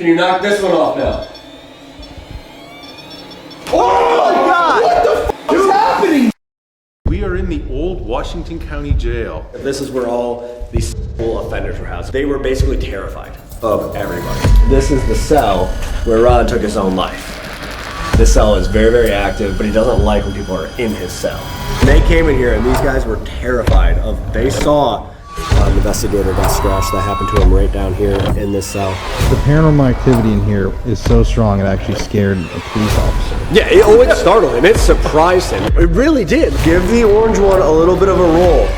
Can you knock this one off now? Oh my God! What the f is happening? We are in the old Washington County Jail. This is where all these offenders were housed. They were basically terrified of everybody. This is the cell where Ron took his own life. This cell is very, very active, but he doesn't like when people are in his cell. And they came in here and these guys were terrified of, they saw an investigator got scratched. That happened to him right down here in this cell. The paranormal activity in here is so strong it actually scared a police officer. Yeah, it startled him. It surprised him. It really did. Give the orange one a little bit of a roll.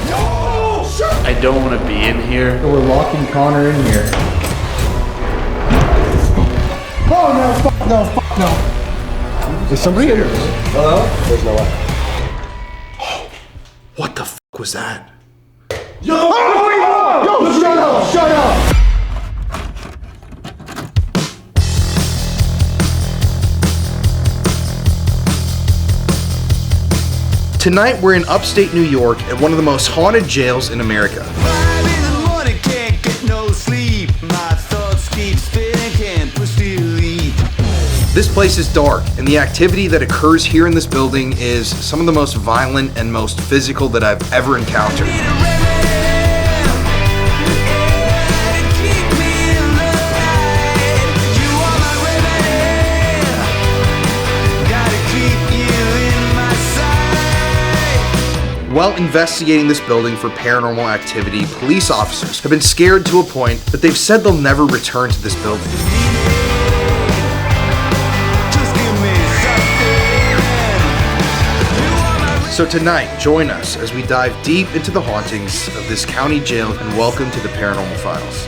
No! Sure. I don't want to be in here. So we're locking Connor in here. Oh no, fuck no, fuck no. There's somebody here. Hello? There's no way. What the f was that? Yo! Yo, shut up! Shut up! Tonight we're in upstate New York at one of the most haunted jails in America. 5 in the morning, can't get no sleep. My thoughts keep spinning, can't push the lead. This place is dark, and the activity that occurs here in this building is some of the most violent and most physical that I've ever encountered. While investigating this building for paranormal activity, police officers have been scared to a point that they've said they'll never return to this building. So tonight, join us as we dive deep into the hauntings of this county jail, and welcome to the Paranormal Files.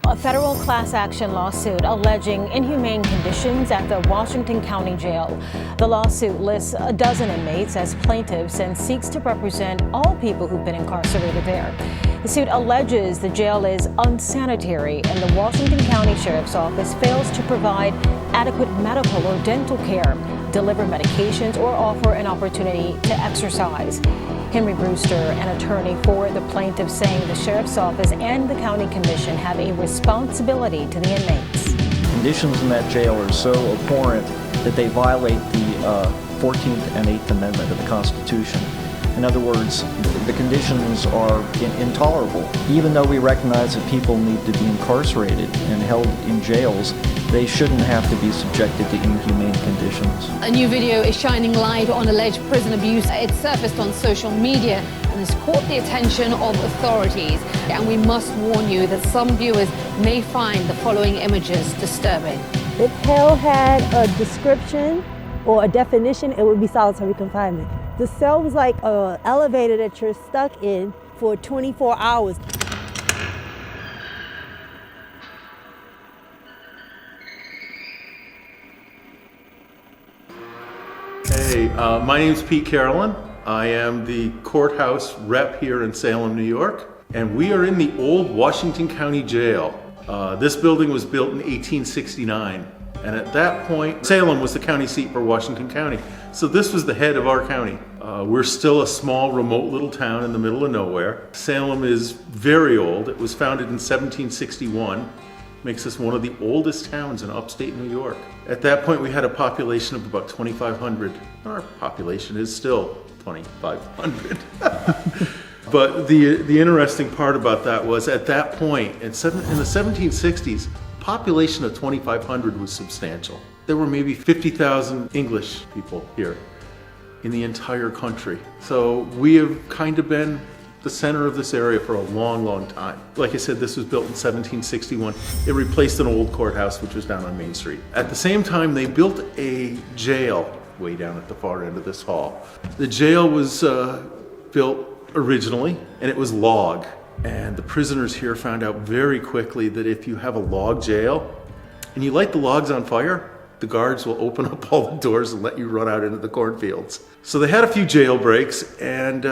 A federal class action lawsuit alleging inhumane conditions at the Washington County Jail. The lawsuit lists a dozen inmates as plaintiffs and seeks to represent all people who've been incarcerated there. The suit alleges the jail is unsanitary and the Washington County Sheriff's Office fails to provide adequate medical or dental care, deliver medications, or offer an opportunity to exercise. Henry Brewster, an attorney for the plaintiffs, saying the Sheriff's Office and the County Commission have a responsibility to the inmates. Conditions in that jail are so abhorrent that they violate the 14th and 8th Amendment of the Constitution. In other words, the conditions are intolerable. Even though we recognize that people need to be incarcerated and held in jails, they shouldn't have to be subjected to inhumane conditions. A new video is shining light on alleged prison abuse. It surfaced on social media and has caught the attention of authorities. And we must warn you that some viewers may find the following images disturbing. If hell had a description or a definition, it would be solitary confinement. The cell was like an elevator that you're stuck in for 24 hours. Hey, my name's Pete Carolyn. I am the courthouse rep here in Salem, New York, and we are in the old Washington County Jail. This building was built in 1869, and at that point, Salem was the county seat for Washington County. So this was the head of our county. We're still a small, remote little town in the middle of nowhere. Salem is very old. It was founded in 1761. Makes us one of the oldest towns in upstate New York. At that point, we had a population of about 2,500. Our population is still 2,500. But the interesting part about that was, at that point, in the 1760s, population of 2,500 was substantial. There were maybe 50,000 English people here in the entire country. So we have kind of been the center of this area for a long, long time. Like I said, this was built in 1761. It replaced an old courthouse, which was down on Main Street. At the same time, they built a jail way down at the far end of this hall. The jail was built originally, and it was log. And the prisoners here found out very quickly that if you have a log jail and you light the logs on fire, the guards will open up all the doors and let you run out into the cornfields. So they had a few jailbreaks, and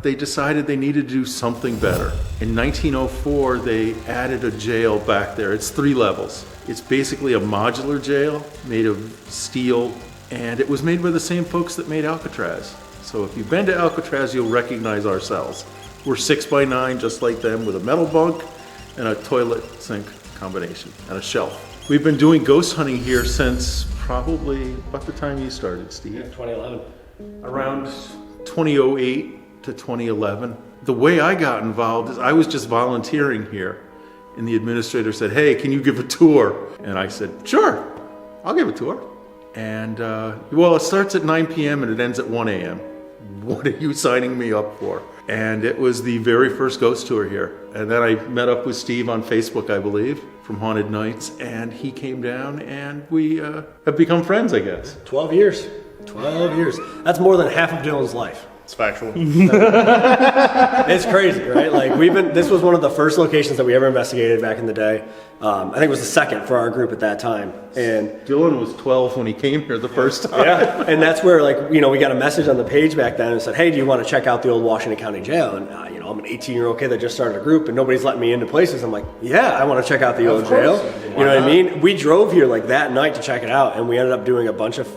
they decided they needed to do something better. In 1904, they added a jail back there. It's 3 levels. It's basically a modular jail made of steel, and it was made by the same folks that made Alcatraz. So if you've been to Alcatraz, you'll recognize our cells. We're 6 by 9, just like them, with a metal bunk and a toilet sink combination, and a shelf. We've been doing ghost hunting here since probably about the time you started, Steve. Yeah, 2011. Around 2008 to 2011. The way I got involved is I was just volunteering here, and the administrator said, hey, can you give a tour? And I said, sure, I'll give a tour. And well, it starts at 9 p.m. and it ends at 1 a.m. What are you signing me up for? And it was the very first ghost tour here. And then I met up with Steve on Facebook, I believe, from Haunted Nights, and he came down and we have become friends, I guess. 12 years. 12 years. That's more than half of Dylan's life. It's factual. It's crazy, right? Like this was one of the first locations that we ever investigated back in the day. I think it was the second for our group at that time. And Dylan was 12 when he came here the first time. Yeah, and that's where, like, we got a message on the page back then and said, hey, do you want to check out the old Washington County Jail? And I'm an 18-year-old kid that just started a group and nobody's letting me into places. I'm like, yeah, I want to check out the old jail. You know what I mean? We drove here like that night to check it out, and we ended up doing a bunch of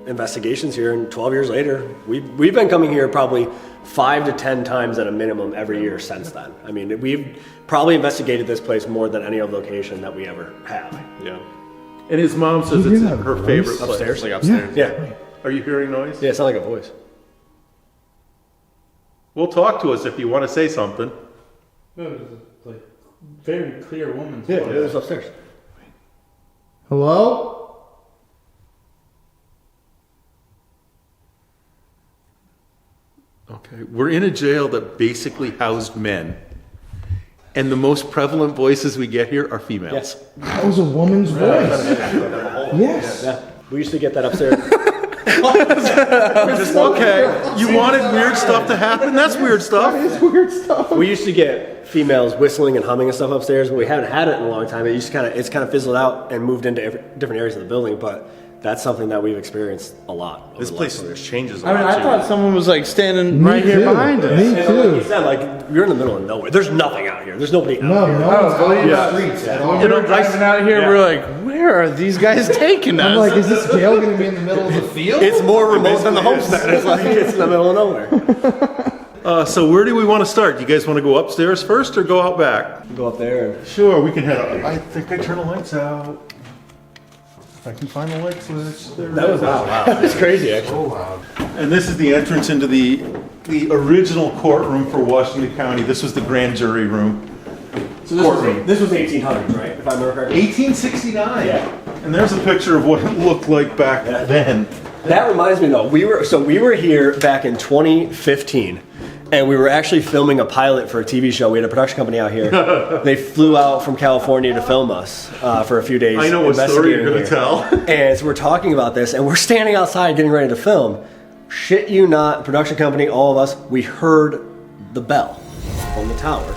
investigations here, and 12 years later we've been coming here probably 5 to 10 times at a minimum every year since then. I mean, we've probably investigated this place more than any other location that we ever have. Yeah. And his mom says it's her favorite place. Upstairs? Like upstairs. Yeah. Are you hearing noise? Yeah, it sounds like a voice. Well, talk to us if you want to say something. No, it was like very clear woman's Yeah, voice. it was upstairs. Hello? Okay, we're in a jail that basically housed men, and the most prevalent voices we get here are females. Yes. That was a woman's voice. Yes. Yeah. We used to get that upstairs. Okay, you wanted weird stuff to happen? That's weird stuff. That is weird stuff. We used to get females whistling and humming and stuff upstairs, but we haven't had it in a long time. It's kind of fizzled out and moved into different areas of the building, but that's something that we've experienced a lot. This place changes a I lot, mean, I too. thought someone was like standing right here behind us. Me And too. like you said, like, you're in the middle of nowhere. There's nothing out here. There's nobody out No, here. no one's going in yeah. the streets at all. You know, driving out of here, Yeah. we're like, where are these guys taking us? I'm like, is this jail going to be in the middle of the field? It's more remote than the homestead. It's like it's in the middle of nowhere. So where do we want to start? Do you guys want to go upstairs first or go out back? Go up there and Sure, we can head up. I think I turn the lights out. If I can find the light switch. There that was wow. It's crazy, actually. And this is the entrance into the original courtroom for Washington County. This was the grand jury room. So this was 1800s, right? If I remember correctly. 1869. Yeah. And there's a picture of what it looked like back then. That reminds me though, we were here back in 2015, and we were actually filming a pilot for a TV show. We had a production company out here. They flew out from California to film us for a few days. I know what story you're going to investigating tell. And so we're talking about this, and we're standing outside getting ready to film. Shit you not, production company, all of us, we heard the bell on the tower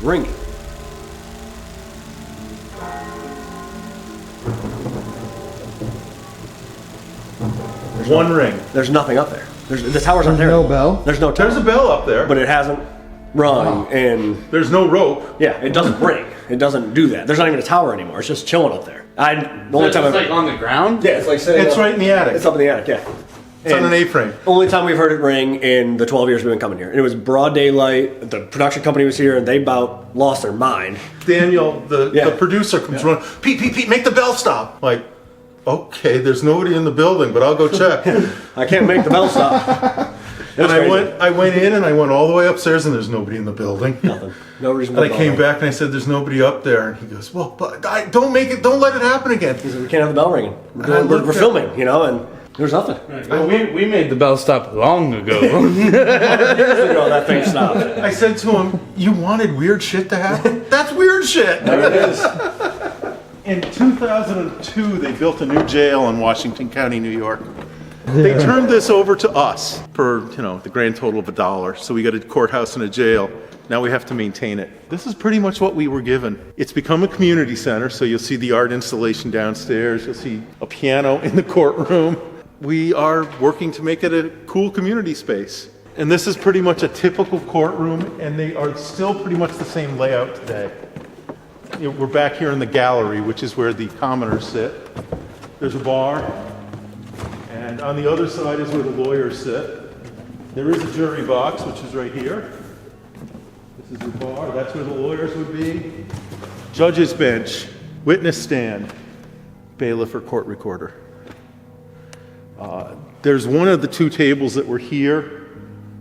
ringing. One ring. There's nothing up there. The tower's not there. no anymore. bell? There's no tower. There's a bell up there, But it hasn't rung in. there's no rope. Yeah, it doesn't ring. It doesn't do that. There's not even a tower anymore. It's just chilling up there. The only time It's like on the ground? yeah, it's like sitting It's up- right in the attic. It's up in the attic. Yeah, It's on an A-frame. Only time we've heard it ring in the 12 years we've been coming here. And it was broad daylight. The production company was here, and they about lost their mind. Daniel, the Yeah. producer, comes running. Pete, make the bell stop. Like, okay, there's nobody in the building, but I'll go check. I can't make the bell stop. It was And crazy. I went in and I went all the way upstairs and there's nobody in the building. Nothing. No reason. And I came back and I said, "There's nobody up there." And he goes, "Well, but don't let it happen again." He said, we can't have the bell ringing. I looked We're at- filming, and there's nothing. Well, we made the bell stop long ago. Years ago, that thing stopped. I said to him, "You wanted weird shit to happen? That's weird shit." There it is. In 2002, they built a new jail in Washington County, New York. They turned this over to us for, the grand total of $1. So we got a courthouse and a jail. Now we have to maintain it. This is pretty much what we were given. It's become a community center, so you'll see the art installation downstairs. You'll see a piano in the courtroom. We are working to make it a cool community space. And this is pretty much a typical courtroom, and they are still pretty much the same layout today. We're back here in the gallery, which is where the commoners sit. There's a bar. And on the other side is where the lawyers sit. There is a jury box, which is right here. This is the bar. That's where the lawyers would be. judge's bench, witness stand, bailiff or court recorder. There's one of the two tables that were here.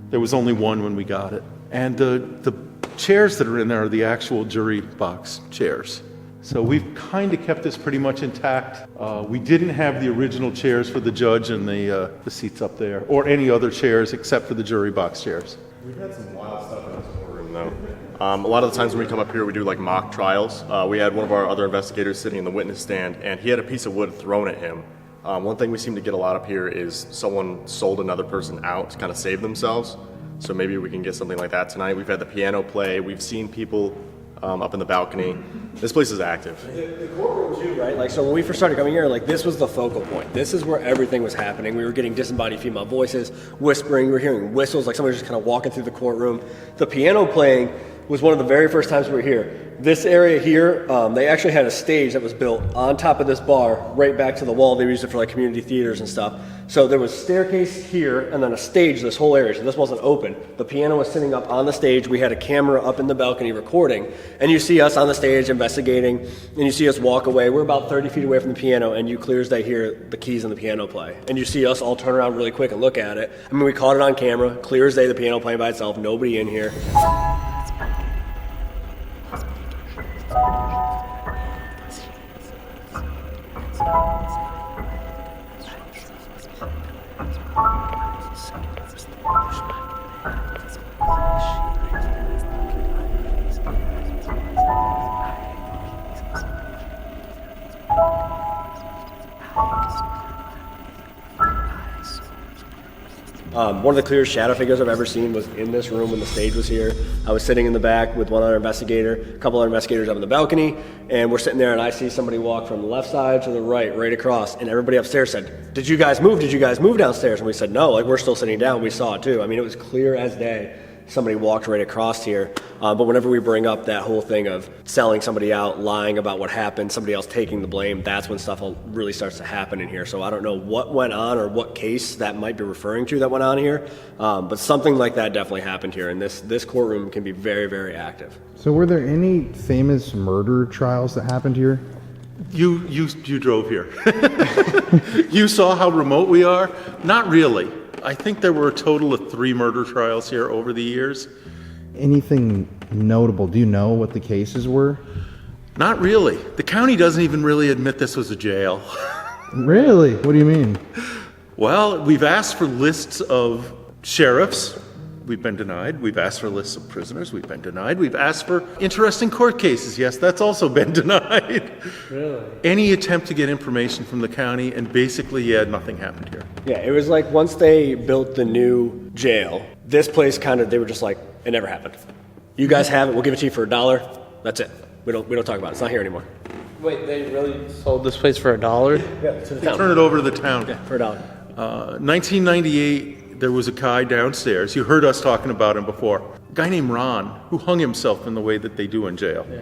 There was only one when we got it. And the chairs that are in there are the actual jury box chairs. So we've kind of kept this pretty much intact. We didn't have the original chairs for the judge and the seats up there, or any other chairs except for the jury box chairs. We've had some wild stuff in this courtroom, though. A lot of the times when we come up here, we do like mock trials. We had one of our other investigators sitting in the witness stand, and he had a piece of wood thrown at him. One thing we seem to get a lot up here is someone sold another person out to kind of save themselves. So maybe we can get something like that tonight. We've had the piano play. We've seen people up in the balcony. This place is active. The courtroom too, right? Like, so when we first started coming here, like, this was the focal point. This is where everything was happening. We were getting disembodied female voices, whispering. We were hearing whistles, like somebody was just kind of walking through the courtroom. The piano playing was one of the very first times we were here. This area here, they actually had a stage that was built on top of this bar, right back to the wall. They used it for like community theaters and stuff. So there was a staircase here and then a stage this whole area. So this wasn't open. The piano was sitting up on the stage. We had a camera up in the balcony recording. And you see us on the stage investigating, and you see us walk away. We're about 30 feet away from the piano, and you clear as day hear the keys in the piano play. And you see us all turn around really quick and look at it. I mean, we caught it on camera, clear as day, the piano playing by itself, nobody in here. One of the clearest shadow figures I've ever seen was in this room when the stage was here. I was sitting in the back with one other investigator, a couple other investigators up in the balcony, and we're sitting there and I see somebody walk from the left side to the right across, and everybody upstairs said, "Did you guys move? Did you guys move downstairs?" And we said, "No, like, we're still sitting down." We saw it too. I mean, it was clear as day. Somebody walked right across here. But whenever we bring up that whole thing of selling somebody out, lying about what happened, somebody else taking the blame, that's when stuff really starts to happen in here. So I don't know what went on or what case that might be referring to that went on here, but something like that definitely happened here, and this courtroom can be very, very active. So were there any famous murder trials that happened here? You drove here. You saw how remote we are? Not really. I think there were a total of 3 murder trials here over the years. Anything notable? Do you know what the cases were? Not really. The county doesn't even really admit this was a jail. Really? What do you mean? Well, we've asked for lists of sheriffs. We've been denied. We've asked for lists of prisoners. We've been denied. We've asked for interesting court cases. Yes, that's also been denied. Really? Any attempt to get information from the county, and basically, yeah, nothing happened here. Yeah, it was like once they built the new jail, this place kind of, they were just like, it never happened. You guys have it. We'll give it to you for $1. That's it. We don't talk about it. It's not here anymore. Wait, they really sold this place for $1? Yeah, to the They town. turn it over to the town. Yeah, for $1. 1998. There was a guy downstairs. You heard us talking about him before. A guy named Ron, who hung himself in the way that they do in jail. Yeah.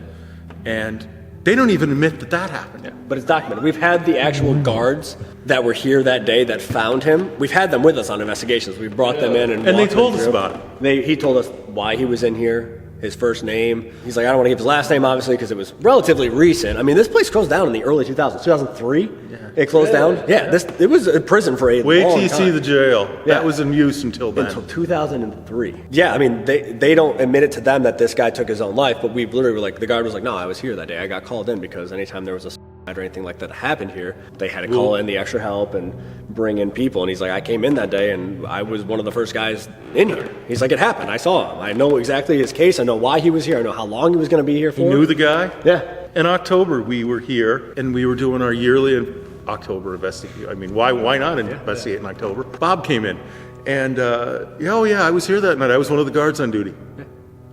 And they don't even admit that happened. Yeah, but it's documented. We've had the actual guards that were here that day that found him. We've had them with us on investigations. We brought them in and they walked told them us through. about it. He told us why he was in here, his first name. He's like, I don't want to give his last name, obviously, because it was relatively recent. I mean, this place closed down in the early 2000s. 2003, it closed down. Yeah, it was a prison for a Wait long till you time. see the jail. Yeah. That was in use until then. Until 2003. Yeah, I mean, they don't admit it to them that this guy took his own life, but we literally were like, the guard was like, no, I was here that day. I got called in because anytime there was a or anything like that happened here, they had to call in the extra help and bring in people. And he's like, I came in that day and I was one of the first guys in here. He's like, it happened. I saw him. I know exactly his case. I know why he was here. I know how long he was going to be here for. You knew the guy? Yeah. In October, we were here and we were doing our yearly October investigation. I mean, why not investigate in October? Bob came in and, I was here that night. I was one of the guards on duty.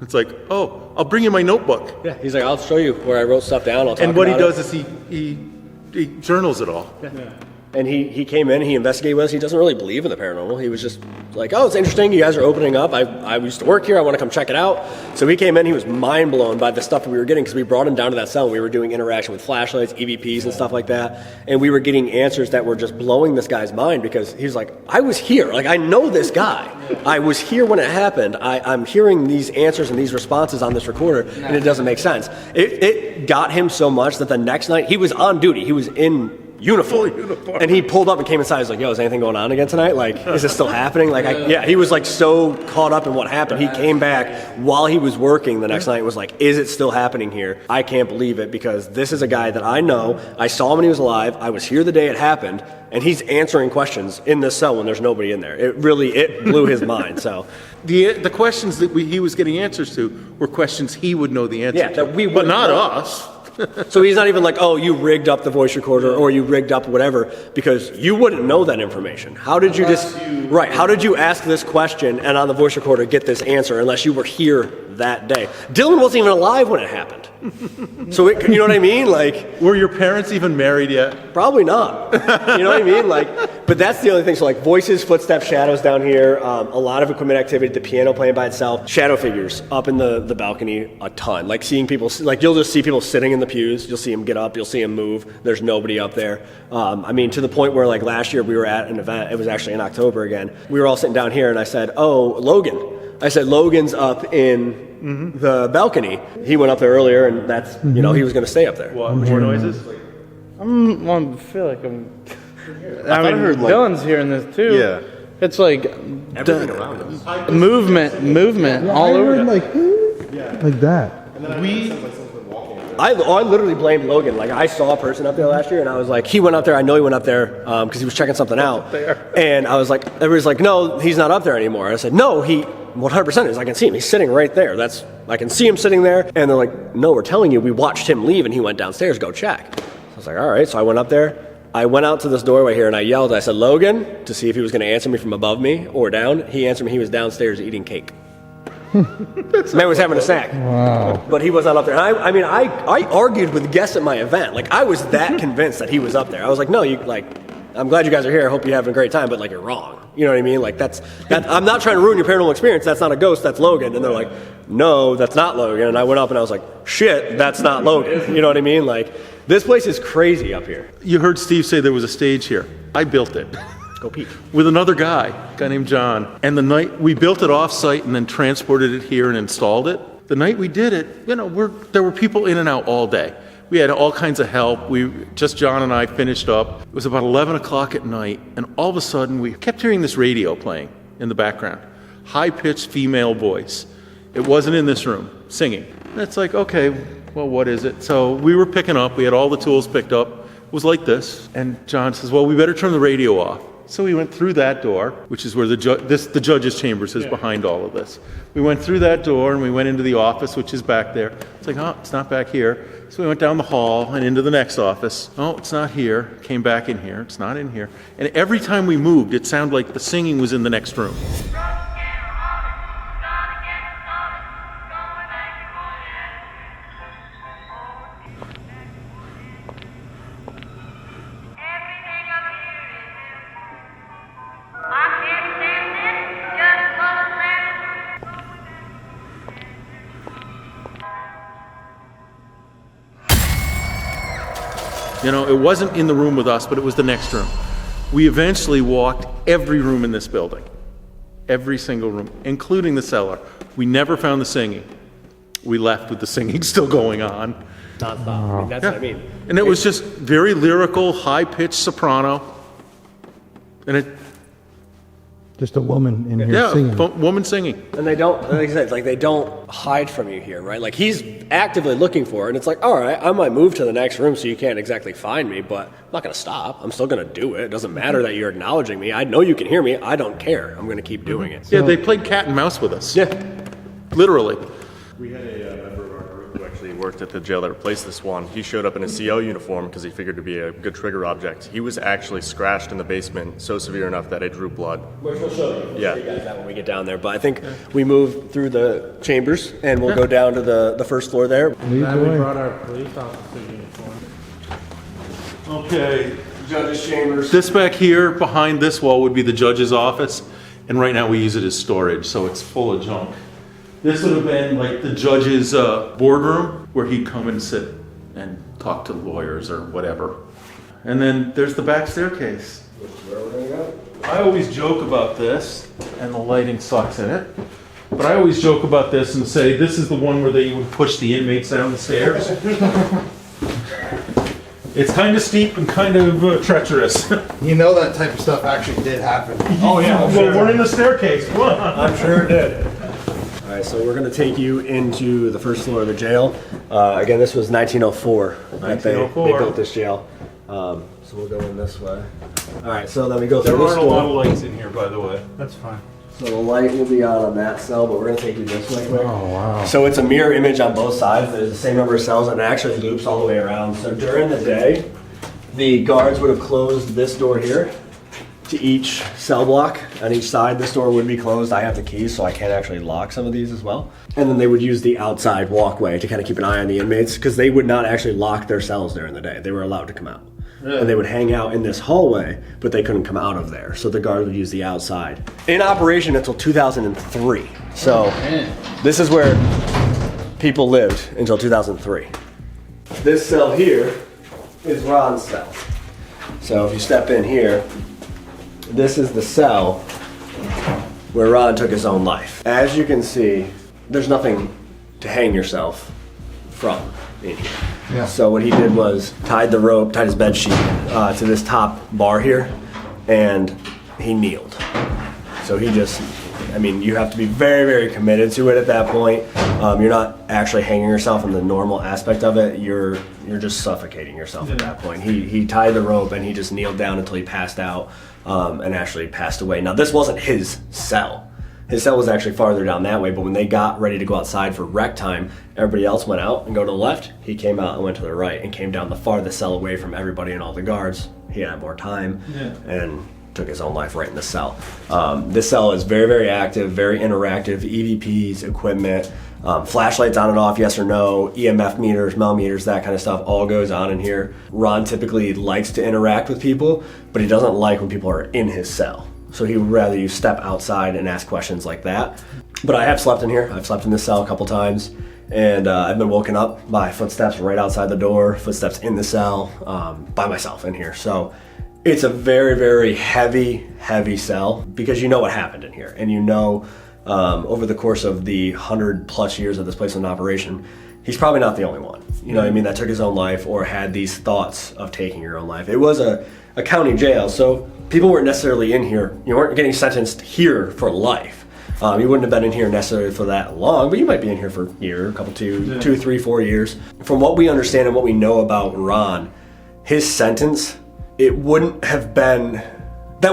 It's like, oh, I'll bring you my notebook. Yeah, he's like, I'll show you where I wrote stuff down. I'll talk and what he about does is he journals it all. Yeah. And he came in, he investigated with us. He doesn't really believe in the paranormal. He was just like, oh, it's interesting. You guys are opening up. I used to work here. I want to come check it out. So he came in. He was mind blown by the stuff that we were getting because we brought him down to that cell. And we were doing interaction with flashlights, EVPs, and stuff like that. And we were getting answers that were just blowing this guy's mind because he's like, I was here. Like, I know this guy. I was here when it happened. I'm hearing these answers and these responses on this recorder, and it doesn't make sense. It got him so much that the next night he was on duty. He was in uniform. And he pulled up and came inside. He's like, yo, is anything going on again tonight? Like, is this still happening? Like, he was like so caught up in what happened. He came back while he was working the next night and was like, is it still happening here? I can't believe it because this is a guy that I know. I saw him when he was alive. I was here the day it happened. And he's answering questions in this cell when there's nobody in there. It blew his mind. So the questions that he was getting answers to were questions he would know the answer to, but not us. So he's not even like, oh, you rigged up the voice recorder or you rigged up whatever, because you wouldn't know that information. How did you how did you ask this question and on the voice recorder get this answer unless you were here that day? Dylan wasn't even alive when it happened. So you know what I mean? Like, were your parents even married yet? Probably not. You know what I mean? Like, but that's the only thing. So like voices, footsteps, shadows down here, a lot of equipment activity, the piano playing by itself, shadow figures up in the balcony, a ton. Like seeing people, like you'll just see people sitting in the pews. You'll see them get up. You'll see them move. There's nobody up there. I mean, to the point where like last year we were at an event. It was actually in October again. We were all sitting down here and I said, oh, Logan. I said, Logan's up in the balcony. He went up there earlier, and that's, you know, he was going to stay up there. What? More noises? I feel like I'm... I heard Dylan's hearing this too. Yeah. It's like everything around us. Movement all over. Like that. I literally blamed Logan. Like, I saw a person up there last year, and I was like, he went up there. I know he went up there because he was checking something out. And I was like, everybody's like, no, he's not up there anymore. I said, no, he 100% is. I can see him. He's sitting right there. I can see him sitting there. And they're like, no, we're telling you, we watched him leave, and he went downstairs. Go check. I was like, all right. So I went up there. I went out to this doorway here, and I yelled. I said, Logan, to see if he was going to answer me from above me or down. He answered me. He was downstairs eating cake. Man was having a snack. Wow. But he was not up there. And I argued with guests at my event. Like, I was that convinced that he was up there. I was like, no, I'm glad you guys are here. I hope you're having a great time, but like, you're wrong. You know what I mean? Like, I'm not trying to ruin your paranormal experience. That's not a ghost, that's Logan. And they're like, no, that's not Logan. And I went up and I was like, shit, that's not Logan. You know what I mean? Like, this place is crazy up here. You heard Steve say there was a stage here. I built it. Go peek. With another guy, a guy named John. And the night we built it off-site and then transported it here and installed it, the night we did it, you know, there were people in and out all day. We had all kinds of help. John and I finished up. It was about 11 o'clock at night, and all of a sudden we kept hearing this radio playing in the background. High-pitched female voice. It wasn't in this room, singing. And it's like, okay, well, what is it? So we were picking up. We had all the tools picked up. It was like this. And John says, well, we better turn the radio off. So we went through that door, which is where the judge's chambers is behind all of this. We went through that door and we went into the office, which is back there. It's like, oh, it's not back here. So we went down the hall and into the next office. Oh, it's not here. Came back in here. It's not in here. And every time we moved, it sounded like the singing was in the next room. You know, it wasn't in the room with us, but it was the next room. We eventually walked every room in this building. Every single room, including the cellar. We never found the singing. We left with the singing still going on. Nonstop. I mean, that's what I mean. And it was just very lyrical, high-pitched soprano. And it... Just a woman in here singing. Yeah, woman singing. And they don't, like I said, like they don't hide from you here, right? Like he's actively looking for it, and it's like, all right, I might move to the next room so you can't exactly find me, but I'm not going to stop. I'm still going to do it. It doesn't matter that you're acknowledging me. I know you can hear me. I don't care. I'm going to keep doing it. Yeah, they played cat and mouse with us. Yeah. Literally. We had a member of our group who actually worked at the jail that replaced this one. He showed up in a CO uniform because he figured to be a good trigger object. He was actually scratched in the basement so severe enough that it drew blood. Which we'll show you. Yeah. Show you guys that when we get down there. But I think we move through the chambers and we'll go down to the first floor there. Glad we brought our police officer uniform. Okay. Judge's chambers. This back here behind this wall would be the judge's office, and right now we use it as storage, so it's full of junk. This would have been like the judge's boardroom where he'd come and sit and talk to lawyers or whatever. And then there's the back staircase. Where we're gonna go? I always joke about this, and the lighting sucks in it, but I always joke about this and say this is the one where they would push the inmates down the stairs. It's kind of steep and kind of treacherous. You know that type of stuff actually did happen. Oh yeah, well, we're in the staircase. Come on. I'm sure it did. All right, so we're going to take you into the first floor of the jail. Again, this was 1904 that they built this jail. So we'll go in this way. All right, so then we go through this door. There aren't a lot of lights in here, by the way. That's fine. So the light will be on that cell, but we're going to take you this way quick. Oh, wow. So it's a mirror image on both sides. There's the same number of cells, and it actually loops all the way around. So during the day, the guards would have closed this door here to each cell block on each side. This door would be closed. I have the keys, so I can't actually lock some of these as well. And then they would use the outside walkway to kind of keep an eye on the inmates, because they would not actually lock their cells during the day. They were allowed to come out. Really? And they would hang out in this hallway, but they couldn't come out of there. So the guards would use the outside. In operation until 2003. So this is where people lived until 2003. This cell here is Ron's cell. So if you step in here, this is the cell where Ron took his own life. As you can see, there's nothing to hang yourself from in here. Yeah. So what he did was tied his bed sheet to this top bar here, and he kneeled. So he just, you have to be very, very committed to it at that point. You're not actually hanging yourself in the normal aspect of it. You're just suffocating yourself at that point. He tied the rope and he just kneeled down until he passed out and actually passed away. Now this wasn't his cell. His cell was actually farther down that way, but when they got ready to go outside for rec time, everybody else went out and go to the left. He came out and went to the right and came down the farthest cell away from everybody and all the guards. He had more time and took his own life right in the cell. This cell is very, very active, very interactive, EVPs, equipment, flashlights on and off, yes or no, EMF meters, millimeters, that kind of stuff all goes on in here. Ron typically likes to interact with people, but he doesn't like when people are in his cell. So he would rather you step outside and ask questions like that. But I have slept in here. I've slept in this cell a couple times, and I've been woken up by footsteps right outside the door, footsteps in the cell, by myself in here. So it's a very, very heavy cell, because you know what happened in here, and you know over the course of the 100+ years of this place in operation, he's probably not the only one. You know what I mean? That took his own life or had these thoughts of taking your own life. It was a county jail, so people weren't necessarily in here. You weren't getting sentenced here for life. You wouldn't have been in here necessarily for that long, but you might be in here for a year, a couple, 2, 3, 4 years. From what we understand and what we know about Ron, his sentence, that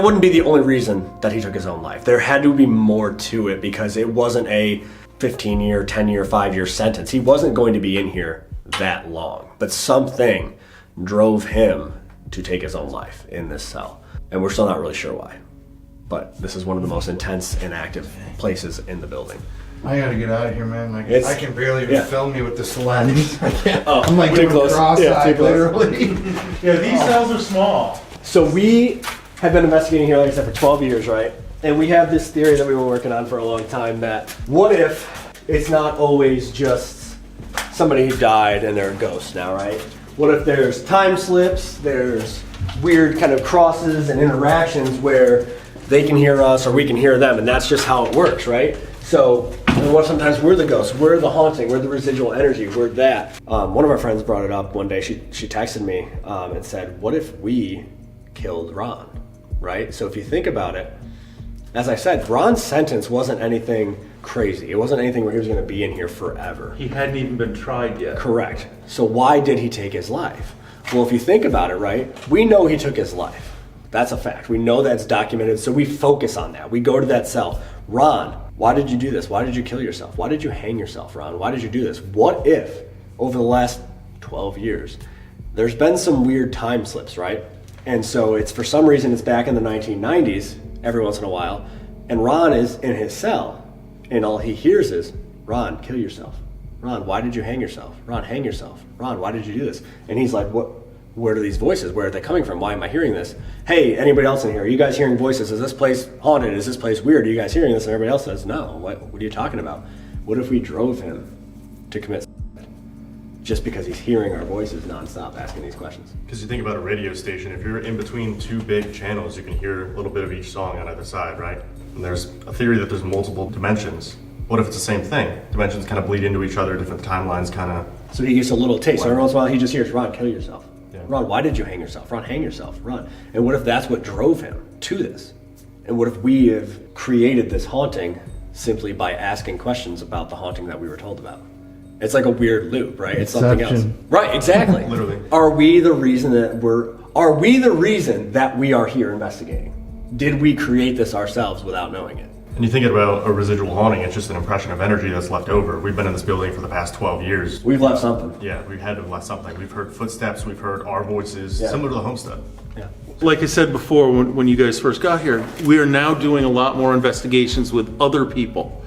wouldn't be the only reason that he took his own life. There had to be more to it, because it wasn't a 15-year, 10-year, 5-year sentence. He wasn't going to be in here that long, but something drove him to take his own life in this cell. And we're still not really sure why. But this is one of the most intense and active places in the building. I gotta get out of here, man. I can barely even film you with this lens. I can't. Oh, I'm like doing cross-eyed, literally. Yeah, these cells are small. So we have been investigating here, like I said, for 12 years, right? And we have this theory that we've been working on for a long time, that what if it's not always just somebody who died and they're a ghost now, right? What if there's time slips, there's weird kind of crosses and interactions where they can hear us or we can hear them, and that's just how it works, right? So what if sometimes we're the ghost, we're the haunting, we're the residual energy, we're that. One of our friends brought it up one day. She texted me and said, what if we killed Ron, right? So if you think about it, as I said, Ron's sentence wasn't anything crazy. It wasn't anything where he was going to be in here forever. He hadn't even been tried yet. Correct. So why did he take his life? Well, if you think about it, right, we know he took his life. That's a fact. We know that's documented, so we focus on that. We go to that cell. Ron, why did you do this? Why did you kill yourself? Why did you hang yourself, Ron? Why did you do this? What if, over the last 12 years, there's been some weird time slips, right? And so it's, for some reason, it's back in the 1990s, every once in a while, and Ron is in his cell, and all he hears is, Ron, kill yourself. Ron, why did you hang yourself? Ron, hang yourself. Ron, why did you do this? And he's like, what where are these voices? Where are they coming from? Why am I hearing this? Hey, anybody else in here? Are you guys hearing voices? Is this place haunted? Is this place weird? Are you guys hearing this? And everybody else says, no. What are you talking about? What if we drove him to commit suicide? Just because he's hearing our voices nonstop asking these questions. Because you think about a radio station, if you're in between two big channels, you can hear a little bit of each song on either side, right? And there's a theory that there's multiple dimensions. What if it's the same thing? Dimensions kind of bleed into each other, different timelines kind of... So he gets a little taste. So every once in a while he just hears, Ron, kill yourself. Yeah. Ron, why did you hang yourself? Ron, hang yourself. Ron. And what if that's what drove him to this? And what if we have created this haunting simply by asking questions about the haunting that we were told about? It's like a weird loop, right? It's something else. Right, exactly. Literally. Are we the reason that we are here investigating? Did we create this ourselves without knowing it? And you think about a residual haunting, it's just an impression of energy that's left over. We've been in this building for the past 12 years. We've left something. Yeah, we've had to have left something. We've heard footsteps, we've heard our voices, similar to the homestead. Yeah. Like I said before, when you guys first got here, we are now doing a lot more investigations with other people.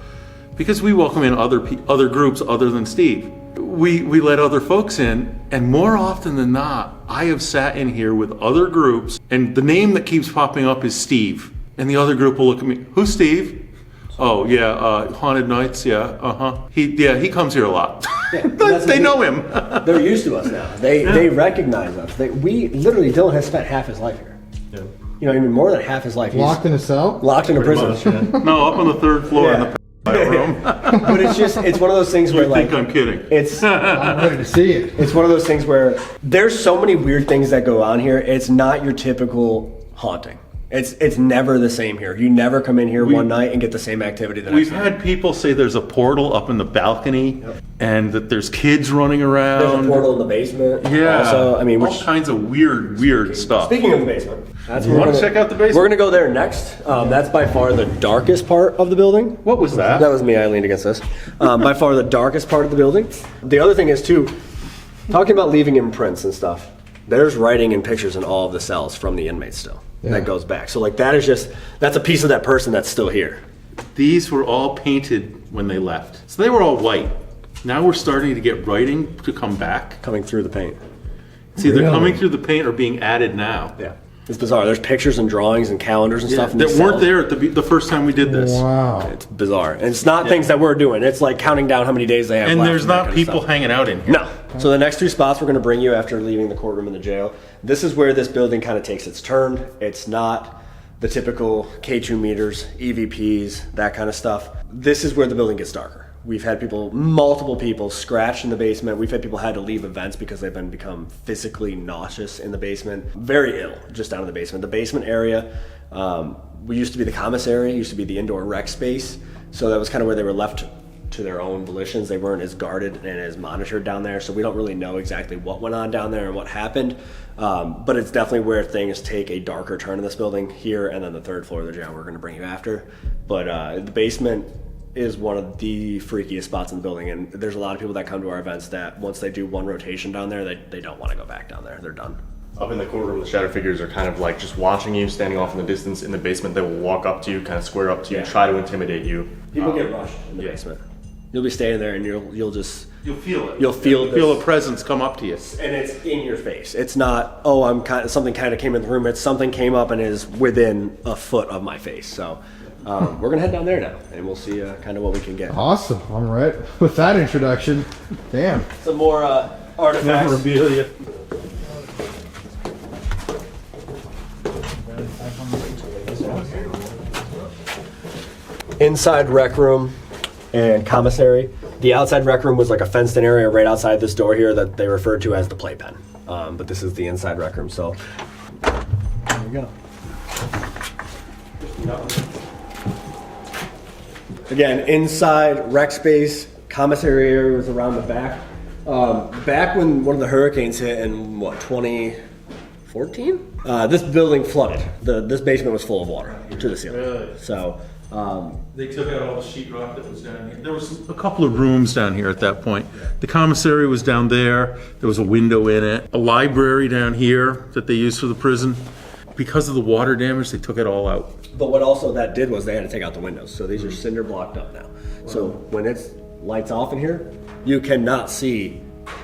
Because we welcome in other groups other than Steve. We let other folks in, and more often than not, I have sat in here with other groups, and the name that keeps popping up is Steve. And the other group will look at me, who's Steve? Oh yeah, Haunted Nights, yeah, he comes here a lot. Yeah, they know him. They're used to us now. They recognize us. Dylan has spent half his life here. Yeah. You know, even more than half his life. Locked in a cell? Locked in a prison. No, up on the 3rd floor in the room. But it's one of those things where, like, I'm kidding. I'm ready to see it. It's one of those things where there's so many weird things that go on here. It's not your typical haunting. It's never the same here. You never come in here one night and get the same activity the next night. We've had people say there's a portal up in the balcony, and that there's kids running around. There's a portal in the basement. Yeah. Also, I mean, all kinds of weird stuff. Speaking of the basement, you want to check out the basement? We're going to go there next. That's by far the darkest part of the building. What was that? That was me. I leaned against this. By far the darkest part of the building. The other thing is, too, talking about leaving imprints and stuff, there's writing and pictures in all of the cells from the inmates still. Yeah. That goes back. So, like, that's a piece of that person that's still here. These were all painted when they left. So they were all white. Now we're starting to get writing to come back. Coming through the paint. It's either coming through the paint or being added now. Yeah. It's bizarre. There's pictures and drawings and calendars and stuff. That weren't there at the first time we did this. Wow. It's bizarre. And it's not things that we're doing. It's like counting down how many days they have left. And there's not people hanging out in here. No. So the next 2 spots we're going to bring you after leaving the courtroom and the jail. This is where this building kind of takes its turn. It's not the typical K2 meters, EVPs, that kind of stuff. This is where the building gets darker. We've had multiple people scratched in the basement. We've had people had to leave events because they've become physically nauseous in the basement. Very ill just down in the basement. The basement area, we used to be the commissary, used to be the indoor rec space. So that was kind of where they were left to their own volitions. They weren't as guarded and as monitored down there. So we don't really know exactly what went on down there and what happened. But it's definitely where things take a darker turn in this building here, and then the 3rd floor of the jail we're going to bring you after. But the basement is one of the freakiest spots in the building, and there's a lot of people that come to our events that once they do one rotation down there, they don't want to go back down there. They're done. Up in the courtroom, the shadow figures are kind of like just watching you, standing off in the distance. In the basement, they will walk up to you, kind of square up to you, try to intimidate you. People get rushed in the basement. You'll be standing there and you'll feel it. You'll feel a presence come up to you, and it's in your face. It's not something kind of came in the room. It's something came up and is within a foot of my face. So we're gonna head down there now, and we'll see kind of what we can get. Awesome. I'm right with that introduction. Damn. Some more artifacts. Memorabilia. Inside rec room and commissary. The outside rec room was like a fenced-in area right outside this door here that they referred to as the playpen. But this is the inside rec room. So there we go. Again, inside rec space, commissary area was around the back. Back when one of the hurricanes hit in 2014, this building flooded. This basement was full of water to the ceiling. Really? So. They took out all the sheetrock that was down here. There was a couple of rooms down here at that point. The commissary was down there. There was a window in it. A library down here that they used for the prison. Because of the water damage, they took it all out. But what also that did was they had to take out the windows. So these are cinder blocked up now. Wow. So when it's lights off in here, you cannot see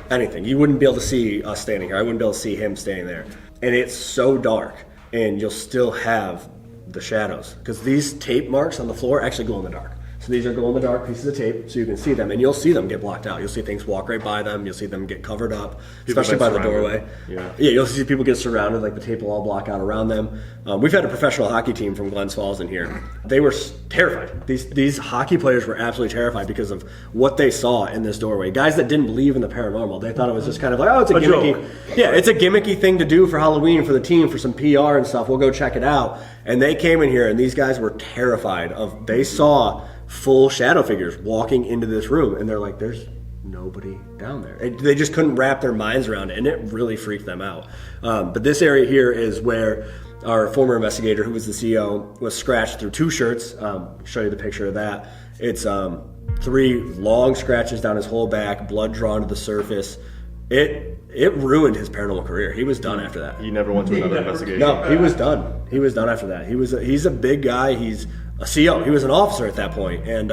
anything. You wouldn't be able to see us standing here. I wouldn't be able to see him standing there. And it's so dark, and you'll still have the shadows, because these tape marks on the floor actually glow in the dark. So these are glow-in-the-dark pieces of tape, so you can see them, and you'll see them get blocked out. You'll see things walk right by them. You'll see them get covered up, especially by the doorway. Yeah, you'll see people get surrounded, like the tape will all block out around them. We've had a professional hockey team from Glens Falls in here. They were terrified. These hockey players were absolutely terrified because of what they saw in this doorway. Guys that didn't believe in the paranormal, they thought it was just kind of like, oh, it's a gimmicky joke. Yeah, it's a gimmicky thing to do for Halloween for the team, for some PR and stuff. We'll go check it out. And they came in here, and these guys were terrified of. They saw full shadow figures walking into this room, and they're like, there's nobody down there. They just couldn't wrap their minds around it, and it really freaked them out. But this area here is where our former investigator, who was the CEO, was scratched through 2 shirts. Show you the picture of that. It's 3 long scratches down his whole back, blood drawn to the surface. It ruined his paranormal career. He was done after that. He never went to another investigation. No, he was done. He was done after that. He's a big guy. He's a CO. He was an officer at that point, and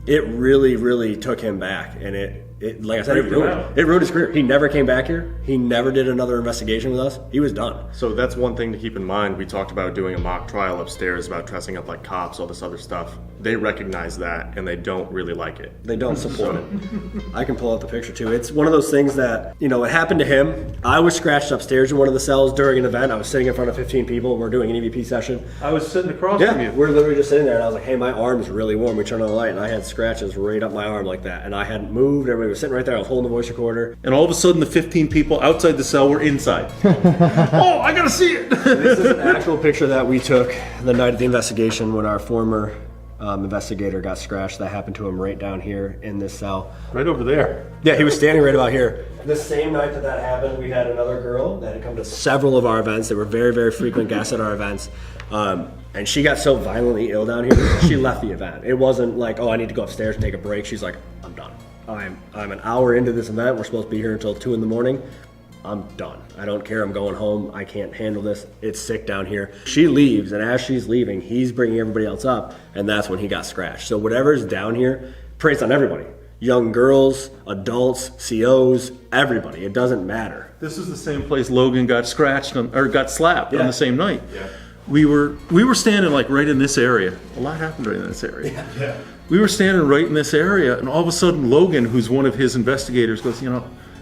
it really, really took him back. And it like I said, it ruined his career. He never came back here. He never did another investigation with us. He was done. So that's one thing to keep in mind. We talked about doing a mock trial upstairs about dressing up like cops, all this other stuff. They recognize that, and they don't really like it. They don't support it. I can pull out the picture too. It's one of those things that, it happened to him. I was scratched upstairs in one of the cells during an event. I was sitting in front of 15 people. We're doing an EVP session. I was sitting across from you. We're literally just sitting there, and I was like, hey, my arm's really warm. We turned on the light, and I had scratches right up my arm like that. And I hadn't moved. Everybody was sitting right there. I was holding the voice recorder. And all of a sudden, the 15 people outside the cell were inside. Oh, I gotta see it! This is an actual picture that we took the night of the investigation when our former investigator got scratched. That happened to him right down here in this cell. Right over there. Yeah, he was standing right about here. The same night that happened, we had another girl that had come to several of our events. They were very, very frequent guests at our events. And she got so violently ill down here, she left the event. It wasn't like, oh, I need to go upstairs and take a break. She's like, I'm done. I'm an hour into this event. We're supposed to be here until 2 in the morning. I'm done. I don't care. I'm going home. I can't handle this. It's sick down here. She leaves, and as she's leaving, he's bringing everybody else up, and that's when he got scratched. So whatever's down here preys on everybody. Young girls, adults, COs, everybody. It doesn't matter. This is the same place Logan got scratched or got slapped on the same night. Yeah. We were standing like right in this area. A lot happened right in this area. Yeah. We were standing right in this area, and all of a sudden Logan, who's one of his investigators, goes,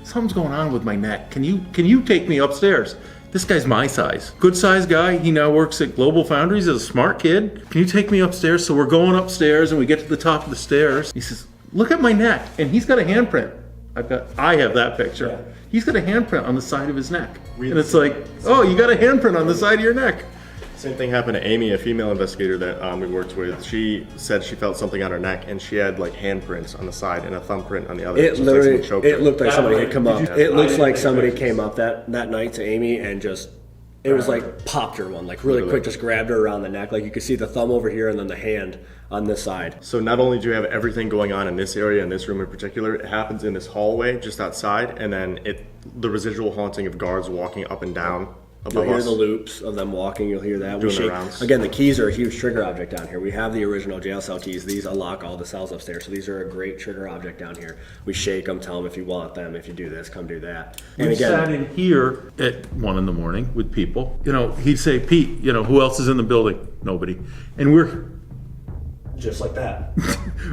something's going on with my neck. Can you take me upstairs? This guy's my size. Good size guy. He now works at Global Foundries. He's a smart kid. Can you take me upstairs? So we're going upstairs, and we get to the top of the stairs. He says, look at my neck. And he's got a handprint. I have that picture. Yeah. He's got a handprint on the side of his neck. And it's like, oh, you got a handprint on the side of your neck. Same thing happened to Amy, a female investigator that we worked with. She said she felt something on her neck, and she had like handprints on the side and a thumbprint on the other. It literally, it looked like somebody had come up. It looks like somebody came up that night to Amy and just, it was like popped her one, like really quick, just grabbed her around the neck. Like you could see the thumb over here and then the hand on this side. So not only do you have everything going on in this area, in this room in particular, it happens in this hallway just outside, and then the residual haunting of guards walking up and down. You'll hear the loops of them walking, you'll hear that. We shake. Again, the keys are a huge trigger object down here. We have the original jail cell keys. These unlock all the cells upstairs, so these are a great trigger object down here. We shake them, tell them if you want them, if you do this, come do that. And we sat in here at 1 in the morning with people. He'd say, Pete, who else is in the building? Nobody. And we're just like that.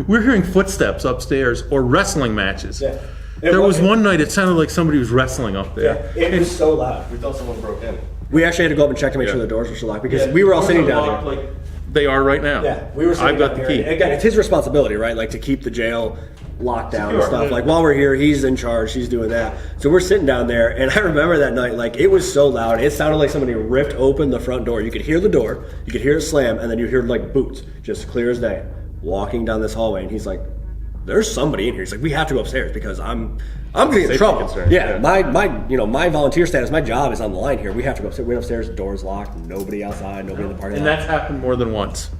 We're hearing footsteps upstairs or wrestling matches. Yeah. There was one night it sounded like somebody was wrestling up there. Yeah, it was so loud. We thought someone broke in. We actually had to go up and check to make sure the doors were still locked because we were all sitting down here. Like they are right now. Yeah, we were sitting down here. I've got the key. Again, it's his responsibility, right? Like to keep the jail locked down and stuff. Like while we're here, he's in charge. He's doing that. So we're sitting down there, and I remember that night, like it was so loud. It sounded like somebody ripped open the front door. You could hear the door, you could hear it slam, and then you hear like boots, just clear as day, walking down this hallway. And he's like, "There's somebody in here." He's like, "We have to go upstairs because I'm getting in trouble." Yeah, my volunteer status, my job is on the line here. We have to go upstairs. We went upstairs, doors locked, nobody outside, nobody in the parking lot. And that's happened more than once.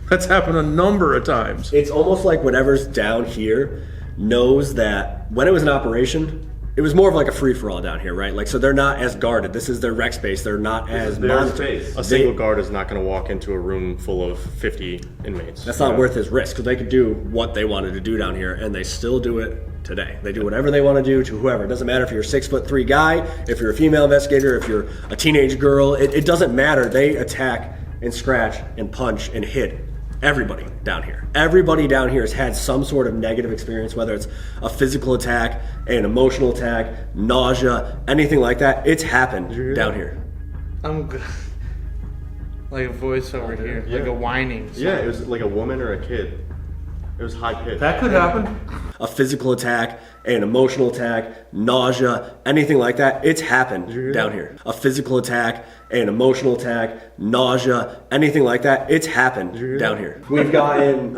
That's happened a number of times. It's almost like whatever's down here knows that when it was in operation, It was more of like a free-for-all down here, right? Like, so they're not as guarded. This is their rec space. They're not as monitored. A single guard is not going to walk into a room full of 50 inmates. That's not worth his risk, because they could do what they wanted to do down here, and they still do it today. They do whatever they want to do to whoever. It doesn't matter if you're a 6'3" guy, if you're a female investigator, if you're a teenage girl. It doesn't matter. They attack and scratch and punch and hit everybody down here. Everybody down here has had some sort of negative experience, whether it's a physical attack, an emotional attack, nausea, anything like that. It's happened down here. I'm good. Like a voice over here, like a whining. Yeah, it was like a woman or a kid. It was high pitched. That could happen. A physical attack, an emotional attack, nausea, anything like that. It's happened down here. A physical attack, an emotional attack, nausea, anything like that. It's happened down here. We've gotten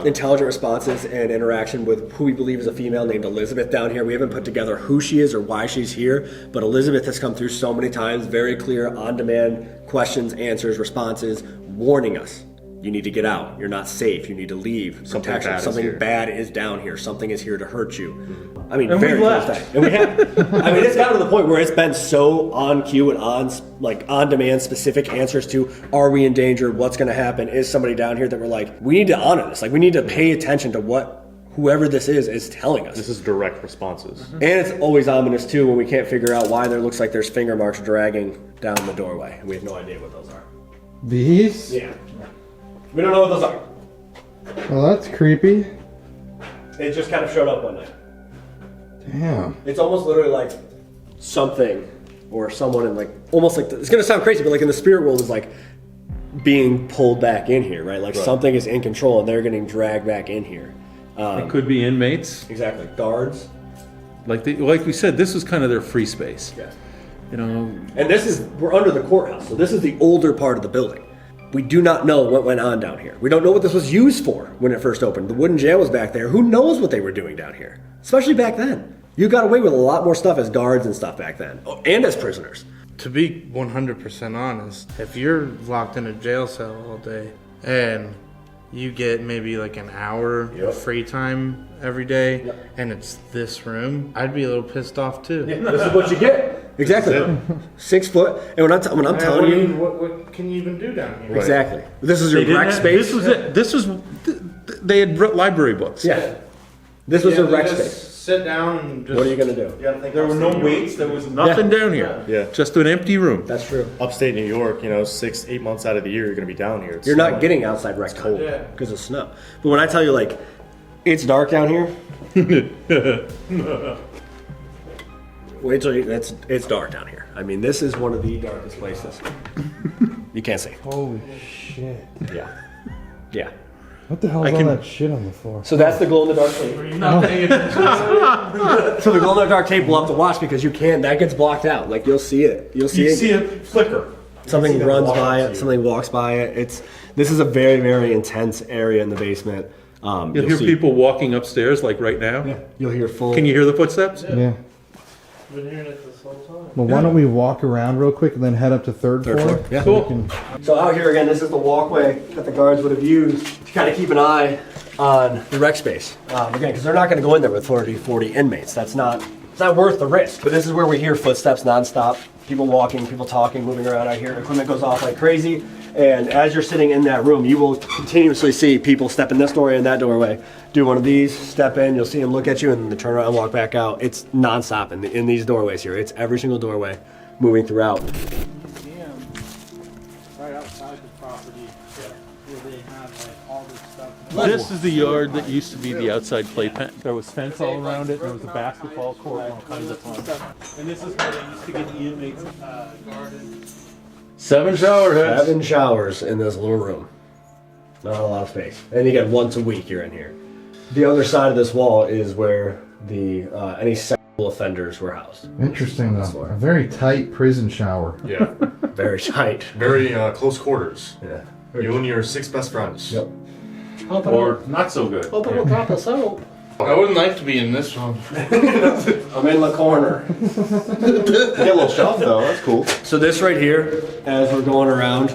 intelligent responses and interaction with who we believe is a female named Elizabeth down here. We haven't put together who she is or why she's here, but Elizabeth has come through so many times, very clear, on-demand questions, answers, responses, warning us. You need to get out. You're not safe. You need to leave. Something bad is down here. Something is here to hurt you. I mean, and very we close left. and we have. I mean, it's gotten to the point where it's been so on cue and on demand, specific answers to: are we in danger? What's going to happen? Is somebody down here? That we're like, we need to honor this. Like, we need to pay attention to what whoever this is telling us. This is direct responses. And it's always ominous too when we can't figure out why there looks like there's finger marks dragging down the doorway. We have no idea what those are. These? Yeah. We don't know what those are. Well, that's creepy. It just kind of showed up one night. Damn. It's almost literally like something or someone in like, almost like, it's going to sound crazy, but like in the spirit world is like being pulled back in here, right? Like something is in control and they're getting dragged back in here. It could be inmates. Exactly. Guards. Like we said, this was kind of their free space. Yeah. You know. And we're under the courthouse, so this is the older part of the building. We do not know what went on down here. We don't know what this was used for when it first opened. The wooden jail was back there. Who knows what they were doing down here? Especially back then. You got away with a lot more stuff as guards and stuff back then. And as prisoners. To be 100% honest, if you're locked in a jail cell all day and you get maybe like an hour of free time every day and it's this room, I'd be a little pissed off too. Yeah, this is what you get. Exactly. 6 foot. And when I'm telling you, what can you even do down here? Exactly. This is your rec space. This was it. This was. They had library books. Yeah. This was a rec space. Sit down and just. What are you gonna do? There were no weights. There was nothing down here. Yeah. Just an empty room. That's true. Upstate New York, 6-8 months out of the year, you're going to be down here. You're not getting outside rec cold because of snow. But when I tell you, like, it's dark down here. Wait till it's dark down here. I mean, this is one of the darkest places. You can't see. Holy shit. Yeah. Yeah. What the hell is all that shit on the floor? So that's the glow-in-the-dark tape. You're not paying attention. So the glow-in-the-dark tape we'll have to watch because that gets blocked out. Like, you'll see it. You see it flicker. Something runs by it. Something walks by it. This is a very, very intense area in the basement. You'll hear people walking upstairs, like right now. Yeah. You'll hear full. Can you hear the footsteps? Yeah. I've been hearing it this whole time. Well, why don't we walk around real quick and then head up to third floor? Yeah. Cool. So out here again, this is the walkway that the guards would have used to kind of keep an eye on the rec space. Again, because they're not going to go in there with 40 inmates. It's not worth the risk. But this is where we hear footsteps nonstop. People walking, people talking, moving around out here. Equipment goes off like crazy. And as you're sitting in that room, you will continuously see people step in this doorway and that doorway. Do one of these, step in, you'll see them look at you, and then they turn around and walk back out. It's nonstop in these doorways here. It's every single doorway moving throughout. Right outside the property where they have like all this stuff. This is the yard that used to be the outside playpen. There was fence all around it. There was a basketball court and all kinds of fun. And this is where they used to get the inmates garden. 7 shower heads. 7 showers in this little room. Not a lot of space. And you get once a week you're in here. The other side of this wall is where any sexual offenders were housed. Interesting though. A very tight prison shower. Yeah. Very tight. Very close quarters. Yeah. You and your 6 best friends. Yep. Or not so good. Open a drop of soap. I wouldn't like to be in this one. I'm in the corner. You get a little shelf though, that's cool. So this right here, as we're going around,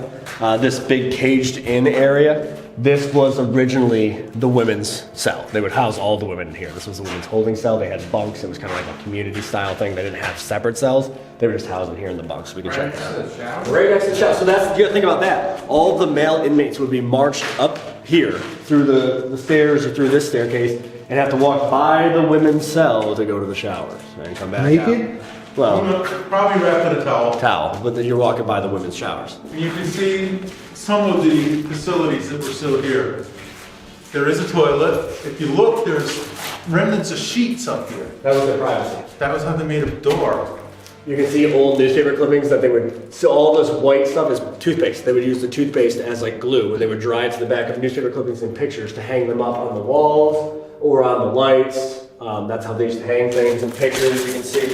this big caged in area, This was originally the women's cell. They would house all the women in here. This was the women's holding cell. They had bunks. It was kind of like a community style thing. They didn't have separate cells. They were just housing here in the bunks. We could check that out. Right next to the shower. So that's, you gotta think about that. All the male inmates would be marched up here through the stairs or through this staircase and have to walk by the women's cell to go to the showers and come back Naked? out. Well, Probably wrapped in a towel. but then you're walking by the women's showers. You can see some of the facilities that were still here. There is a toilet. If you look, there's remnants of sheets up here. That was their privacy. That was how they made a door. You can see old newspaper clippings that they would, so all this white stuff is toothpaste. They would use the toothpaste as like glue, and they would dry it to the back of newspaper clippings and pictures to hang them up on the walls or on the lights. That's how they used to hang things and pictures. You can see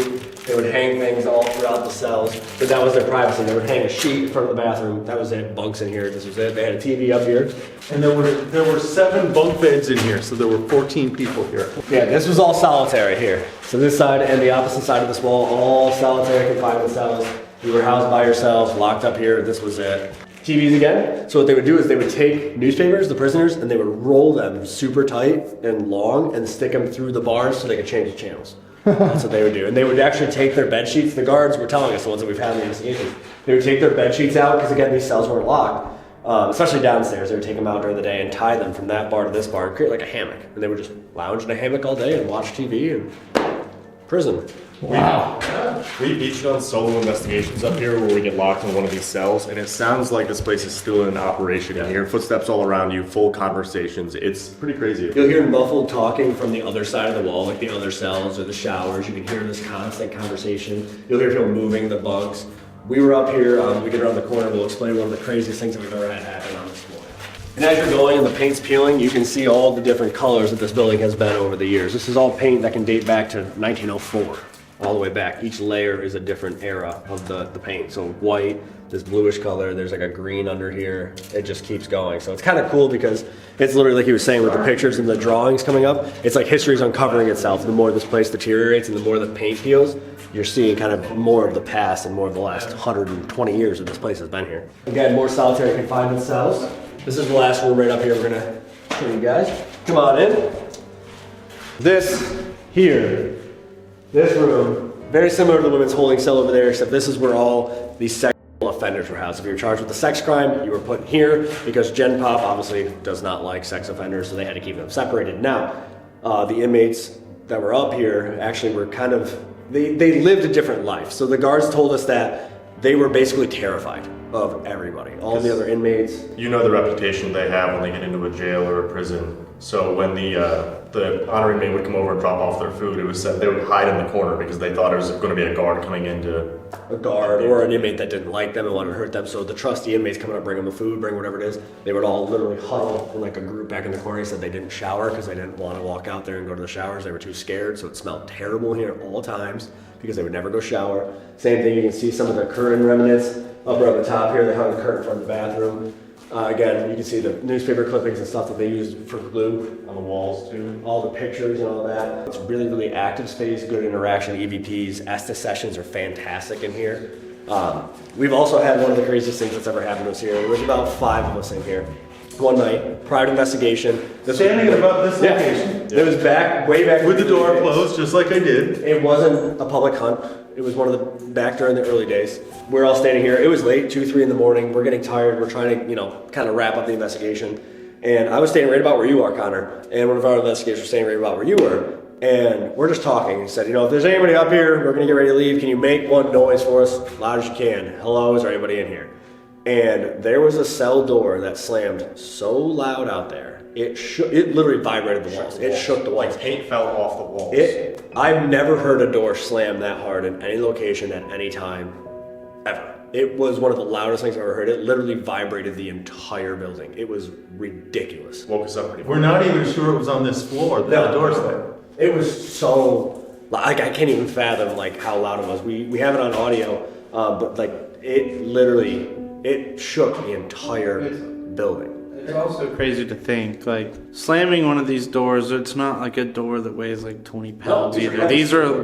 they would hang things all throughout the cells, but that was their privacy. They would hang a sheet in front of the bathroom. That was it. Bunks in here. This was it. They had a TV up here. And there were 7 bunk beds in here, so there were 14 people here. Yeah, this was all solitary here. So this side and the opposite side of this wall, all solitary confinement cells. You were housed by yourself, locked up here. This was it. TVs again. So what they would do is they would take newspapers, the prisoners, and they would roll them super tight and long and stick them through the bars so they could change the channels. That's what they would do. And they would actually take their bed sheets. The guards were telling us, the ones that we've had in the investigation, they would take their bed sheets out because again, these cells weren't locked. Especially downstairs, they would take them out during the day and tie them from that bar to this bar and create like a hammock. And they would just lounge in a hammock all day and watch TV and prison. Wow. We've each done solo investigations up here where we get locked in one of these cells, and it sounds like this place is still in operation. You hear footsteps all around you, full conversations. It's pretty crazy. You'll hear muffled talking from the other side of the wall, like the other cells or the showers. You can hear this constant conversation. You'll hear people moving the bunks. We were up here, we get around the corner, we'll explain one of the craziest things that we've ever had happen on this floor. And as you're going and the paint's peeling, you can see all the different colors that this building has been over the years. This is all paint that can date back to 1904. All the way back. Each layer is a different era of the paint. So white, this bluish color, there's like a green under here. It just keeps going. So it's kind of cool because it's literally like he was saying with the pictures and the drawings coming up, it's like history's uncovering itself. The more this place deteriorates and the more the paint peels, you're seeing kind of more of the past and more of the last 120 years that this place has been here. Again, more solitary confinement cells. This is the last room right up here. We're gonna show you guys. Come on in. This here, this room, very similar to the women's holding cell over there, except this is where all these sexual offenders were housed. If you were charged with a sex crime, you were put here because Gen Pop obviously does not like sex offenders, so they had to keep them separated. Now, the inmates that were up here actually were kind of, they lived a different life. So the guards told us that they were basically terrified of everybody, all the other inmates. You know the reputation they have when they get into a jail or a prison. So when the honor inmate would come over and drop off their food, it was said they would hide in the corner because they thought it was going to be a guard coming in to... A guard or an inmate that didn't like them and wanted to hurt them. So the trusty inmates coming up, bring them the food, bring whatever it is, they would all literally huddle in like a group back in the corner. He said they didn't shower because they didn't want to walk out there and go to the showers. They were too scared, so it smelled terrible here at all times because they would never go shower. Same thing, you can see some of the curtain remnants up around the top here. They hung a curtain from the bathroom. Again, you can see the newspaper clippings and stuff that they used for glue on the walls too. All the pictures and all that. It's really, really active space, good interaction, EVPs. Estus sessions are fantastic in here. We've also had one of the craziest things that's ever happened to us here. There was about 5 of us in here. One night, prior to investigation. Standing about this location. It was way back. With the door closed, just like I did. It wasn't a public hunt. It was one of the, back during the early days. We're all standing here. It was late, 2, 3 in the morning. We're getting tired. We're trying to, kind of wrap up the investigation. And I was standing right about where you are, Connor. And one of our investigators was standing right about where you were. And we're just talking. He said, if there's anybody up here, we're going to get ready to leave. Can you make one noise for us? Loud as you can. Hello, is there anybody in here? And there was a cell door that slammed so loud out there. It literally vibrated the walls. It shook the walls. Like paint fell off the walls. I've never heard a door slam that hard in any location at any time, ever. It was one of the loudest things I've ever heard. It literally vibrated the entire building. It was ridiculous. Woke us up pretty We're not even sure it was on this floor. The door slammed. It was so, I can't even fathom how loud it was. We have it on audio, but it literally, it shook the entire building. It's also crazy to think, slamming one of these doors, it's not like a door that weighs 20 pounds either.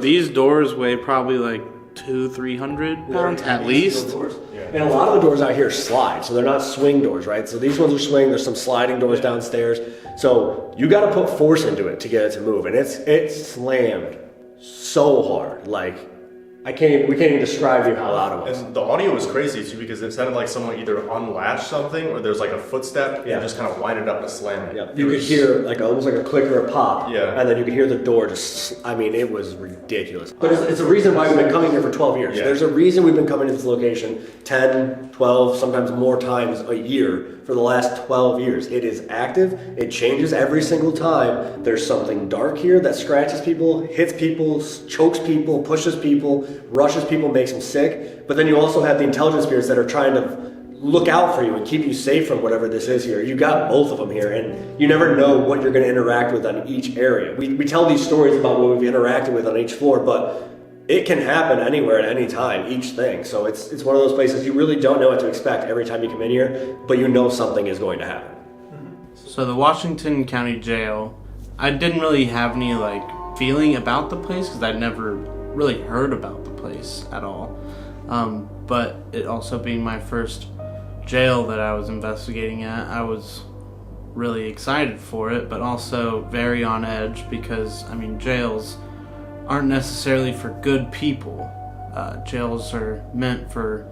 These doors weigh probably 200-300 pounds at least. And a lot of the doors out here slide, so they're not swing doors, right? So these ones are swing. There's some sliding doors downstairs. So you got to put force into it to get it to move, and it's slammed so hard. Like we can't even describe to you how loud it was. And the audio was crazy too because it sounded like someone either unlatched something or there's like a footstep and just kind of wind it up and slam it. Yeah. You could hear like almost like a click or a pop. Yeah. And then you could hear the door just, I mean, it was ridiculous. But it's a reason why we've been coming here for 12 years. Yeah. There's a reason we've been coming to this location 10, 12, sometimes more times a year for the last 12 years. It is active. It changes every single time. There's something dark here that scratches people, hits people, chokes people, pushes people, rushes people, makes them sick. But then you also have the intelligent spirits that are trying to look out for you and keep you safe from whatever this is here. You got both of them here, and you never know what you're going to interact with on each area. We tell these stories about what we've interacted with on each floor, but it can happen anywhere at any time, each thing. So it's one of those places you really don't know what to expect every time you come in here, but you know something is going to happen. So the Washington County Jail, I didn't really have any feeling about the place because I'd never really heard about the place at all. But it also being my first jail that I was investigating at, I was really excited for it, but also very on edge because, jails aren't necessarily for good people. Jails are meant for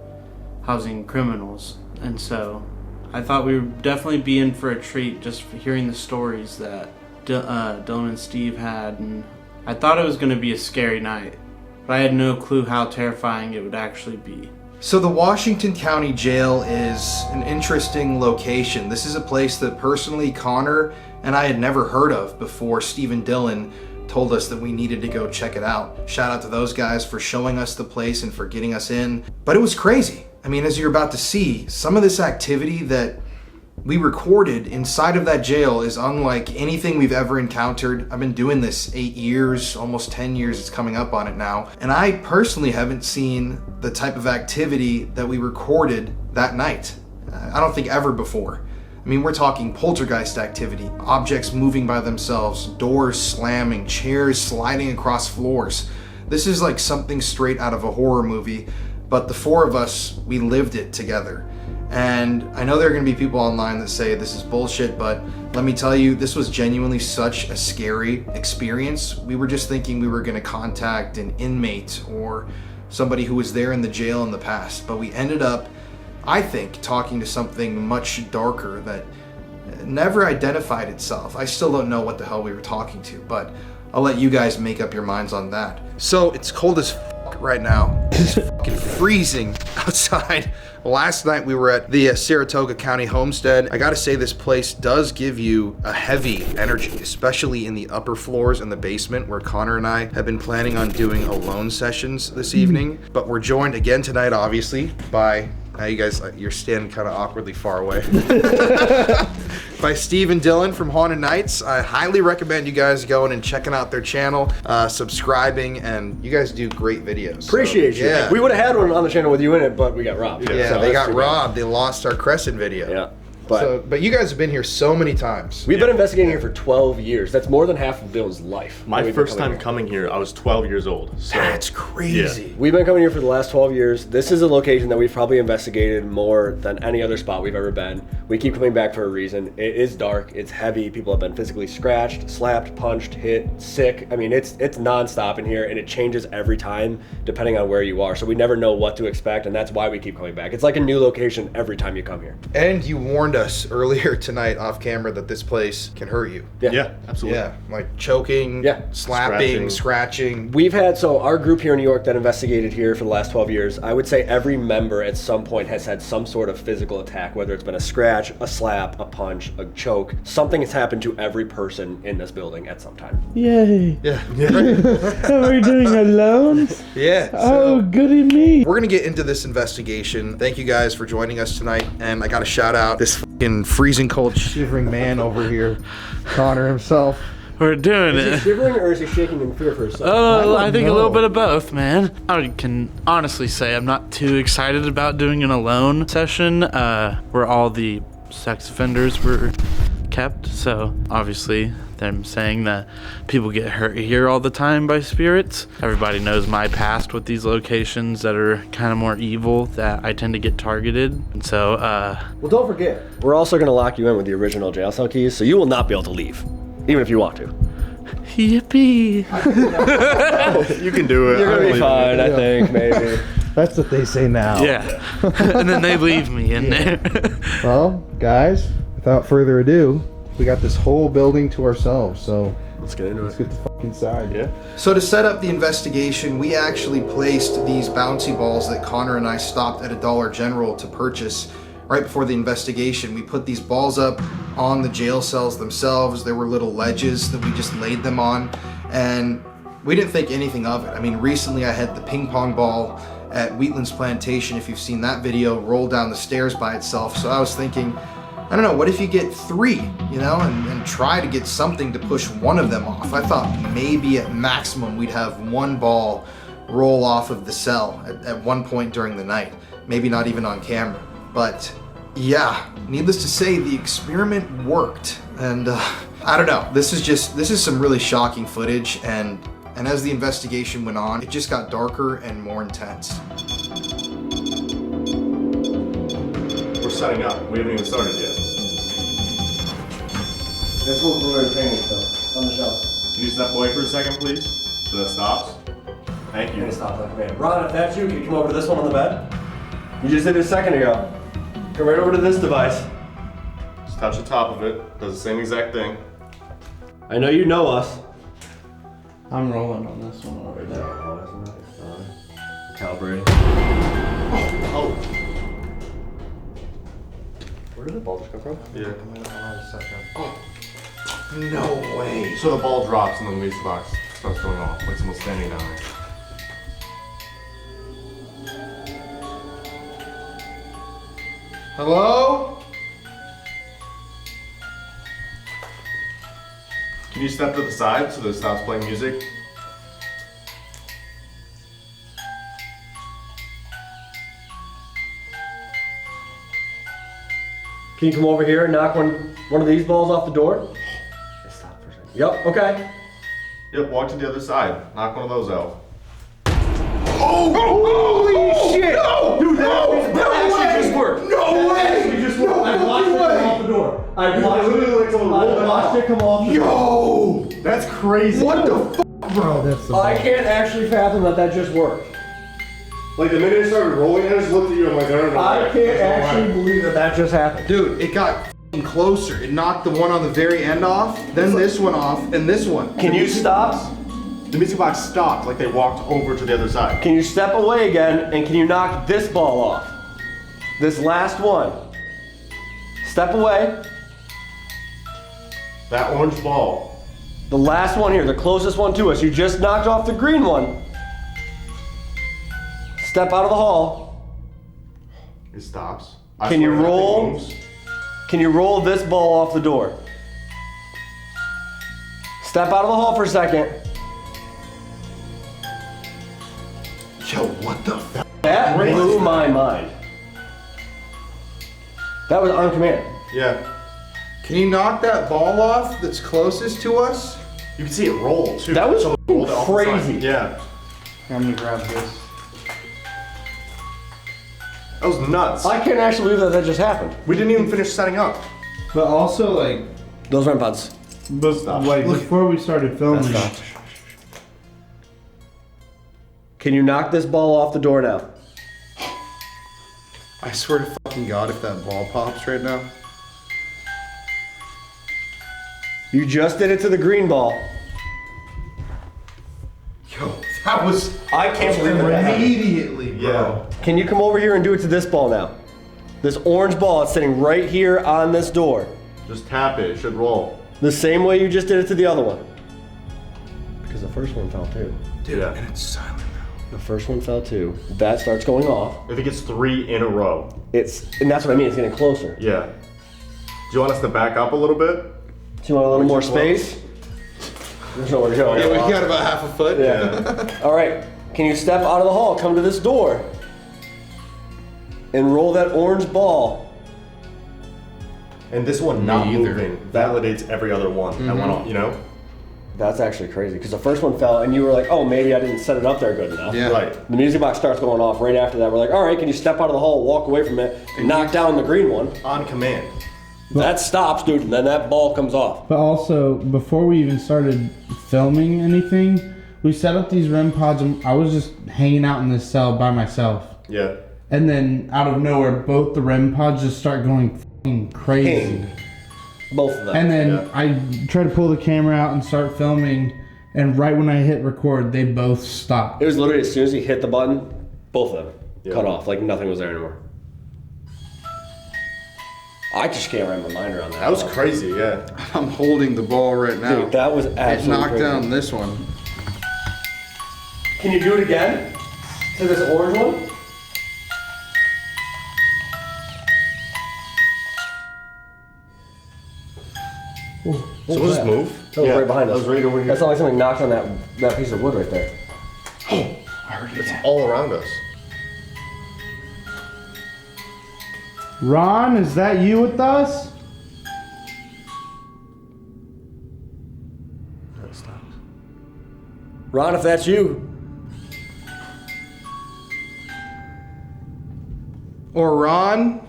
housing criminals, and so I thought we would definitely be in for a treat just for hearing the stories that Dylan and Steve had, and I thought it was going to be a scary night, but I had no clue how terrifying it would actually be. So the Washington County Jail is an interesting location. This is a place that personally Connor and I had never heard of before Steve and Dylan told us that we needed to go check it out. Shout out to those guys for showing us the place and for getting us in. But it was crazy. As you're about to see, some of this activity that we recorded inside of that jail is unlike anything we've ever encountered. I've been doing this 8 years, almost 10 years, it's coming up on it now. And I personally haven't seen the type of activity that we recorded that night. I don't think ever before. We're talking poltergeist activity, objects moving by themselves, doors slamming, chairs sliding across floors. This is like something straight out of a horror movie, but the four of us, we lived it together. And I know there are going to be people online that say this is bullshit, but let me tell you, this was genuinely such a scary experience. We were just thinking we were going to contact an inmate or somebody who was there in the jail in the past, but we ended up, I think, talking to something much darker that never identified itself. I still don't know what the hell we were talking to, but I'll let you guys make up your minds on that. So it's cold as fuck right now. It's fucking freezing outside. Last night we were at the Saratoga County Homestead. I gotta say, this place does give you a heavy energy, especially in the upper floors and the basement where Connor and I have been planning on doing alone sessions this evening. But we're joined again tonight, obviously, by you guys, you're standing kind of awkwardly far away. By Steve and Dylan from Haunted Nights. I highly recommend you guys going and checking out their channel, subscribing, and you guys do great videos. Appreciate you. Yeah. We would have had one on the channel with you in it, but we got robbed. Yeah, So they that's got too robbed. They lost our Crescent video. Yeah. But you guys have been here so many times. We've been investigating here for 12 years. That's more than half of Bill's life. My first time coming here, I was 12 years old. So, that's crazy. Yeah. We've been coming here for the last 12 years. This is a location that we've probably investigated more than any other spot we've ever been. We keep coming back for a reason. It is dark, it's heavy, people have been physically scratched, slapped, punched, hit, sick. It's nonstop in here, and it changes every time depending on where you are. So we never know what to expect, and that's why we keep coming back. It's like a new location every time you come here. And you warned us earlier tonight off camera that this place can hurt you. Yeah, absolutely. Yeah, like choking, slapping, scratching. We've had, so our group here in New York that investigated here for the last 12 years, I would say every member at some point has had some sort of physical attack, whether it's been a scratch, a slap, a punch, a choke. Something has happened to every person in this building at some time. Yay. Yeah. Are we doing alone? Yeah. Oh, goody me. We're gonna get into this investigation. Thank you guys for joining us tonight, and I gotta shout out this fucking freezing cold shivering man over here, Connor himself. We're doing Is it. he shivering or is he shaking in fear for his son? Oh, I think a little bit of both, man. I can honestly say I'm not too excited about doing an alone session where all the sex offenders were kept. So obviously them saying that people get hurt here all the time by spirits. Everybody knows my past with these locations that are kind of more evil, that I tend to get targeted. And so, well, don't forget, we're also going to lock you in with the original jail cell keys, so you will not be able to leave, even if you want to. Yippee! You can do it. You're going to be fine, I think, maybe. That's what they say now. Yeah. And then they leave me in there. Well, guys, without further ado, we got this whole building to ourselves, so let's get into it. Let's get the fuck inside. Yeah. So to set up the investigation, we actually placed these bouncy balls that Connor and I stopped at a Dollar General to purchase right before the investigation. We put these balls up on the jail cells themselves. There were little ledges that we just laid them on, and we didn't think anything of it. I mean, recently I had the ping pong ball at Wheatland's Plantation, if you've seen that video, roll down the stairs by itself. So I was thinking, I don't know, what if you get 3, you know, and try to get something to push one of them off. I thought maybe at maximum we'd have 1 ball roll off of the cell at one point during the night. Maybe not even on camera. But yeah, needless to say, the experiment worked. And I don't know, this is some really shocking footage, and as the investigation went on, it just got darker and more intense. We're setting up. We haven't even started yet. This one's really painting stuff on the shelf. Can you step away for a second, please? So that stops. Thank you. Stop that command. Ron, if that's you, can you come over to this one on the bed? You just did it a second ago. Come right over to this device. Just touch the top of it. Does the same exact thing. I know you know us. I'm rolling on this one over there. Calibrating. Oh. Where did the ball just come from? Yeah. Oh, no way. So the ball drops and then the music box starts going off, like someone's standing down there. Hello? Can you step to the side so that it stops playing music? Can you come over here and knock one of these balls off the door? Stop for a second. Yep, okay. Yep, walk to the other side. Knock one of those out. Holy shit! No! Dude, that actually just worked. No way! Actually just worked. I watched it come off the door. I watched it come off the door. Yo! That's crazy. What the f***, bro? That's the I can't actually fathom that just worked. Like the minute it started rolling, I just looked at you. I'm like, I don't know. I can't actually believe that just happened. Dude, it got f***ing closer. It knocked the one on the very end off, then this one off, and this one. Can you stop? The music box stopped, like they walked over to the other side. Can you step away again, and can you knock this ball off? This last one. Step away. That orange ball. The last one here, the closest one to us. You just knocked off the green one. Step out of the hall. It stops. Can you roll? Can you roll this ball off the door? Step out of the hall for a second. Yo, what the f***? That blew my mind. That was on command. Yeah. Can you knock that ball off that's closest to us? You can see it roll too. That was So it rolled off the side. crazy. Yeah. I'm gonna grab this. That was nuts. I can't actually believe that just happened. We didn't even finish setting up. But also, like, Those REM pods. before we started filming, Can you knock this ball off the door now? I swear to fucking God, if that ball pops right now. You just did it to the green ball. Yo, that was I can't believe that happened. immediately, bro. Yeah. Can you come over here and do it to this ball now? This orange ball is sitting right here on this door. Just tap it. It should roll. The same way you just did it to the other one. Because the first one fell too. Dude, Yeah. and it's silent now. The first one fell too. That starts going off. If it gets 3 in a row. And that's what I mean, it's getting closer. Yeah. Do you want us to back up a little bit? Do you want a little more space? There's nowhere to go. Yeah, we got about half a foot. Yeah. All right. Can you step out of the hall, come to this door, and roll that orange ball And this one not either. moving validates every other one that went on, you know? That's actually crazy because the first one fell and you were like, oh, maybe I didn't set it up there good enough. Yeah. Right. The music box starts going off right after that. We're like, all right, can you step out of the hall, walk away from it, and knock down the green one? On command. That stops, dude, and then that ball comes off. But also, before we even started filming anything, we set up these REM pods and I was just hanging out in this cell by myself. Yeah. And then out of nowhere, both the REM pods just start going f***ing crazy. Both of them. And then I try to pull the camera out and start filming, and right when I hit record, they both stopped. It was literally as soon as he hit the button, both of them cut off, like nothing was there anymore. I just can't wrap my mind around that. That was crazy, yeah. I'm holding the ball right now. Dude, that was absolutely It knocked crazy. down this one. Can you do it again? To this orange one? Someone just moved? That was right behind us. That was right over here. That's not like something knocked on that piece of wood right there. It's all around us. Ron, is that you with us? That stops. Ron, if that's you. Or Ron,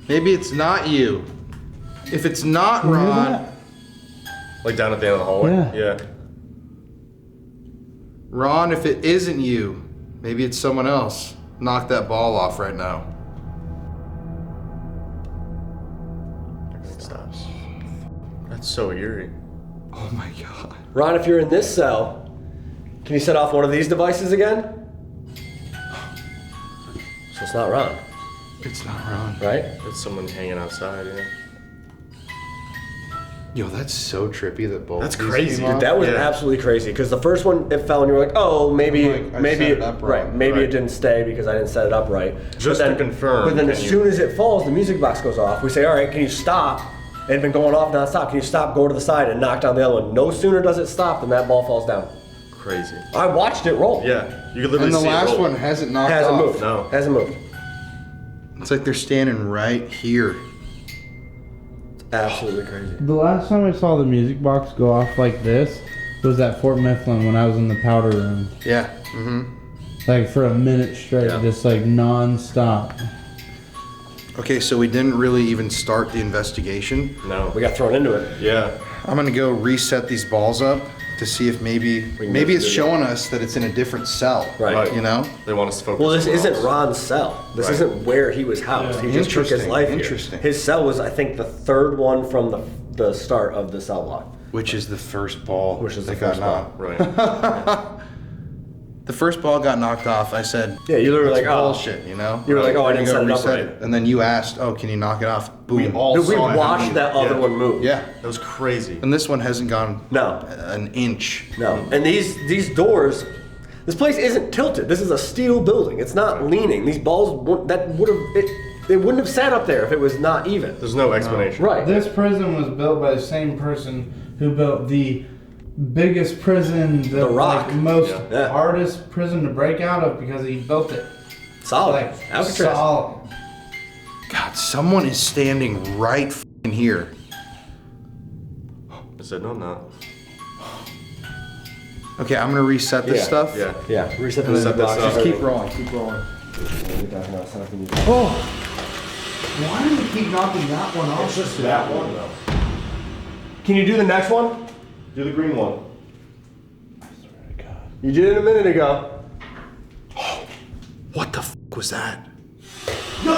maybe it's not you. If it's not you hear Ron, that? Like down at the end of the hallway? Yeah. Ron, if it isn't you, maybe it's someone else. Knock that ball off right now. It stops. That's so eerie. Oh my god. Ron, if you're in this cell, can you set off one of these devices again? So it's not Ron, It's not Ron. right? It's someone hanging outside, yeah. Yo, that's so trippy that both That's these crazy, came dude. off. That was Yeah. absolutely crazy because the first one it fell and you were like, oh, maybe Like, I maybe set it up right, wrong. maybe it Right. didn't stay because I didn't set it up right. Just But to confirm, But then can as you- soon as it falls, the music box goes off. We say, all right, can you stop? It had been going off nonstop. Can you stop? Go to the side and knock down the other one. No sooner does it stop than that ball falls down. Crazy. I watched it roll. Yeah, you could literally And the see it last roll. one hasn't knocked Hasn't off. moved. No. Hasn't moved. It's like they're standing right here. Absolutely crazy. The last time I saw the music box go off like this was at Fort Mifflin when I was in the powder room. Yeah. Mm-hmm. Like for a minute straight, Yeah. just like non-stop. Okay, so we didn't really even start the investigation. No. We got thrown into it. Yeah. I'm gonna go reset these balls up to see if maybe can maybe just it's do it. showing us that it's in a different cell. Right. You know? They want us to focus Well, this somewhere isn't else. Ron's cell. This Right. isn't where he was housed. He just took his Interesting, life here. interesting. His cell was, I think, the third one from the start of the cell block. Which is the first ball. Which is the that got first ball. knocked. Right. The first ball got knocked off. I said, Yeah, you were "That's like, oh." bullshit," you know? You were like, oh, I We're didn't gonna set it up reset right. And then you asked, oh, can you knock it off? Boom. We all Dude, we saw it watched happen. that other Yeah. one move. Yeah. That was crazy. And this one hasn't gone No. an inch. No. And these doors, this place isn't tilted. This is a steel building. It's not leaning. These balls, they wouldn't have sat up there if it was not even. There's no explanation. Right. This prison was built by the same person who built the biggest prison, the Rock. like, most Yeah. hardest prison to break out of because he built it. Solid. Like Alcatraz. solid. God, someone is standing right f***ing here. I said, no, I'm not. Okay, I'm gonna reset this Yeah. stuff. Yeah. Yeah. Reset the Reset music this box. up. Just keep rolling, keep rolling. Oh! Why do we keep knocking that one off? It's just that one, though. Can you do the next one? Do the green one. You did it a minute ago. What the f*** was that? No,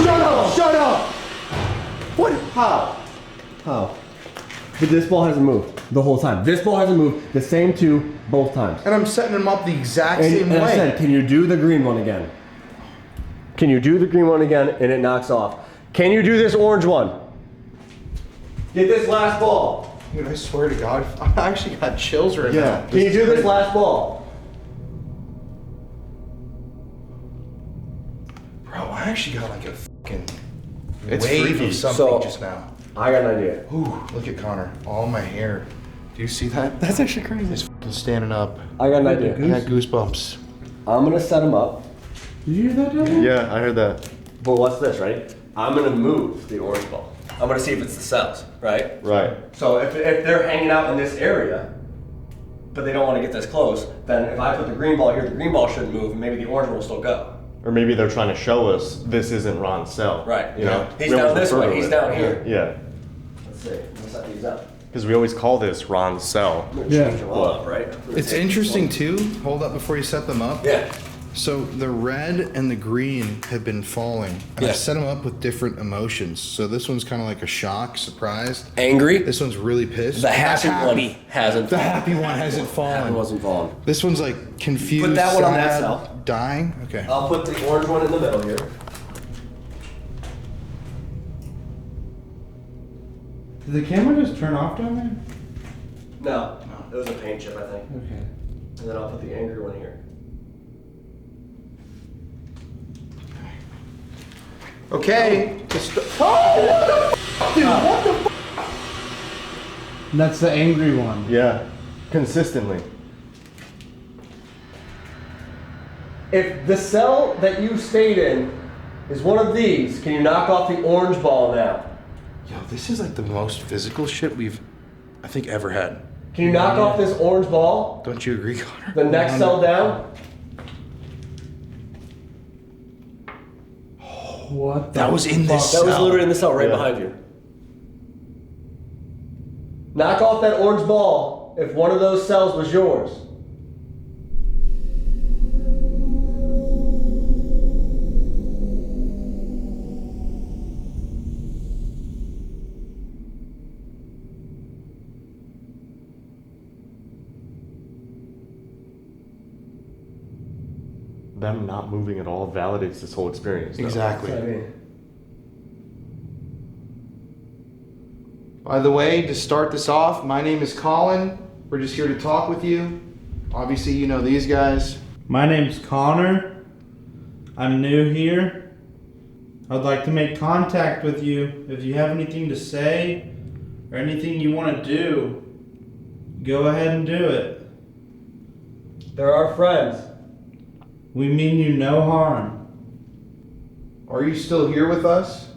shut up! Shut up! What? How? How? But this ball hasn't moved the whole time. This ball hasn't moved. The same two both times. And I'm setting them up the exact And, same and way. I said, can you do the green one again? Can you do the green one again? And it knocks off. Can you do this orange one? Get this last ball. Dude, I swear to God, I actually got chills right now. Can you do this last ball? Bro, I actually got like a fucking It's wave freaky. of something So- just now. I got an idea. Ooh, look at Connor. All my hair. Do you see that? That's actually crazy. It's fucking standing up. I got an idea. I got goosebumps. I'm gonna set them up. Did you hear that, Dad? Yeah, I heard that. But what's this, right? I'm gonna move the orange ball. I'm gonna see if it's the cells, right? Right. So if they're hanging out in this area, but they don't want to get this close, then if I put the green ball here, the green ball shouldn't move, and maybe the orange one will still go. Or maybe they're trying to show us this isn't Ron's cell. Right. You know? He's We down always this refer way. to He's it. down here. Yeah. Let's see. Let's set these up. Because we always call this Ron's cell. I'm gonna change them all up, right? It's interesting too. Hold up before you set them up. Yeah. So the red and the green have been falling. And I Yeah. set them up with different emotions. So this one's kind of like a shock, surprised. Angry. This one's really pissed. The That's happy one hasn't. The happy one hasn't fallen. Happy wasn't falling. This one's like confused. Put that one on that sad, cell. Dying. Okay. I'll put the orange one in the middle here. Did the camera just turn off down there? No, it was a paint chip, I think. Okay. And then I'll put the angry one here. Okay. And that's the angry one. Yeah. Consistently. If the cell that you stayed in is one of these, can you knock off the orange ball now? Yo, this is like the most physical shit we've, I think, ever had. Can you knock off this orange ball? Don't you agree, Connor? The next cell down? What? That was in this That was cell. literally in the cell right behind you. Knock off that orange ball if one of those cells was yours. Them not moving at all validates this whole experience. though. Exactly. That's what I mean. By the way, to start this off, my name is Colin. We're just here to talk with you. Obviously, you know these guys. My name's Connor. I'm new here. I'd like to make contact with you. If you have anything to say or anything you want to do, go ahead and do it. They're our friends. We mean you no harm. Are you still here with us?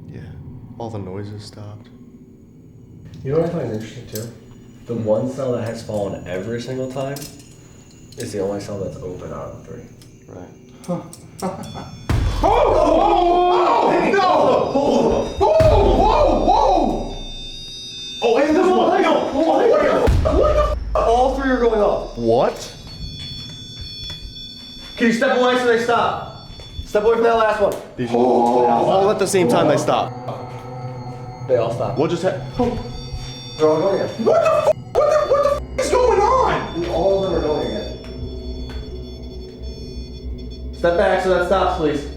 Yeah. All the noises stopped. You know what I find interesting too? The one cell that has fallen every single time is the only cell that's open out of the three. Right. Oh, and this one! All three are going off. What? Can you step away so they stop? Step away from that last one. These all at the same time they stopped. They all stop. What just happened? They're all going again. What the is going on? All of them are going again. Step back so that stops, please.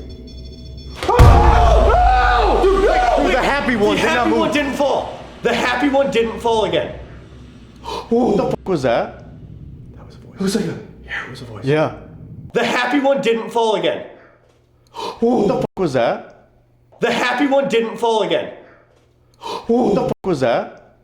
The happy one The did not happy move. one didn't fall. The happy one didn't fall again. What the fuck was that? That was a voice. It was like a. Yeah, it was a voice. Yeah. The happy one didn't fall again. What the fuck was that? The happy one didn't fall again. What the fuck was that?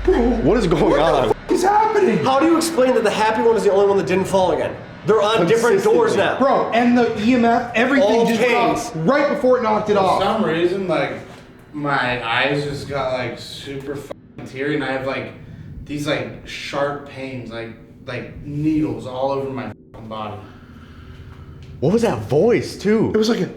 What is going on? What is happening? How do you explain that the happy one is the only one that didn't fall again? They're on different doors now. Bro, and the EMF, everything All just went pings. off right before it knocked it For off. some reason, like, my eyes just got, like, super fucking teary, and I have, like, these, like, sharp pains, like needles all over my fucking body. What was that voice too? It was like a.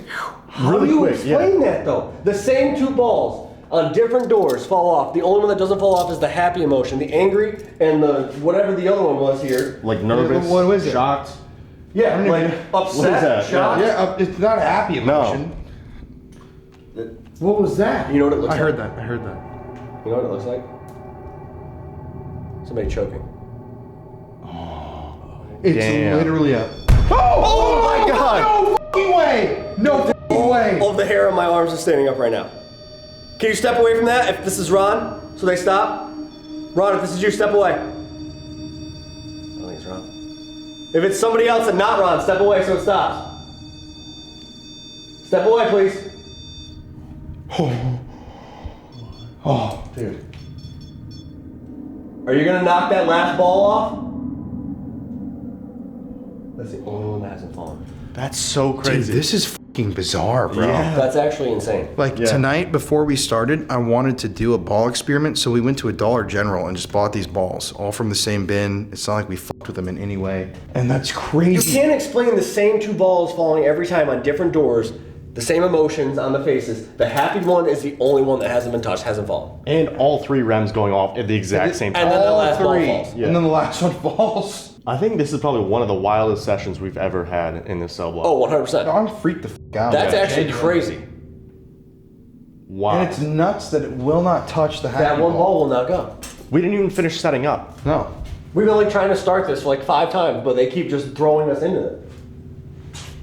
How really do you quick, explain that though? The same two balls on different doors fall off. The only one that doesn't fall off is the happy emotion, the angry, and the whatever the other one was here. Like nervous. What was it? Shocked. Yeah, like What is upset, that? shocked. Yeah, it's not a happy emotion. What was that? You know what it looks I like? heard that. I heard that. You know what it looks like? Somebody choking. It's Damn. literally a. Oh my god! No fucking way! No fucking way! All the hair on my arms is standing up right now. Can you step away from that if this is Ron, so they stop? Ron, if this is you, step away. I don't think it's Ron. If it's somebody else and not Ron, step away so it stops. Step away, please. Oh, Dude. Are you gonna knock that last ball off? That's the only one that hasn't fallen. That's so crazy. Dude, this is fucking bizarre, bro. Yeah. That's actually insane. Like tonight, before we started, I wanted to do a ball experiment, so we went to a Dollar General and just bought these balls, all from the same bin. It's not like we fucked with them in any way. And that's You crazy. can't explain the same two balls falling every time on different doors, the same emotions on the faces. The happy one is the only one that hasn't been touched, hasn't fallen. And all 3 REMs going off at the exact same time. And then the last ball three. falls. Yeah. And then the last one falls. I think this is probably one of the wildest sessions we've ever had in this cell block. Oh, 100%. I'm freaked the fuck out. That's actually Genuinely. crazy. Wow. And it's nuts that it will not touch the happy That one ball will not go. We didn't even finish setting up. No. We've been like trying to start this for like 5 times, but they keep just throwing us into it.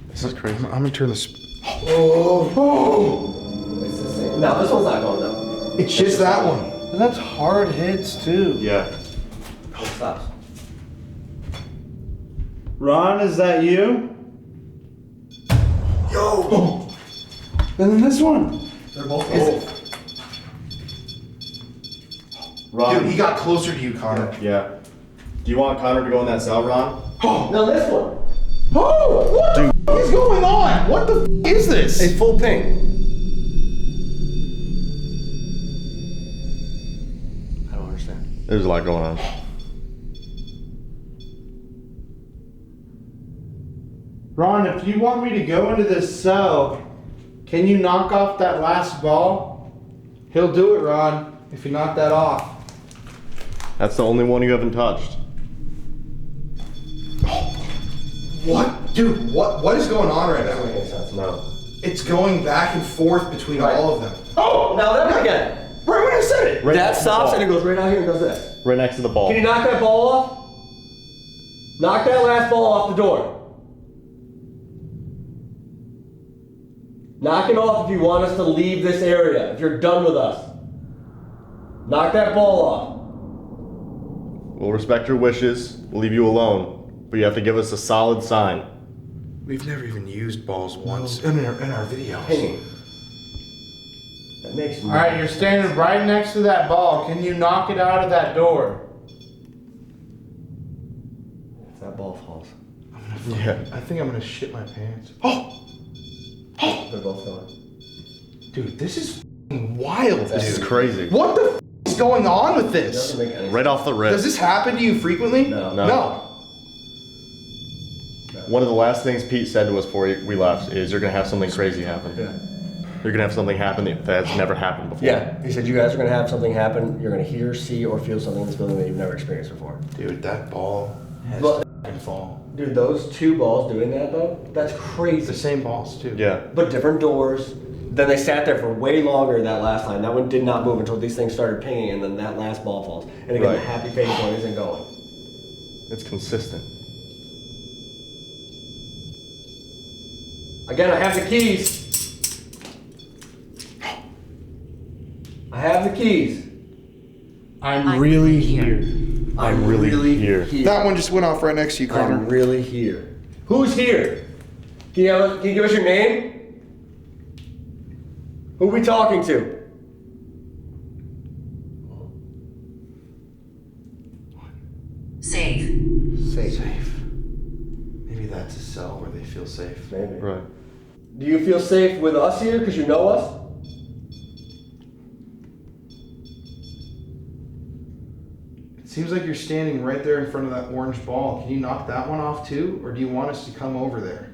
This is crazy. I'm gonna turn this. It's the same. No, this one's not going though. It's just that one. And that's hard hits too. Yeah. It stops. Ron, is that you? Yo! And then this one. They're both Ron. Dude, he got closer to you, Connor. Yeah. Do you want Connor to go in that cell, Ron? No, this one. Oh! What the f is going on? What the f is this? It's full pink. I don't understand. There's a lot going on. Ron, if you want me to go into this cell, can you knock off that last ball? He'll do it, Ron, if you knock that off. That's the only one you haven't touched. What? Dude, what is going on right Doesn't now? make any sense. No. It's going back and forth between Right. all of them. Oh! Now that one again. Right when I said it! Right That next to the stops ball. and it goes right out here and does this. Right next to the ball. Can you knock that ball off? Knock that last ball off the door. Knock it off if you want us to leave this area, if you're done with us. Knock that ball off. We'll respect your wishes. We'll leave you alone. But you have to give us a solid sign. We've never even used balls once in our videos. Pinging. That makes All right, you're standing right next to that ball. Can you knock it out of that door? If that ball falls. Yeah. I think I'm gonna shit my pants. Oh! They're both going. Dude, this is f***ing wild, This is dude. crazy. What the f is going on with this? Doesn't make any Right off the rip. Does this happen to you frequently? No. No. One of the last things Pete said to us before we left is you're gonna have something crazy happen. Yeah. You're gonna have something happen that's never happened before. Yeah, he said you guys are gonna have something happen. You're gonna hear, see, or feel something in this building that you've never experienced before. Dude, that ball has Well- to f***ing fall. Dude, those 2 balls doing that though, that's It's the crazy. same balls, too. Yeah. But different doors. Then they sat there for way longer that last time. That one did not move until these things started pinging, and then that last ball falls. And again, Right. the happy face one isn't going. It's consistent. Again, I have the keys. I have the keys. I'm really here. I'm really here. That one just went off right next to you, Connor. I'm really here. Who's here? Can you give us your name? Who are we talking to? Safe. Safe. Maybe that's a cell where they feel safe. Maybe. Right. Do you feel safe with us here because you know us? It seems like you're standing right there in front of that orange ball. Can you knock that one off too? Or do you want us to come over there?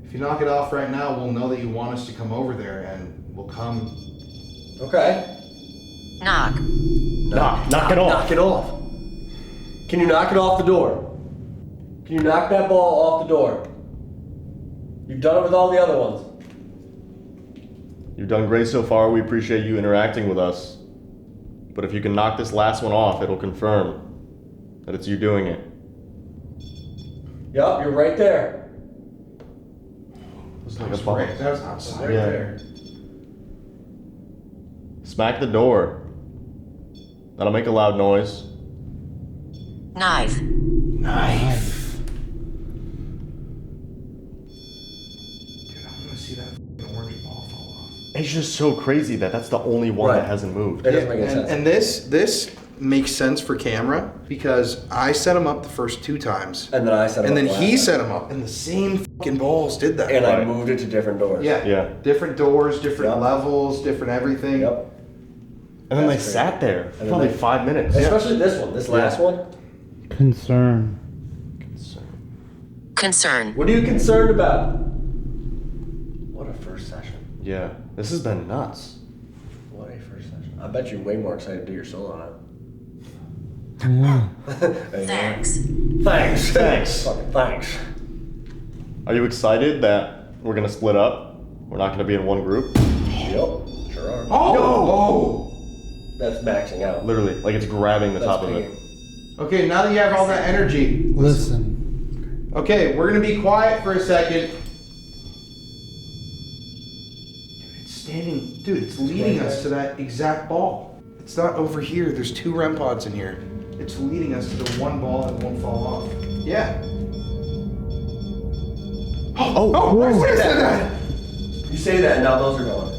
If you knock it off right now, we'll know that you want us to come over there and we'll come. Okay. Knock. Knock it off. Knock it off. Can you knock it off the door? Can you knock that ball off the door? You've done it with all the other ones. You've done great so far. We appreciate you interacting with us. But if you can knock this last one off, it'll confirm that it's you doing it. Yup, you're right there. It's like a That ball. was outside Yeah. there. Smack the door. That'll make a loud noise. Knife. Knife. Dude, I want to see that f***ing orange ball fall off. It's just so crazy that that's the only one that hasn't moved. It doesn't make any sense. And this makes sense for camera because I set him up the first 2 times. And then I set him And up then the he last set him up. And the same fucking balls did that. And I moved it to different doors. Yeah. Different doors, different levels, different everything. Yep. And then they sat there for probably 5 minutes. Especially this one, this last one. Concern. Concern. What are you concerned about? What a first session. Yeah, this has been nuts. What a first session. I bet you're way more excited to do your solo on it. Thanks. Thanks. Fucking thanks. Are you excited that we're gonna split up? We're not gonna be in one group? Yep, sure are. Oh! That's maxing out. Literally, like it's grabbing the top of it. Okay, now that you have all that energy, Listen. Okay, we're gonna be quiet for a second. Dude, it's leading us to that exact ball. It's not over here. There's 2 REM pods in here. It's leading us to the one ball that won't fall off. Yeah. Oh, what is that? You say that, and now those are going.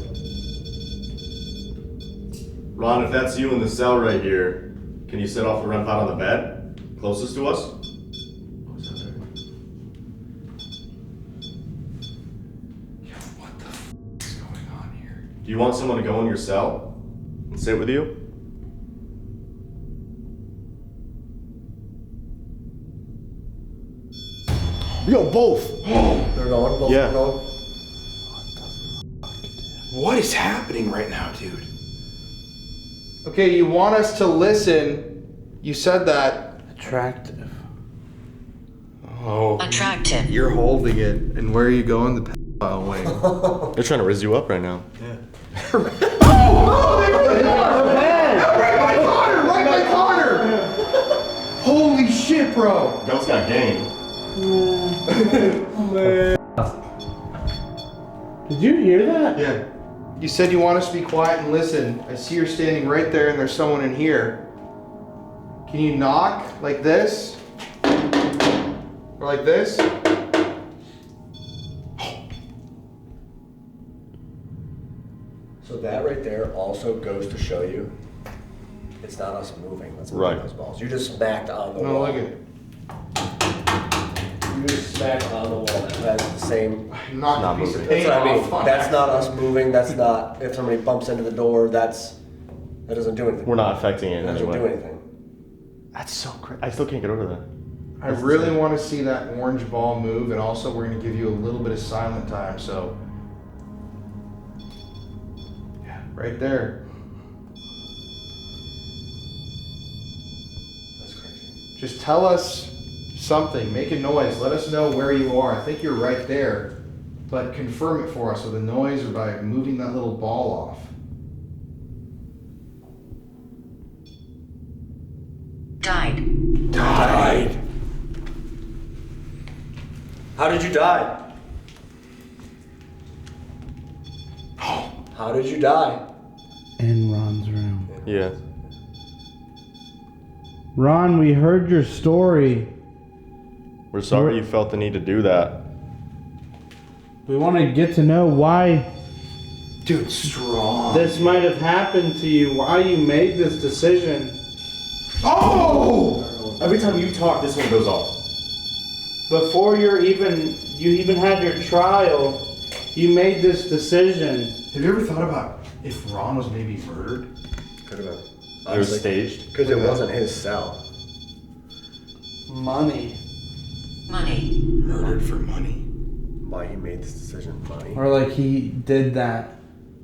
Ron, if that's you in the cell right here, can you set off the REM pod on the bed closest to us? Do you want someone to go in your cell and sit with you? Yo, both! They're going, both Yeah. are going. What is happening right now, dude? Okay, you want us to listen. You said that. Attractive. Oh. Attractive. You're holding it. And where are you going? The pedophile wing. They're trying to rizz you up right now. Yeah. Right by Connor! Holy shit, bro! Ghost got game. Did you hear that? Yeah. You said you want us to be quiet and listen. I see you're standing right there and there's someone in here. Can you knock like this? Or like this? So that right there also goes to show you it's not us moving. That's Right. those balls. You just smacked on the No, wall. look at it. You just smacked on the wall. That's the same. Knocked a piece of That's paint what I mean. off on That's not accident. us moving. That's not if somebody bumps into the door. That doesn't do anything. We're not affecting it It in doesn't any do way. anything. That's so crazy. I still can't get over that. I really want to see that orange ball move, and also we're going to give you a little bit of silent time, so. Yeah, right there. That's crazy. Just tell us something, make a noise, let us know where you are. I think you're right there, but confirm it for us with a noise or by moving that little ball off. Died. Died. How did you die? How did you die? In Ron's room. Yeah. Ron, we heard your story. We're sorry you felt the need to do that. We want to get to know why Dude, strong. this might have happened to you, why you made this decision. Oh! Every time you talk, this one goes off. Before you even had your trial, you made this decision. Have you ever thought about if Ron was maybe murdered? Could have been. It was staged. Because it wasn't his cell. Money. Money. Murdered for money. Why he made this decision? Money. Or like he did that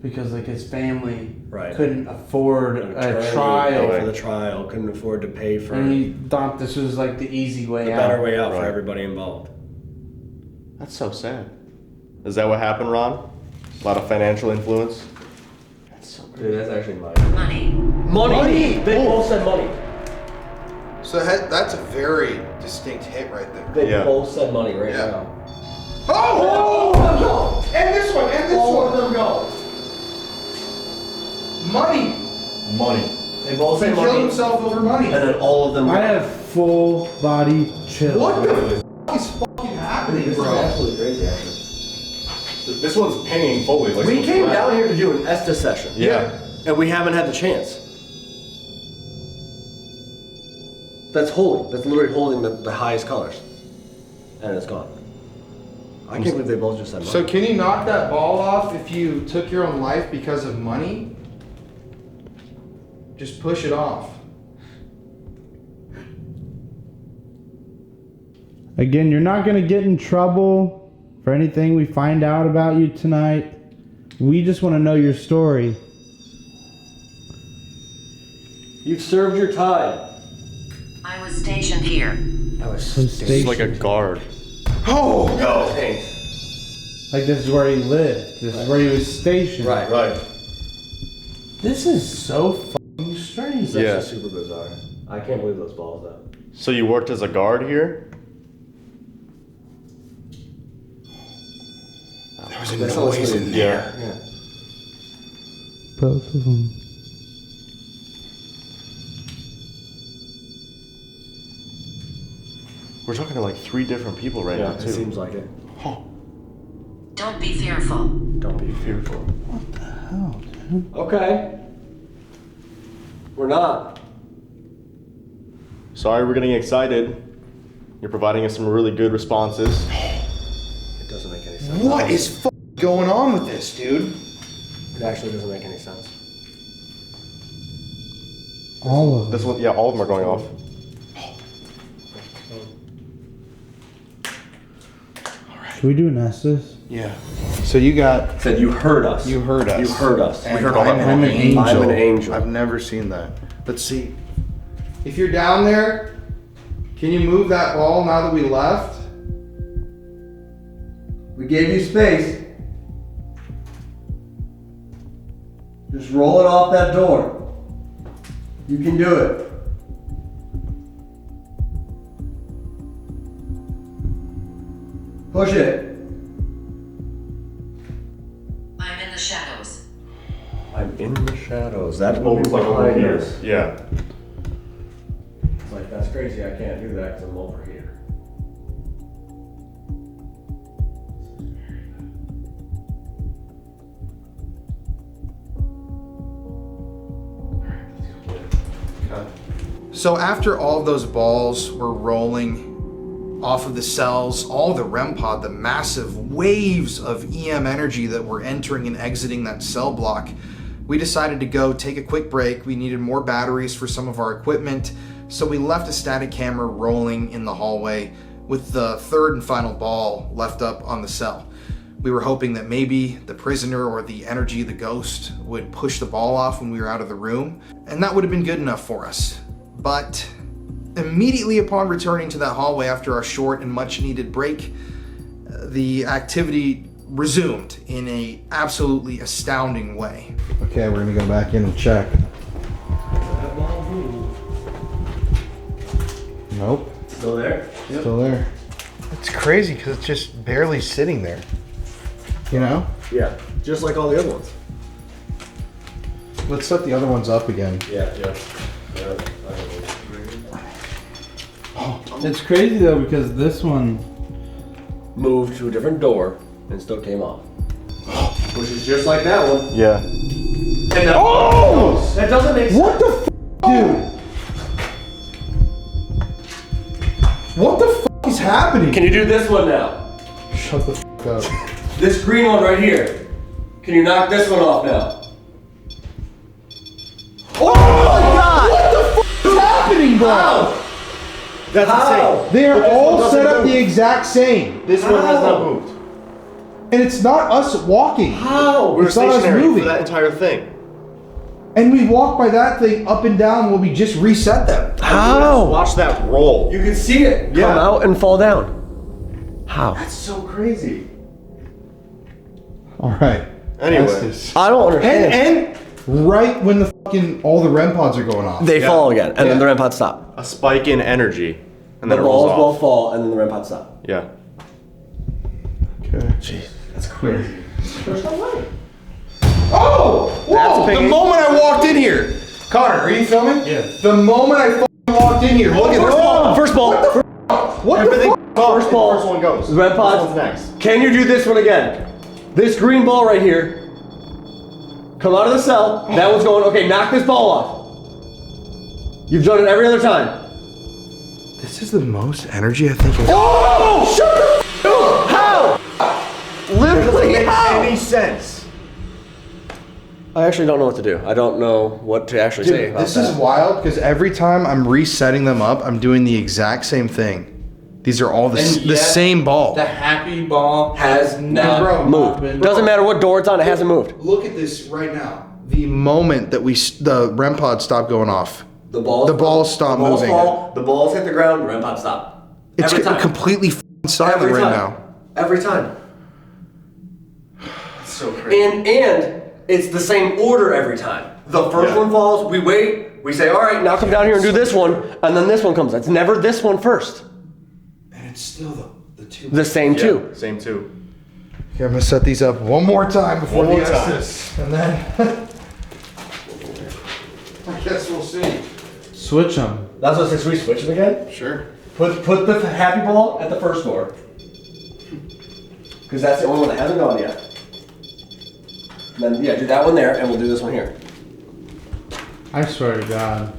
because like his family Right. couldn't afford An a attorney trial. paid for the trial. Couldn't afford to pay for And he thought this was like the easy way the out. better way out for Right. everybody involved. That's so sad. Is that what happened, Ron? A lot of financial influence? That's so crazy. Dude, that's actually money. Money. Money! They both said money. So that's a very distinct hit right there. They Yeah. both said money right Yeah. now. Oh! And this one, and this All one. of them go. Money. Money. They both He said killed money. himself over money. And then all of them I have full body chills. What the f is fucking happening, This is bro? absolutely crazy, actually. This one's pinging fully. Like We came down here to do an Estus session. Yeah. And we haven't had the chance. That's holding. That's literally holding the highest colors. And it's gone. I can't believe they both just said money. So can you knock that ball off if you took your own life because of money? Just push it off. Again, you're not going to get in trouble for anything we find out about you tonight. We just want to know your story. You've served your time. I was stationed here. This is like a guard. Oh! No! Like this is where he lived. This is where he was stationed. Right. This is so fucking strange. Yeah. That's just super bizarre. I can't believe those balls though. So you worked as a guard here? There was a noise in there. Yeah. Both of them. We're talking to like 3 different people right now, It too. seems like it. Don't be fearful. Don't be fearful. What the hell, dude? Okay. We're not. Sorry, we're getting excited. You're providing us some really good responses. It doesn't make any sense. What is going on with this, dude? It actually doesn't make any sense. All of them. This one, yeah, all of them are going off. Should we do an Estus? Yeah. So you got... Said you heard us. You heard us. You heard us. And We heard all that. I'm an angel. I'm an angel. I've never seen that. Let's see. If you're down there, can you move that ball now that we left? We gave you space. Just roll it off that door. You can do it. Push it. I'm in the shadows. I'm in the shadows. That Over opens like over behind here. us. Yeah. It's like, that's crazy. I can't do that because I'm over here. So after all of those balls were rolling off of the cells, all of the REM pod, the massive waves of EM energy that were entering and exiting that cell block, we decided to go take a quick break. We needed more batteries for some of our equipment, so we left a static camera rolling in the hallway with the third and final ball left up on the cell. We were hoping that maybe the prisoner or the energy, the ghost, would push the ball off when we were out of the room, and that would have been good enough for us. But immediately upon returning to that hallway after our short and much needed break, the activity resumed in a absolutely astounding way. Okay, we're gonna go back in and check. Nope. Still there? Still there. It's crazy because it's just barely sitting there. You know? Yeah. Just like all the other ones. Let's set the other ones up again. Yeah. It's crazy though because this one Moved to a different door and still came off. Which is just like that one. Yeah. And that, that doesn't make sense. What the dude? What the is happening? Can you do this one now? Shut the up. This green one right here. Can you knock this one off now? Oh my god! What the is happening, bro? How? That's insane. They are But this all one set doesn't up move. the exact same. This one has not moved. And it's not us walking. How? We're It's not us stationary moving. for that entire thing. And we walk by that thing up and down when we just reset them. How? Watch that roll. You can see it come out and fall down. How? That's so crazy. All right. Anyway. Estus. I don't understand. And right when the fucking all the REM pods are going off. They fall again, and then the REM pods stop. A spike in energy, and The then it rolls balls off. will fall, and then the REM pods stop. Yeah. Okay. Jeez, that's crazy. There's no way. Oh! Whoa! The moment I walked in here, Connor, are you filming? Yeah. The moment I fucking walked in here, look at this ball. First ball. What the Everything fuck? First ball. First one goes. REM pods. This one's next. Can you do this one again? This green ball right here. Come out of the cell. That one's going, okay, knock this ball off. You've done it every other time. This is the most energy I think. Oh! Shut the f How? Literally, Doesn't make how? any sense. I actually don't know what to do. I don't know what to actually say Dude, about this is wild because every time I'm resetting them up, I'm doing the exact same thing. These are all the same ball. The happy ball has not Bro, moved. Doesn't matter what door it's on, it hasn't moved. Look at this right now. The moment that the REM pod stopped going off, The balls stopped moving. The balls hit the ground, the REM pod stop. It's Every time. completely silent Every right time. now. Every time. It's so crazy. And it's the same order every time. The first one falls, we wait, we say, all right, now come down here and do this one, and then this one comes. It's never this one first. And it's still the two. The same two. Same two. Okay, I'm gonna set these up one more time before One the more time. Estus, and then I guess we'll see. Switch them. That's what since we switch them again. Sure. Put the happy ball at the first door. Because that's the only one that hasn't gone yet. And then, yeah, do that one there, and we'll do this one here. I swear to God.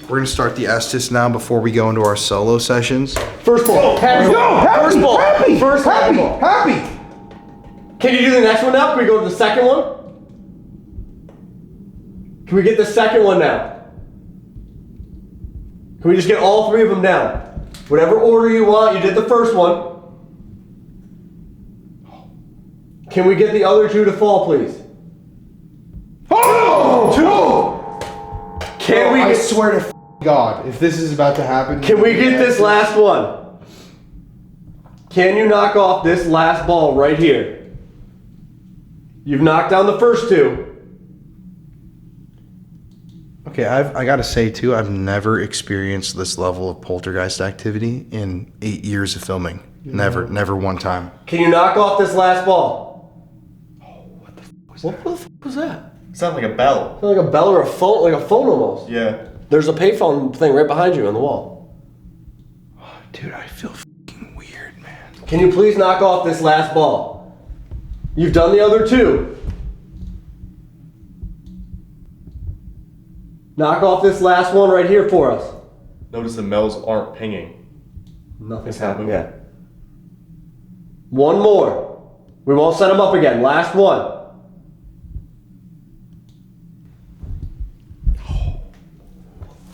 We're gonna start the Estus now before we go into our solo sessions. First ball. Happy ball. First ball. Happy. First happy ball. Happy. Can you do the next one now? Can we go to the second one? Can we get the second one now? Can we just get all three of them down? Whatever order you want, you did the first one. Can we get the other two to fall, please? Oh! Can we I get, swear to God, if this is about to happen. can we get this last one? Can you knock off this last ball right here? You've knocked down the first two. Okay, I gotta say too, I've never experienced this level of poltergeist activity in 8 years of filming. Never one time. Can you knock off this last ball? What the f was that? It sounded like a bell. Like a bell or a phone, like a phone almost. Yeah. There's a payphone thing right behind you on the wall. Dude, I feel fucking weird, man. Can you please knock off this last ball? You've done the other two. Knock off this last one right here for us. Notice the bells aren't pinging. Nothing's happening yet. One more. We won't set them up again. Last one.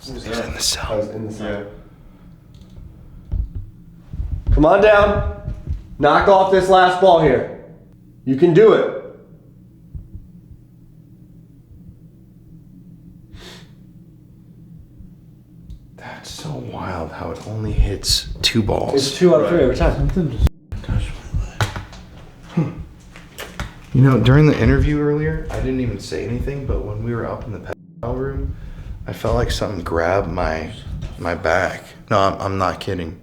He's in the cell. I was in the cell. Come on down. Knock off this last ball here. You can do it. That's so wild how it only hits 2 balls. It's 2 out of 3 every time. You know, during the interview earlier, I didn't even say anything, but when we were up in the pedophile room, I felt like something grabbed my back. No, I'm not kidding.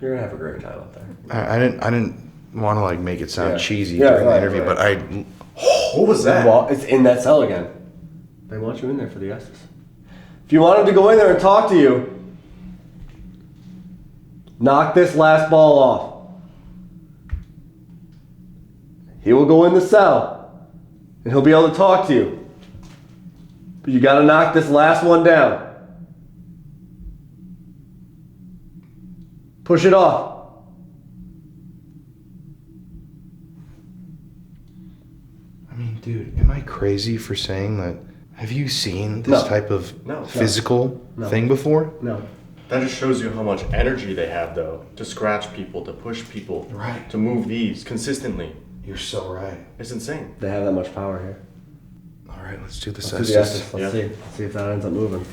You're gonna have a great time up there. I didn't want to like make it sound cheesy Yeah, during the right, interview, right. but I. What was that? Well, it's in that cell again. They want you in there for the Estus. If you want him to go in there and talk to you, knock this last ball off. He will go in the cell and he'll be able to talk to you. But you gotta knock this last one down. Push it off. I mean, dude, am I crazy for saying that? Have you seen this type of physical thing before? No. That just shows you how much energy they have, though, to scratch people, to push people, Right. to move these consistently. You're so right. It's insane. They have that much power here. All right, let's do this Let's do the Estus. Estus. Let's see. Let's see if that ends up moving.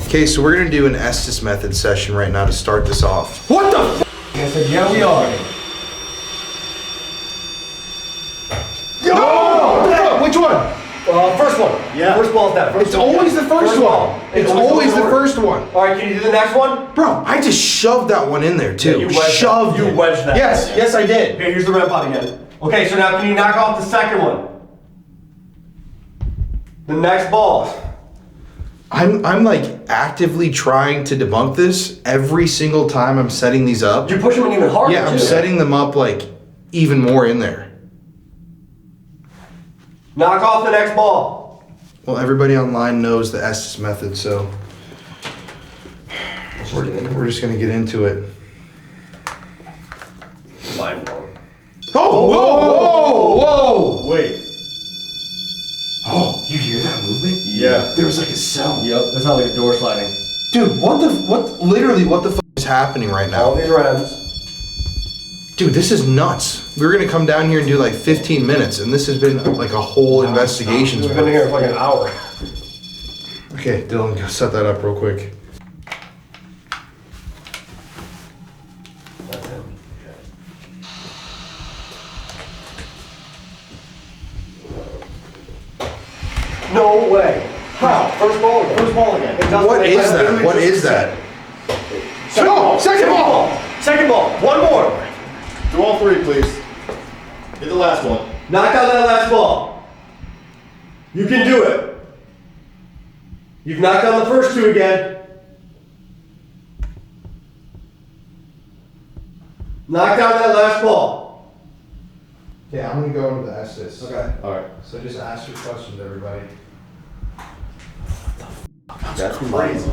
Okay, so we're gonna do an Estus method session right now to start this off. What the f? I said, yeah, we are. No! Which one? First one. Yeah. First ball's down. It's always the first one. It's always the first one. All right, can you do the next one? Bro, I just shoved that one in there too. Yeah, you wedged shoved that. it. You wedged that. Yes, I did. Okay, here's the red pot again. Okay, so now can you knock off the second one? The next ball. I'm like actively trying to debunk this every single time I'm setting these up. You push them in even harder. Yeah, I'm too. setting them up like even more in there. Knock off the next ball. Well, everybody online knows the Estus method, so we're just gonna get into it. Mind blowing. Oh, whoa, whoa, whoa! Wait. Oh, you hear that movement? Yeah. There was like a cell. Yep, that sounds like a door sliding. Dude, literally what the f is happening right now? All these REMs. Dude, this is nuts. We were gonna come down here and do like 15 minutes, and this has been like a whole investigation. We've been here for like an hour. Okay, Dylan, go set that up real quick. That's him. No way. How? First ball again. First ball again. What is that? What is that? Second ball. Second ball. Second ball. One more. Do all three, please. Hit the last one. Knock down that last ball. You can do it. You've knocked down the first two again. Knock down that last ball. Okay, I'm gonna go into the Estus. Okay. Alright. So just ask your questions, everybody. That's crazy.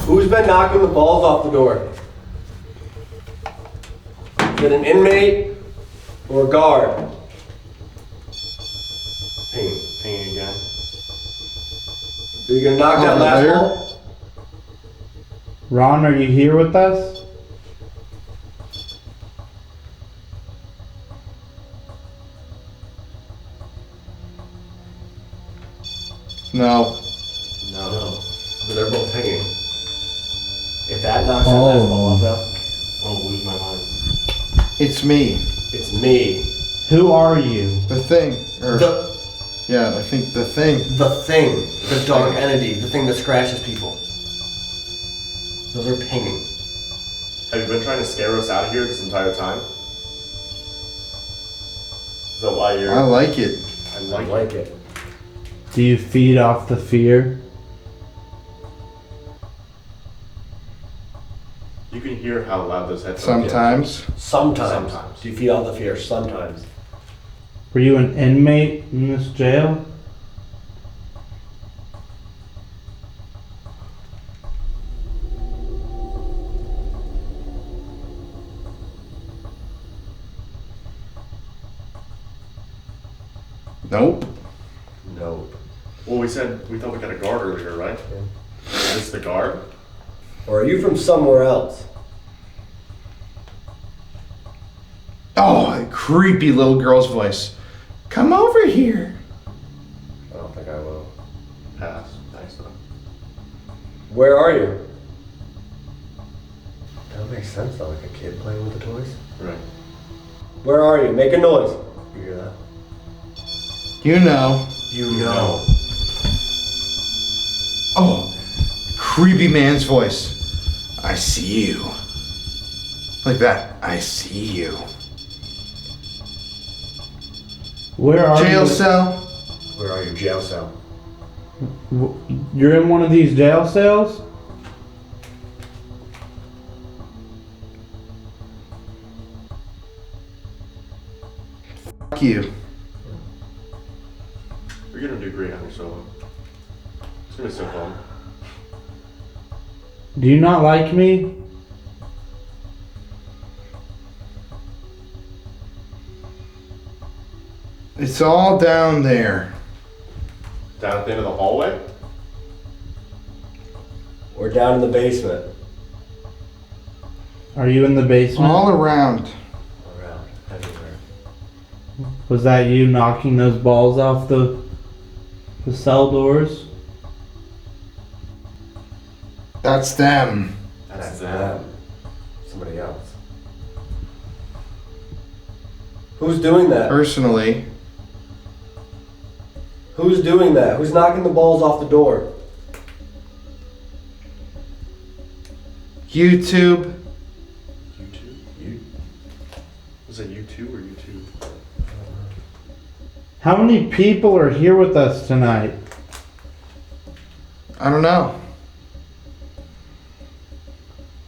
Who's been knocking the balls off the door? Is it an inmate or a guard? Ping. Ping again. Are you gonna knock that last there? ball? Ron, are you here with us? No. No. But they're both hanging. If that knocks that last ball off now, I'll lose my mind. It's me. it's me. Who are you? The thing. Or, The yeah, I think the thing. thing. The dark entity. The thing that scratches people. Those are pinging. Have you been trying to scare us out of here this entire time? Is that why you're... I like it. I I like like it. Do you feed off the fear? You can hear how loud those headphones get. Sometimes. Sometimes. Sometimes. Do you feed off the fear? Sometimes. Were you an inmate in this jail? Nope. Nope. Well, we said we thought we got a guard earlier, right? Is this the guard? Or are you from somewhere else? Oh, that creepy little girl's voice. Come over here. I don't think I will. Pass. Thanks, though. Where are you? That makes sense though, like a kid playing with the toys. Right. Where are you? Make a noise. You hear that? You know. You know. Oh, creepy man's voice. I see you. Like that. I see you. Where are Jail you? cell. Where are you? Jail cell. You're in one of these jail cells? Fuck you. You're gonna do great on your solo. It's gonna be so fun. Do you not like me? It's all down there. Down at the end of the hallway? We're down in the basement. Are you in the basement? All around. Around. Everywhere. Was that you knocking those balls off the cell doors? That's them. That's them. Somebody else. Who's doing that? Personally. Who's doing that? Who's knocking the balls off the door? YouTube. YouTube? You? Was it YouTube or YouTube? How many people are here with us tonight? I don't know.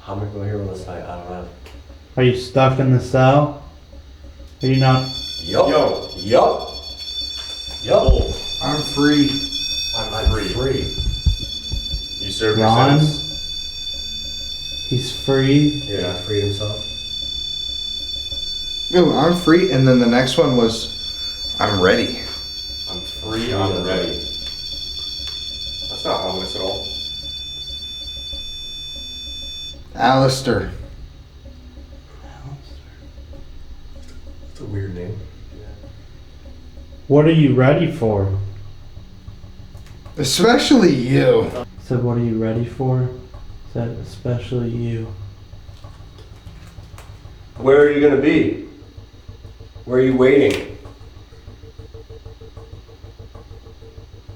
How many people are here on this night? I don't know. Are you stuck in the cell? Are you not? Yup. Yo. Yup. Yup. I'm free. I'm free. You serve your Ron? sentence. He's free. Yeah, he freed himself. No, I'm free. And then the next one was, I'm ready. I'm free, I'm ready. That's not ominous at all. Alistair. It's a weird name. What are you ready for? Especially you. Said, what are you ready for? Said, especially you. Where are you gonna be? Where are you waiting?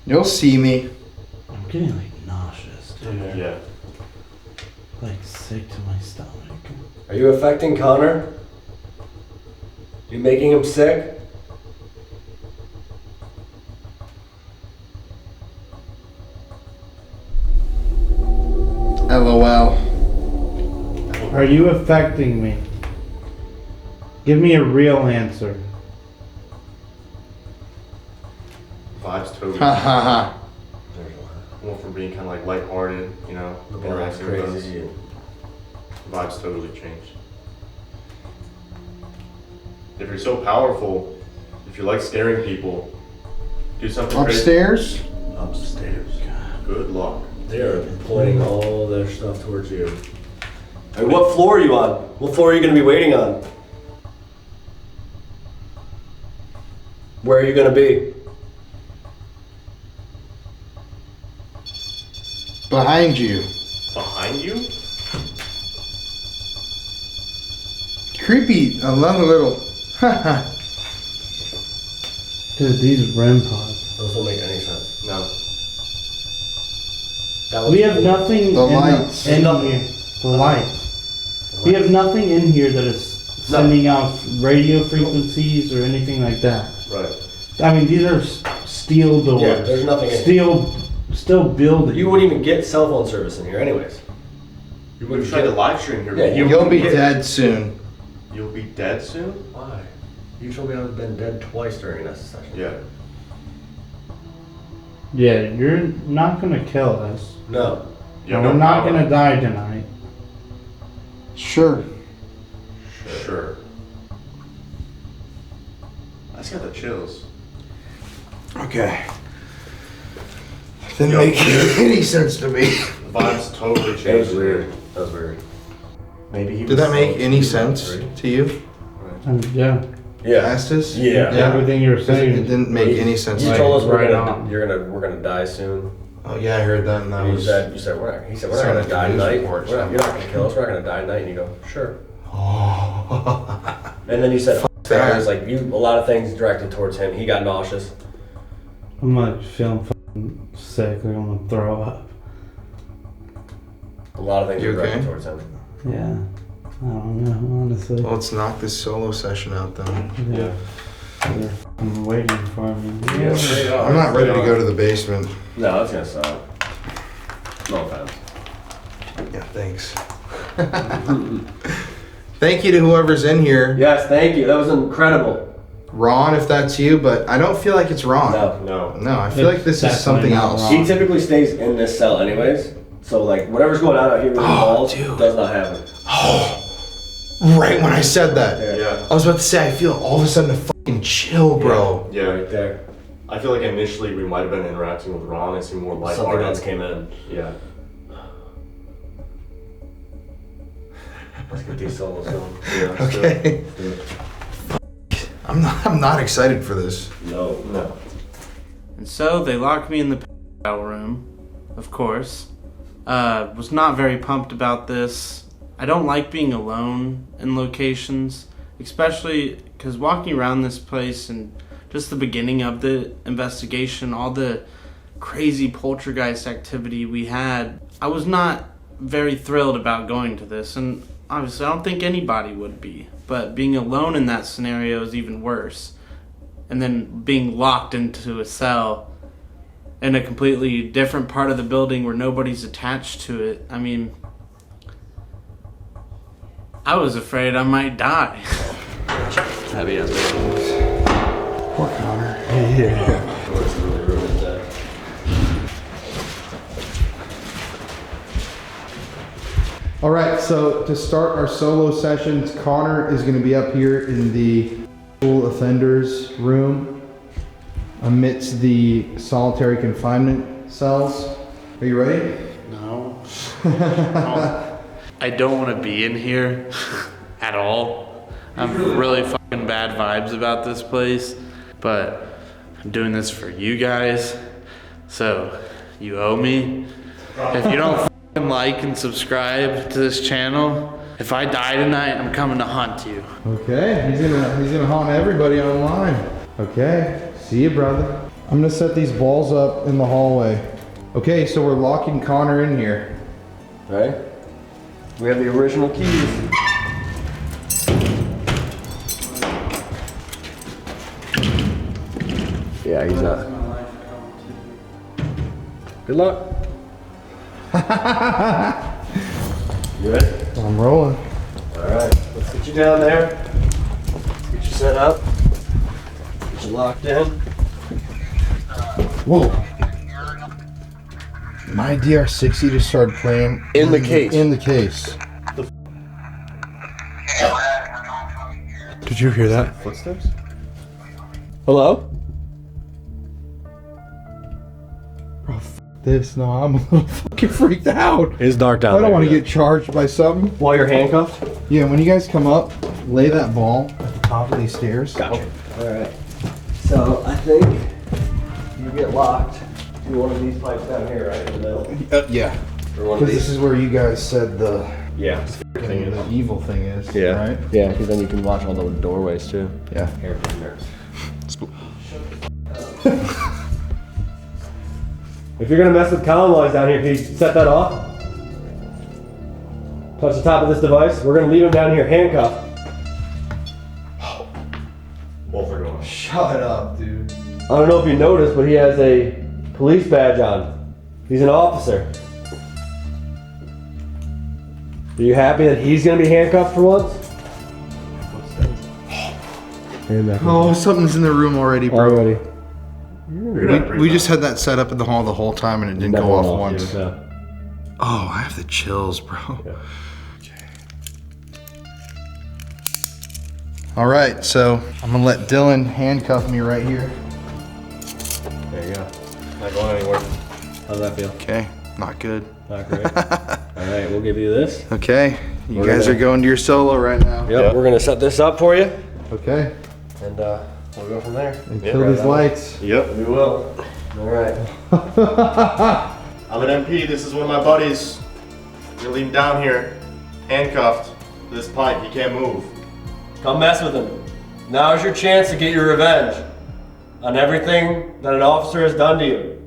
You'll see me. I'm getting like nauseous, dude. Yeah. Like sick to my stomach. Are you affecting Connor? You making him sick? LOL. Are you affecting me? Give me a real answer. Vibes totally. Ha ha ha. Went from being kind of like lighthearted, you know, interacting with us. Crazy. Vibes totally changed. If you're so powerful, if you like scaring people, do something Upstairs? Upstairs. Good luck. They are pointing all their stuff towards you. Hey, what floor are you on? What floor are you going to be waiting on? Where are you going to be? Behind you. Behind you? Creepy. I love a little. Haha. Dude, these REM pods. Those don't make any sense. No. We have nothing The in, lights. in here. The lights. We have nothing in here that is sending out radio frequencies or anything like that. Right. I mean, these are steel doors. Yeah, there's nothing in Still building. You wouldn't even get cell phone service in here anyways. You would have tried to live stream here. Yeah, You'll be dead soon. You'll be dead soon? Why? You told me I've been dead twice during this session. Yeah. Yeah, you're not gonna kill us. No. Yeah, And no we're not problem. gonna die tonight. Sure. Sure. I just got the chills. Okay. Didn't make any sense to me. The vibes totally changed. That was weird. That was weird. Maybe he Did that make any sense to you? Yeah. Yeah. Estus? Yeah. Everything you were saying. It didn't make any sense. You to told us Right we're gonna die soon. Oh yeah, I heard that, and that You was. said we're not. He said we're not gonna die tonight. You're not gonna kill us. We're not gonna die tonight. And you go, sure. And then you said, that. it was like a lot of things directed towards him. He got nauseous. I'm like feeling fucking sick. Like I'm gonna throw up. A lot of things You were directed okay? towards him. Yeah. I don't know, honestly. Well, let's knock this solo session out then. Yeah. They're fucking waiting for me. I'm not ready to go to the basement. No, that's gonna suck. No offense. Yeah, thanks. Thank you to whoever's in here. Yes, thank you. That was incredible. Ron, if that's you, but I don't feel like it's Ron. No. No, I feel like this is Definitely something not else. Ron. He typically stays in this cell anyways. So like whatever's going on out here with the walls does not happen. Oh, right when I said that. Yeah. I was about to say, I feel all of a sudden a fucking chill, bro. Yeah. Right there. I feel like initially we might have been interacting with Ron and seemed more Something lighthearted. else came in. Yeah. Let's get these solos going. Yeah. Okay. Do it. I'm not excited for this. No. And so they locked me in the room, of course. Was not very pumped about this. I don't like being alone in locations, especially because walking around this place and just the beginning of the investigation, all the crazy poltergeist activity we had, I was not very thrilled about going to this, and obviously I don't think anybody would be, but being alone in that scenario is even worse. And then being locked into a cell in a completely different part of the building where nobody's attached to it. I mean, I was afraid I might die. Heavy as Poor Connor. Yeah. All right, so to start our solo sessions, Connor is going to be up here in the offenders room amidst the solitary confinement cells. Are you ready? No. I don't want to be in here at all. I have really fucking bad vibes about this place, but I'm doing this for you guys, so you owe me. If you don't fucking like and subscribe to this channel, if I die tonight, I'm coming to haunt you. Okay, he's gonna haunt everybody online. Okay, see you, brother. I'm gonna set these balls up in the hallway. Okay, so we're locking Connor in here. Right? We have the original keys. Yeah, he's not. Good luck. You ready? I'm rolling. Alright, let's get you down there. Get you set up. Get you locked in. Whoa. My DR60 just started playing In the case. In the case. Did you hear that? Footsteps? Hello? Bro, this. No, I'm a little fucking freaked out. It's dark down I there. don't want to get charged by something. While you're handcuffed? Yeah, when you guys come up, lay that ball at the top of these stairs. Gotcha. Alright. So, I think you get locked to one of these pipes down here, right in the middle? Yeah. Or one of Because these. this is where you guys said the the evil thing is. Yeah. Right? Yeah, because then you can watch all the doorways too. Yeah. Here, there. If you're gonna mess with Colin while he's down here, can you set that off? Touch the top of this device. We're gonna leave him down here handcuffed. Both are going. Shut up, dude. I don't know if you noticed, but he has a police badge on. He's an officer. Are you happy that he's gonna be handcuffed for once? Oh, something's in the room already, bro. Already. We just had that set up in the hall the whole time and it didn't go off once. Yeah. Oh, I have the chills, bro. Yeah. All right, so I'm gonna let Dylan handcuff me right here. There you go. Not going anywhere. How's that feel? Okay, not good. Not great. All right, we'll give you this. Okay, you guys are going to your solo right now. Yep, we're gonna set this up for you, Okay, and we'll go from there. and kill these lights. Yep. We will. All right. I'm an MP. This is one of my buddies. We're leaving down here, handcuffed to this pipe. He can't move. Come mess with him. Now's your chance to get your revenge on everything that an officer has done to you.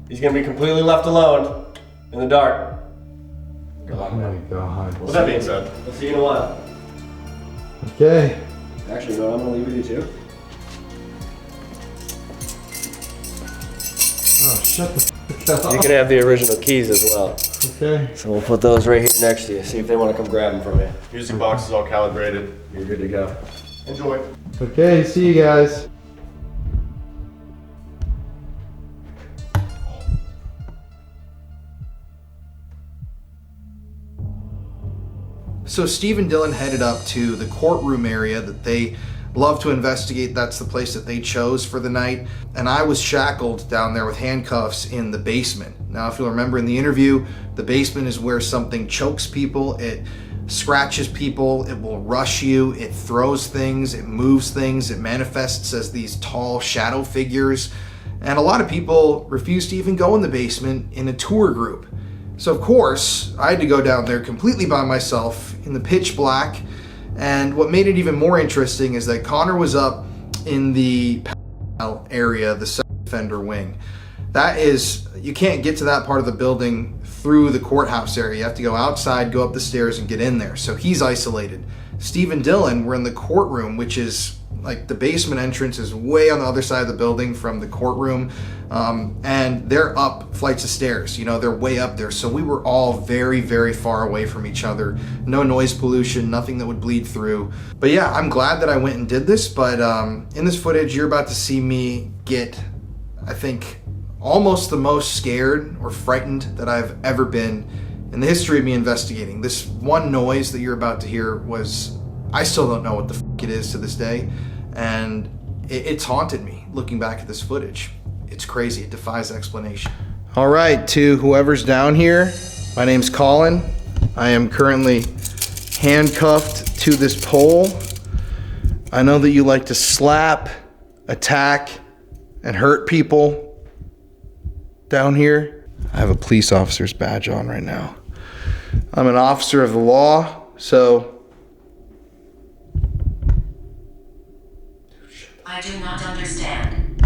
He's gonna be completely left alone in the dark. Good luck, Oh my man. god. With that being said, We'll see you in a while. Okay. Actually, no, I'm gonna leave with you too. Oh, shut the fuck up. You can have the original keys as well. Okay. So we'll put those right here next to you. See if they want to come grab them from you. music box is all calibrated. You're good to go. Enjoy. Okay, see you guys. So Steve and Dylan headed up to the courtroom area that they love to investigate. That's the place that they chose for the night. And I was shackled down there with handcuffs in the basement. Now, if you'll remember in the interview, the basement is where something chokes people, it scratches people, it will rush you, it throws things, it moves things, it manifests as these tall shadow figures. And a lot of people refuse to even go in the basement in a tour group. So of course, I had to go down there completely by myself in the pitch black. And what made it even more interesting is that Connor was up in the area, the sex offender wing. That is, you can't get to that part of the building through the courthouse area. You have to go outside, go up the stairs, and get in there. So he's isolated. Steve and Dylan were in the courtroom, which is like the basement entrance is way on the other side of the building from the courtroom. And they're up flights of stairs, you know, they're way up there. So we were all very, very far away from each other. No noise pollution, nothing that would bleed through. But yeah, I'm glad that I went and did this. But in this footage, you're about to see me get, I think, almost the most scared or frightened that I've ever been In the history of me investigating, this one noise that you're about to hear I still don't know what the it is to this day, and it's haunted me looking back at this footage. It's crazy, it defies explanation. All right, to whoever's down here, my name's Colin. I am currently handcuffed to this pole. I know that you like to slap, attack, and hurt people down here. I have a police officer's badge on right now. I'm an officer of the law, so I do not understand.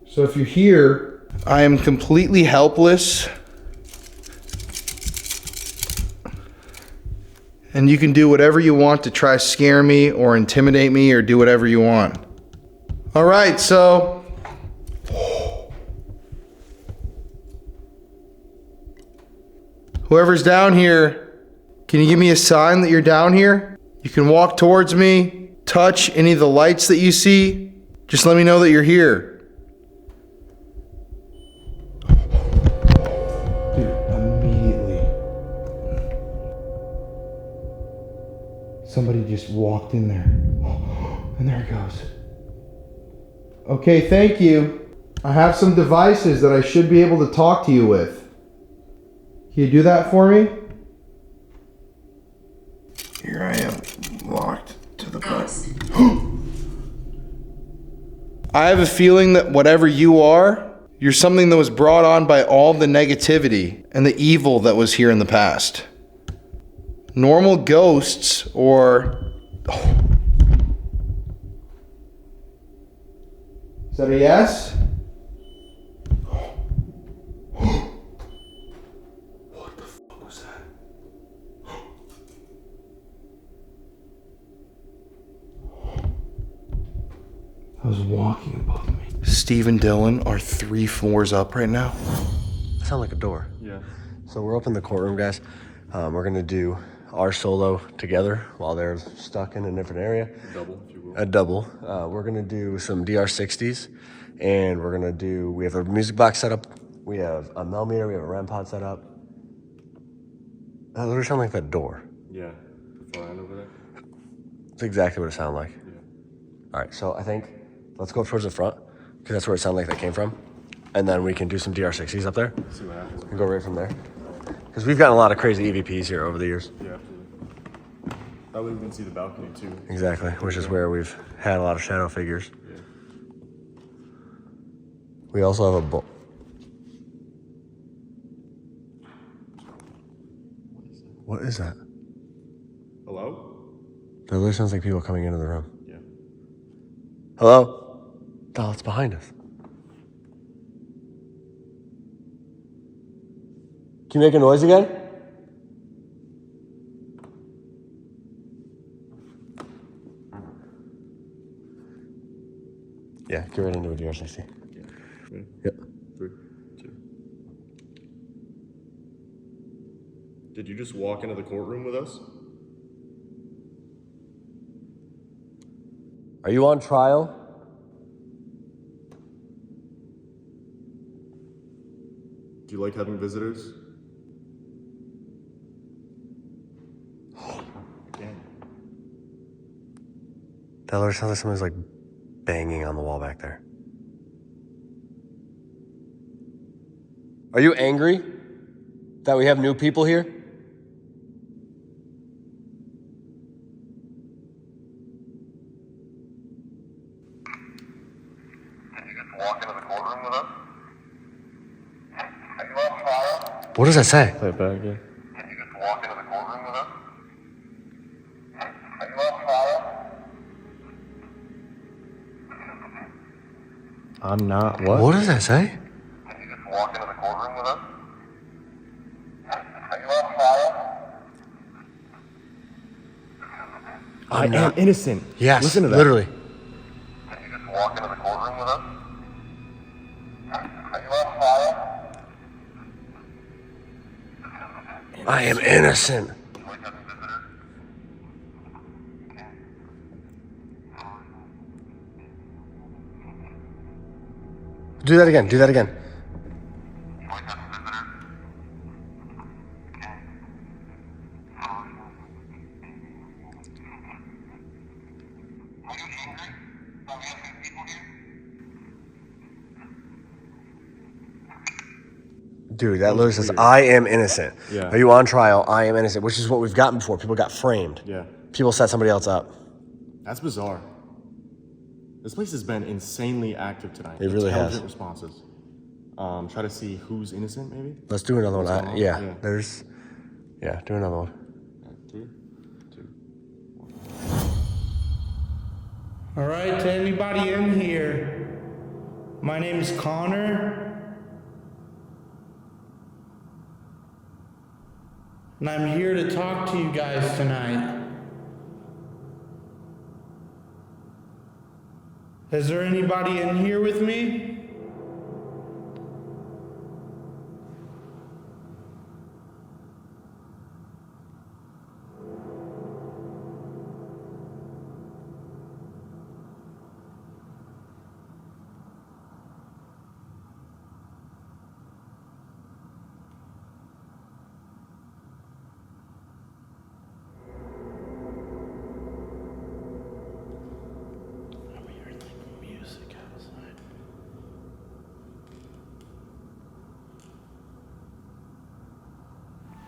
So if you're here, I am completely helpless. And you can do whatever you want to try scare me or intimidate me or do whatever you want. All right, so whoever's down here, can you give me a sign that you're down here? You can walk towards me, touch any of the lights that you see. Just let me know that you're here. Dude, immediately. Somebody just walked in there. And there it goes. Okay, thank you. I have some devices that I should be able to talk to you with. Can you do that for me? Here I am, locked to the bed. I have a feeling that whatever you are, you're something that was brought on by all the negativity and the evil that was here in the past. Normal ghosts or... Is that a yes? What the fuck was that? I was walking above me. Steve and Dylan are 3 floors up right now. Sound like a door. Yeah. So we're up in the courtroom, guys. We're gonna do our solo together while they're stuck in a different area. A double, if you will. A double. We're gonna do some DR60s, and we have a music box set up. We have a millimeter. We have a REM pod set up. That literally sounds like that door. Yeah. The flying over there. That's exactly what it sounded like. Yeah. All right, so I think let's go towards the front because that's where it sounded like that came from, and then we can do some DR60s up there. See what happens. And go right from there. Because we've gotten a lot of crazy EVPs here over the years. Yeah, absolutely. That way we can see the balcony too. Exactly, which is where we've had a lot of shadow figures. Yeah. We also have a What is that? Hello? That literally sounds like people coming into the room. Yeah. Hello? Oh, it's behind us. Can you make a noise again? Yeah, get right into a DR60. Yeah. Ready? Yep. 3, 2. Did you just walk into the courtroom with us? Are you on trial? Do you like having visitors? That literally sounds like someone's like banging on the wall back there. Are you angry that we have new people here? What does that say? Play it back again. I'm not. What does that say? I am innocent. Yes, Listen to that. literally. I am innocent. Do that again. Do that again. Dude, that literally says, I am innocent. Yeah. Are you on trial? I am innocent, which is what we've gotten before. People got framed. Yeah. People set somebody else up. That's bizarre. This place has been insanely active tonight. It really has. Intelligent responses. Try to see who's innocent, maybe? Let's do another one. Yeah. Do another one. 3, 2. All right, to anybody in here, my name is Connor. And I'm here to talk to you guys tonight. Is there anybody in here with me?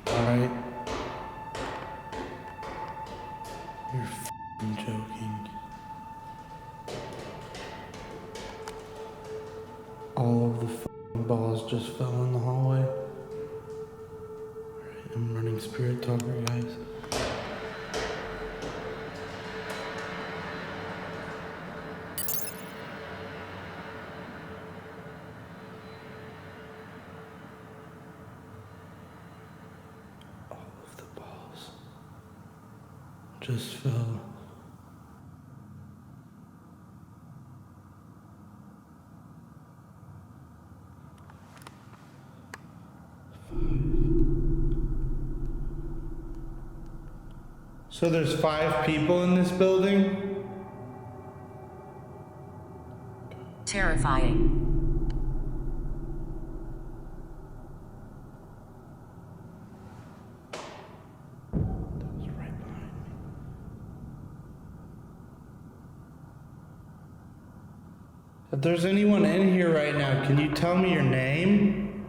Alright. You're f***ing joking. All of the f***ing balls just fell in the hallway. Alright, I'm running Spirit Talker, guys. Just fell. So there's 5 people in this building? Terrifying. If there's anyone in here right now, can you tell me your name?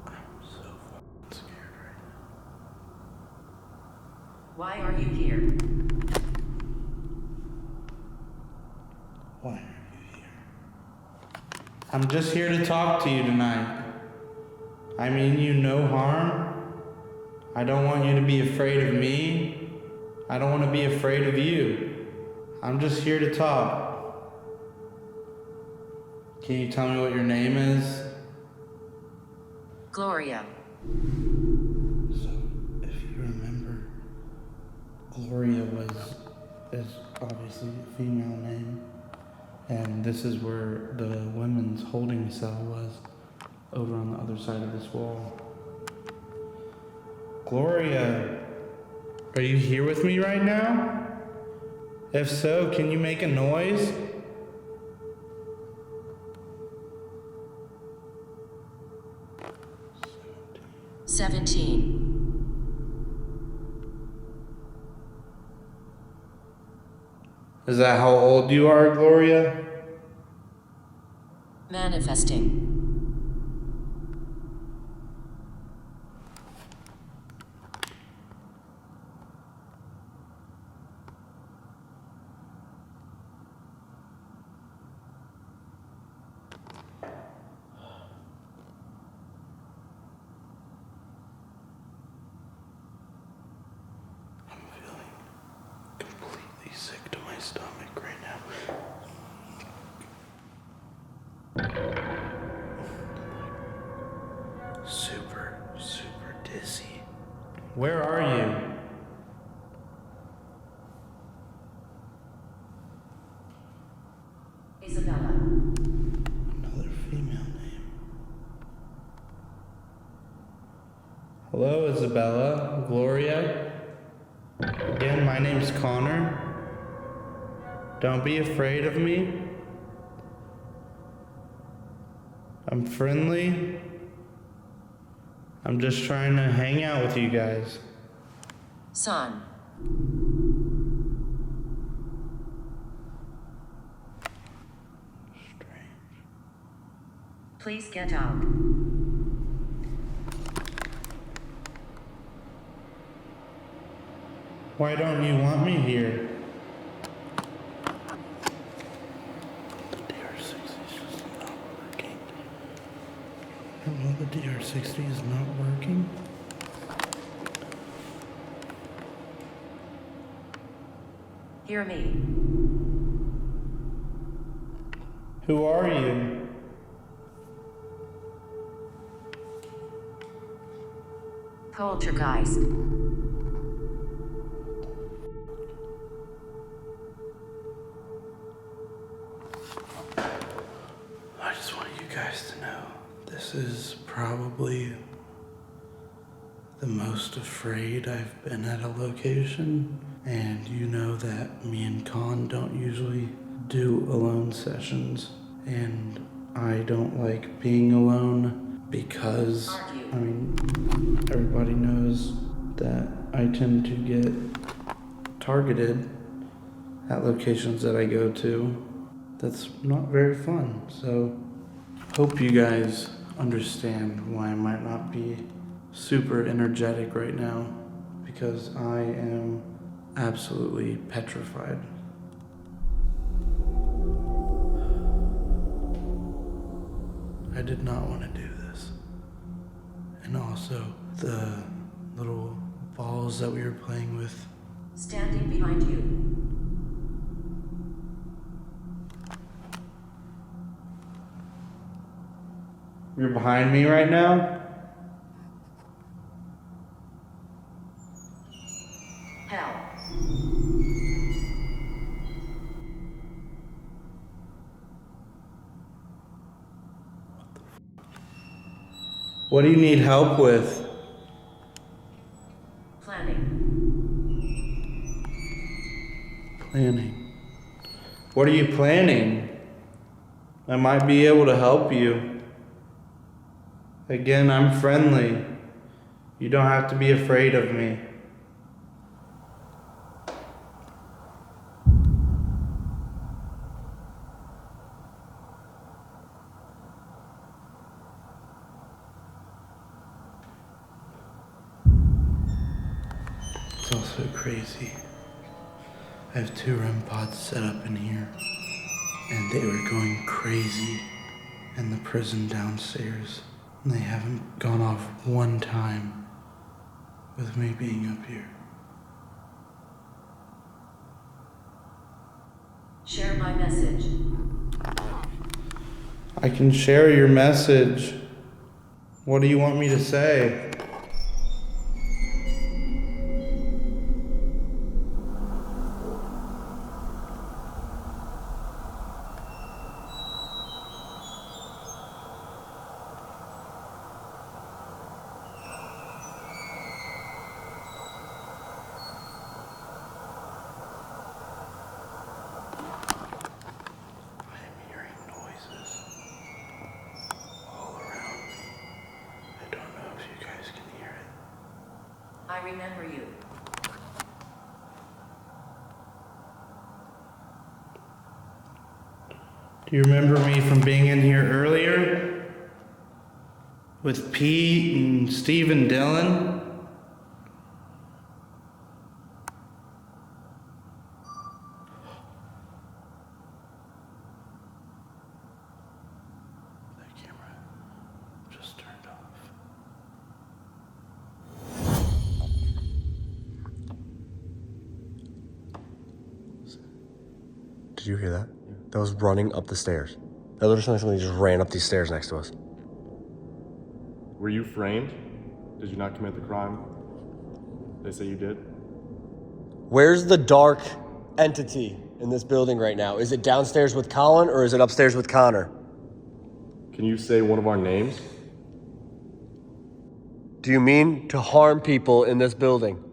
I'm so fucking scared right now. Why are you here? Why are you here? I'm just here to talk to you tonight. I mean you no harm. I don't want you to be afraid of me. I don't want to be afraid of you. I'm just here to talk. Can you tell me what your name is? Gloria. So, if you remember, Gloria is obviously a female name. And this is where the women's holding cell was, over on the other side of this wall. Gloria, are you here with me right now? If so, can you make a noise? $17. Is that how old you are, Gloria? Manifesting. Sick to my stomach right now. Super dizzy. Where are you? Isabella. Another female name. Hello, Isabella. Gloria. Again, my name's Connor. Don't be afraid of me. I'm friendly. I'm just trying to hang out with you guys. Son. Strange. Please get out. Why don't you want me here? The DR60 is just not working. Hello, the DR60 is not working? Hear me. Who are you? Poltergeist. I just want you guys to know this is probably the most afraid I've been at a location, and you know that me and Colin don't usually do alone sessions, and I don't like being alone because, I mean, everybody knows that I tend to get targeted at locations that I go to. That's not very fun, so hope you guys understand why I might not be super energetic right now, because I am absolutely petrified. I did not want to do this. And also, the little balls that we were playing with. Standing behind you. You're behind me right now? Hell. What do you need help with? Planning. Planning. What are you planning? I might be able to help you. Again, I'm friendly. You don't have to be afraid of me. It's also crazy. I have 2 REM pods set up in here, and they were going crazy in the prison downstairs. And they haven't gone off one time with me being up here. Share my message. I can share your message. What do you want me to say? I remember you. Do you remember me from being in here earlier? With Pete and Steve and Dylan? That camera just turned off. Did you hear that? That was running up the stairs. That literally somebody just ran up these stairs next to us. Were you framed? Did you not commit the crime? They say you did? Where's the dark entity in this building right now? Is it downstairs with Colin or is it upstairs with Connor? Can you say one of our names? Do you mean to harm people in this building?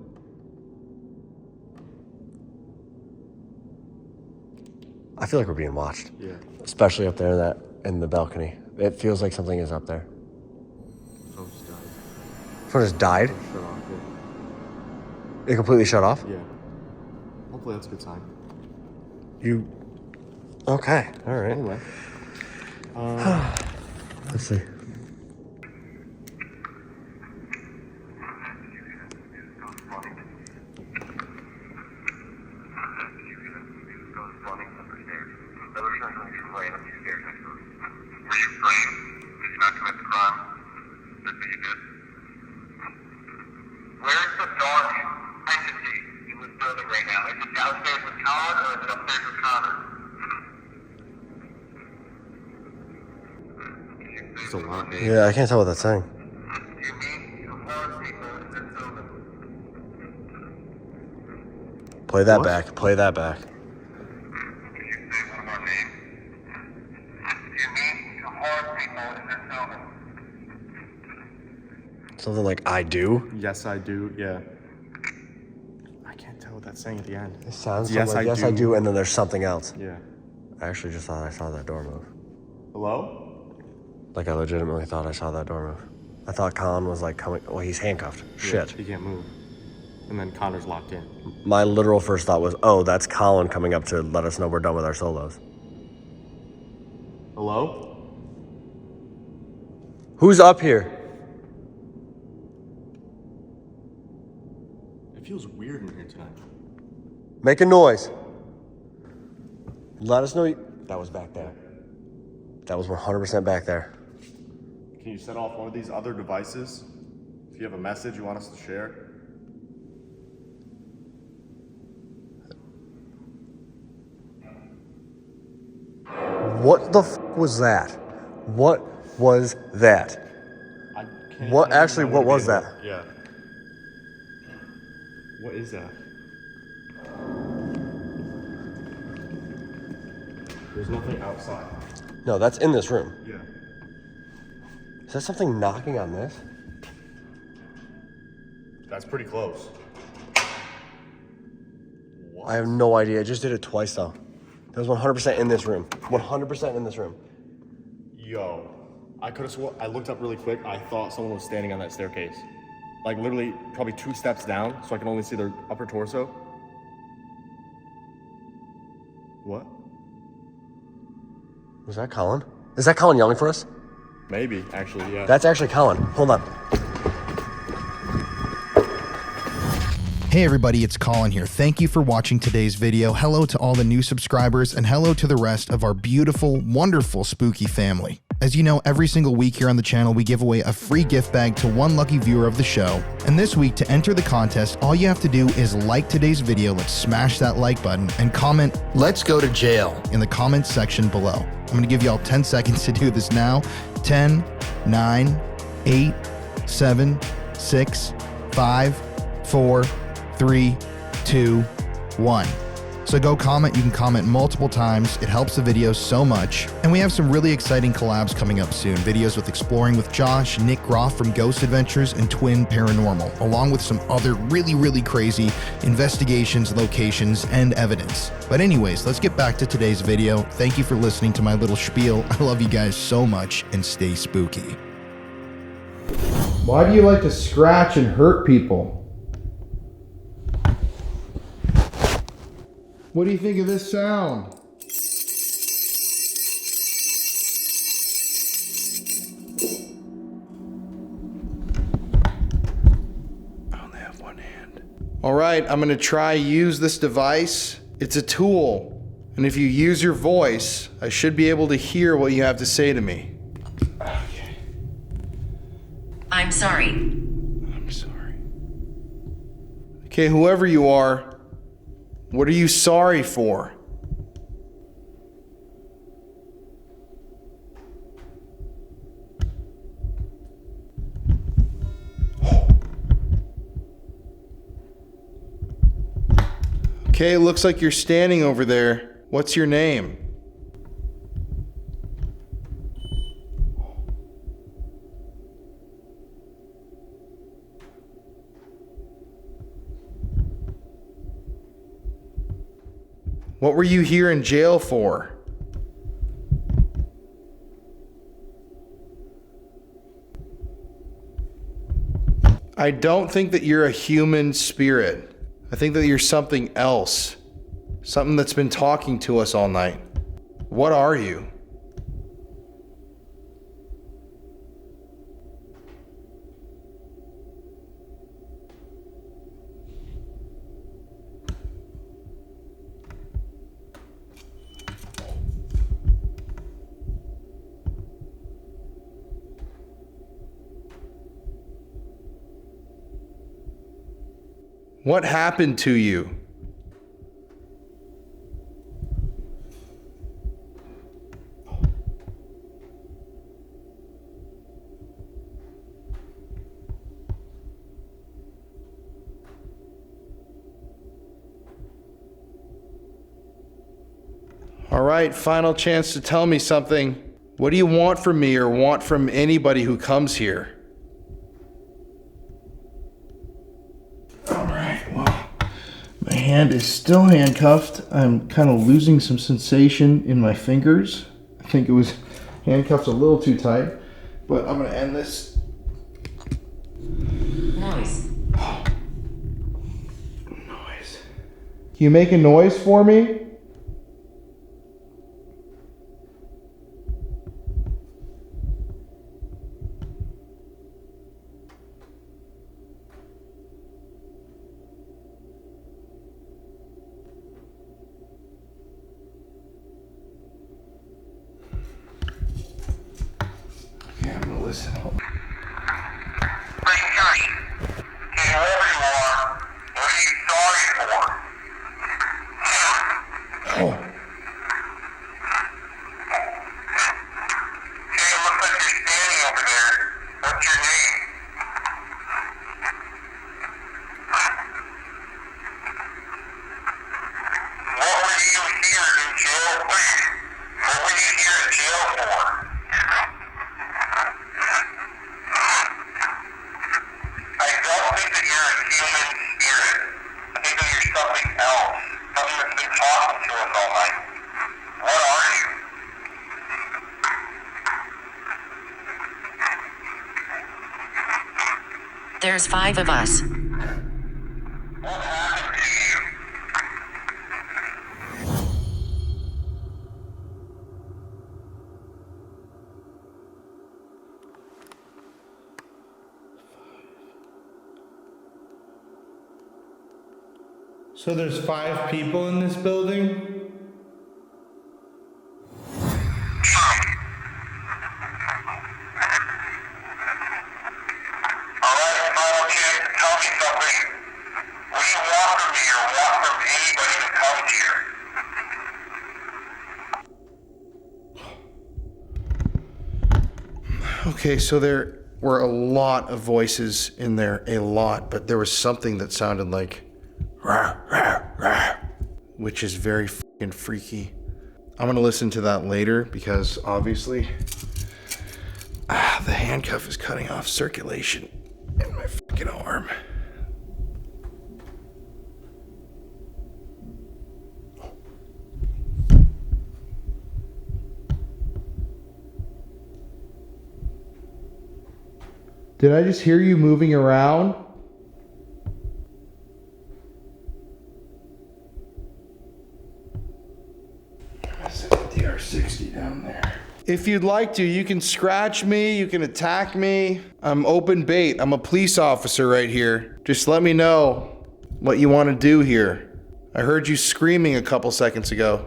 I feel like we're being watched. Yeah. Especially up there in the balcony. It feels like something is up there. Phone just died. Phone just died? Shut off, yeah. It completely shut off? Yeah. Hopefully that's a good sign. You... Okay, alright. Anyway. Let's see. It's a lot, man. Yeah, I can't tell what that's saying. Play that back. Play that back. Something like I do? Yes, I do. Yeah. I can't tell what that's saying at the end. It sounds like yes, I do, and then there's something else. Yeah. I actually just thought I saw that door move. Hello? Like, I legitimately thought I saw that door move. I thought Colin was like coming. Well, he's handcuffed. Shit. He can't move. And then Connor's locked in. My literal first thought was, oh, that's Colin coming up to let us know we're done with our solos. Hello? Who's up here? It feels weird in here tonight. Make a noise. Let us know. That was back there. That was 100% back there. Can you set off one of these other devices? If you have a message you want us to share? What the f was that? What was that? What actually? What was that? Yeah. What is that? There's nothing outside. No, that's in this room. Yeah. Is that something knocking on this? That's pretty close. What? I have no idea. I just did it twice though. That was 100% in this room. 100% in this room. Yo, I could have sworn, I looked up really quick, I thought someone was standing on that staircase. Like literally probably 2 steps down, so I can only see their upper torso. What? Was that Colin? Is that Colin yelling for us? Maybe, actually, yeah. That's actually Colin. Hold on. Hey everybody, it's Colin here. Thank you for watching today's video. Hello to all the new subscribers and hello to the rest of our beautiful, wonderful spooky family. As you know, every single week here on the channel, we give away a free gift bag to one lucky viewer of the show. And this week, to enter the contest, all you have to do is like today's video. Let's smash that like button and comment, "Let's go to jail" in the comments section below. I'm gonna give you all 10 seconds to do this now. 10, 9, 8, 7, 6, 5, 4, 3, 2, 1. So go comment. You can comment multiple times. It helps the video so much. And we have some really exciting collabs coming up soon. Videos with Exploring with Josh, Nick Groff from Ghost Adventures, and Twin Paranormal, along with some other really crazy investigations, locations, and evidence. But anyways, let's get back to today's video. Thank you for listening to my little spiel. I love you guys so much, and stay spooky. Why do you like to scratch and hurt people? What do you think of this sound? I only have one hand. All right, I'm gonna try use this device. It's a tool, and if you use your voice, I should be able to hear what you have to say to me. Okay. I'm sorry. I'm sorry. Okay, whoever you are, what are you sorry for? Okay, looks like you're standing over there. What's your name? What were you here in jail for? I don't think that you're a human spirit. I think that you're something else. Something that's been talking to us all night. What are you? What happened to you? All right, final chance to tell me something. What do you want from me or want from anybody who comes here? All right, well, my hand is still handcuffed. I'm kind of losing some sensation in my fingers. I think it was handcuffed a little too tight, but I'm gonna end this. Noise. Noise. Can you make a noise for me? Yeah, I'm gonna listen. Oh. There's 5 of us. So there's 5 people in this building? Okay, so there were a lot of voices in there, a lot, but there was something that sounded like rah, rah, rah, which is very fucking freaky. I'm gonna listen to that later because obviously the handcuff is cutting off circulation in my fucking arm. Did I just hear you moving around? That's a DR60 down there. If you'd like to, you can scratch me, you can attack me. I'm open bait. I'm a police officer right here. Just let me know what you want to do here. I heard you screaming a couple seconds ago.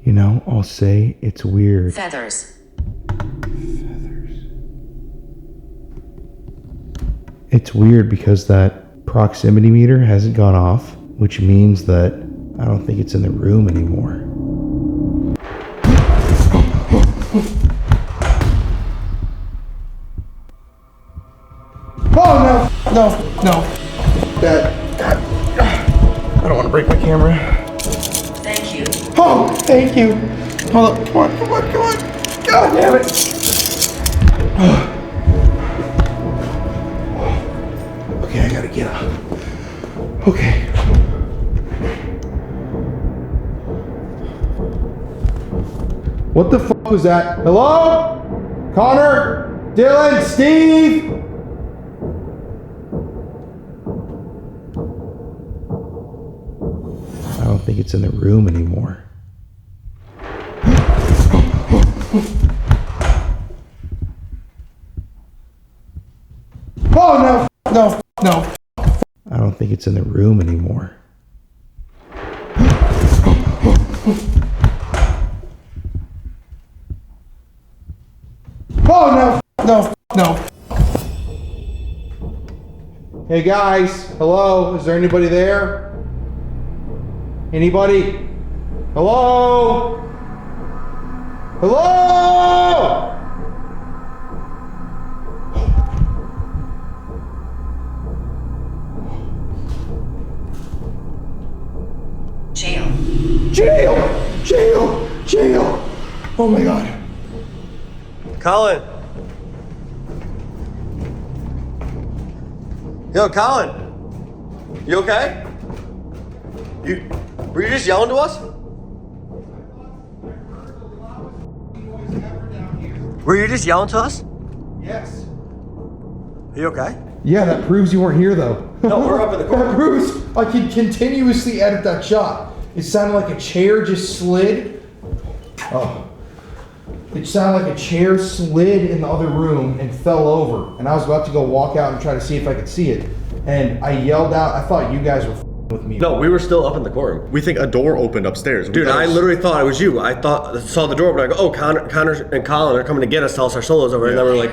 You know, I'll say it's weird. Feathers. It's weird because that proximity meter hasn't gone off, which means that I don't think it's in the room anymore. Oh, no. I don't want to break my camera. Thank you. Oh, thank you. Hold up, come on. God damn it. Okay, I gotta get up. Okay. What the fuck was that? Hello? Connor? Dylan? Steve? I don't think it's in the room anymore. Oh, no. I don't think it's in the room anymore. Oh, no. Hey guys, hello? Is there anybody there? Anybody? Hello? Hello? Jail. Jail! Jail! Jail! Oh my god. Colin. Yo, Colin. You okay? Were you just yelling to us? Were you just yelling to us? Yes. Are you okay? Yeah, that proves you weren't here though. No, we're up in the corner. That proves I can continuously edit that shot. It sounded like a chair just slid. Oh. It sounded like a chair slid in the other room and fell over. And I was about to go walk out and try to see if I could see it. And I yelled out, I thought you guys were with me. No, we were still up in the courtroom. We think a door opened upstairs. Dude, I literally thought it was you. I saw the door open. I go, oh, Connor and Colin are coming to get us, tell us our solo's over. And then we're like,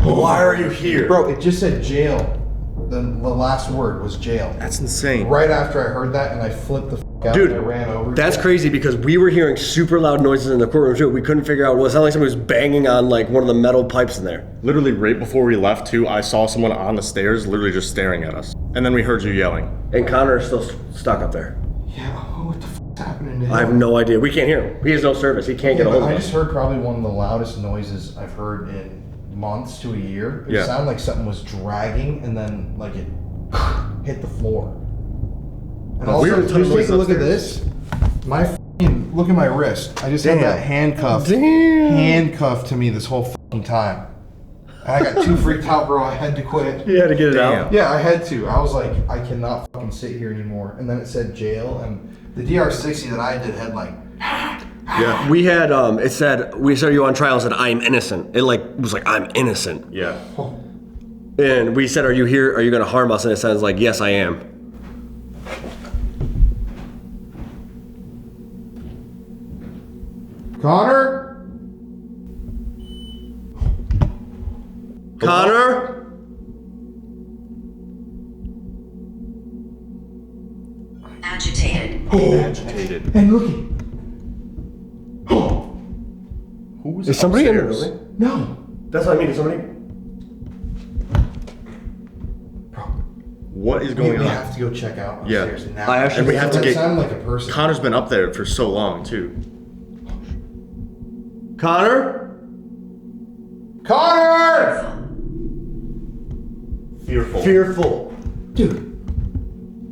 why are you here? Bro, it just said jail. The last word was jail. That's insane. Right after I heard that, and I flipped the out Dude, and I ran over. That's crazy because we were hearing super loud noises in the courtroom too. We couldn't figure out what it sounded like somebody was banging on like one of the metal pipes in there. Literally right before we left too, I saw someone on the stairs literally just staring at us. And then we heard you yelling. And Connor is still stuck up there. Yeah, what the f***'s happening to him? I have no idea. We can't hear him. He has no service. He can't get a hold of us. I just heard probably one of the loudest noises I've heard in months to a year. It sounded like something was dragging and then like it hit the floor. And also, just take a look at this. Look at my wrist. I just had that handcuffed to me this whole time. And I got too freaked out, bro. I had to quit. You had to get it out? Yeah, I had to. I was like, I cannot fucking sit here anymore. And then it said jail, and the DR60 that I did had like. Yeah, we had. It said we said you on trial. It said I'm innocent. It was like I'm innocent. Yeah. And we said, are you here? Are you going to harm us? And it sounds like yes, I am. Connor? Connor? Agitated. Agitated. And looking. Who was Is somebody in the upstairs? building? No. That's what I mean. Is somebody? What is going We on? have to go check out Yeah. upstairs now. I actually- And we have to That get. sounded like a person. Connor's been up there for so long too. Connor? Connor! Fearful. Dude,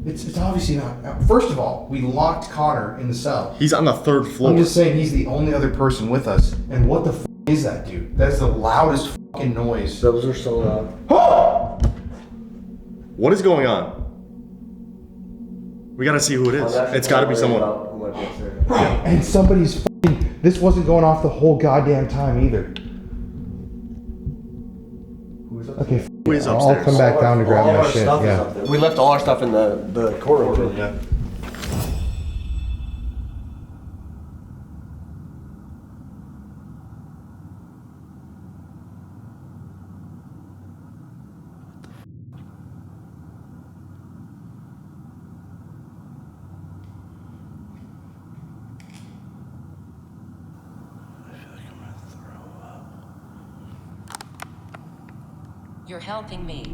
it's obviously not. First of all, we locked Connor in the cell. He's on the third floor. I'm just saying he's the only other person with us. And what the f is that, dude? That's the loudest fucking noise. Those are so loud. Oh! What is going on? We gotta see who it is. It's gotta be someone. Right, and somebody's fucking. This wasn't going off the whole goddamn time either. Okay, Who is I'll upstairs? come back down to grab All my our shit. stuff is Yeah. up there. We left all our stuff in the courtroom. Yeah. You're helping me.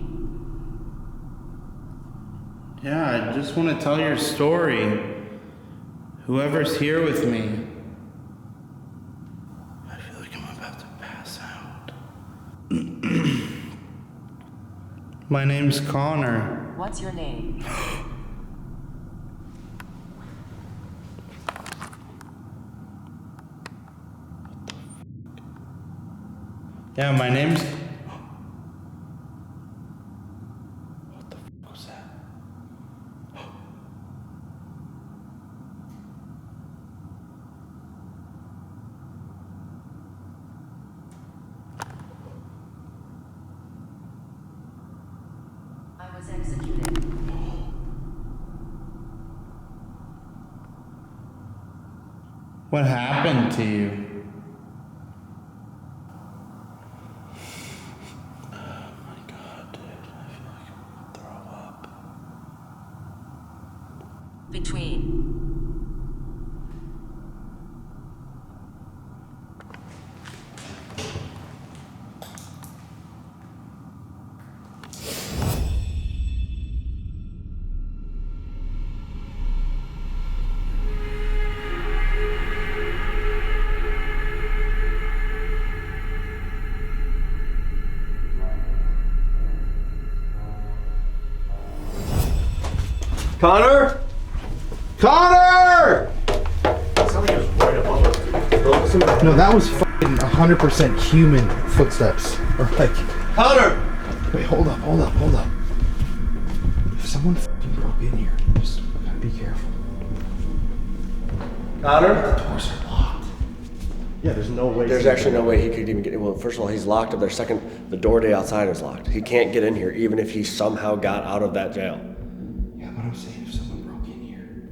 Yeah, I just want to tell your story. Whoever's here with me. I feel like I'm about to pass out. My name's Connor. What's your name? Yeah, my name's... I was executed. What happened to you? Oh my god, dude. I feel like I'm gonna throw up. Between. Connor? Connor! Somebody was right above us. No, that was fucking 100% human footsteps. Or like, Connor! wait, hold up. If someone fucking broke in here, just gotta be careful. Connor? The doors are locked. Yeah, there's no way. There's actually no way he could even get in. Well, first of all, he's locked up there. Second, the door to the outside is locked. He can't get in here, even if he somehow got out of that jail. Yeah, but I'm saying if someone broke in here,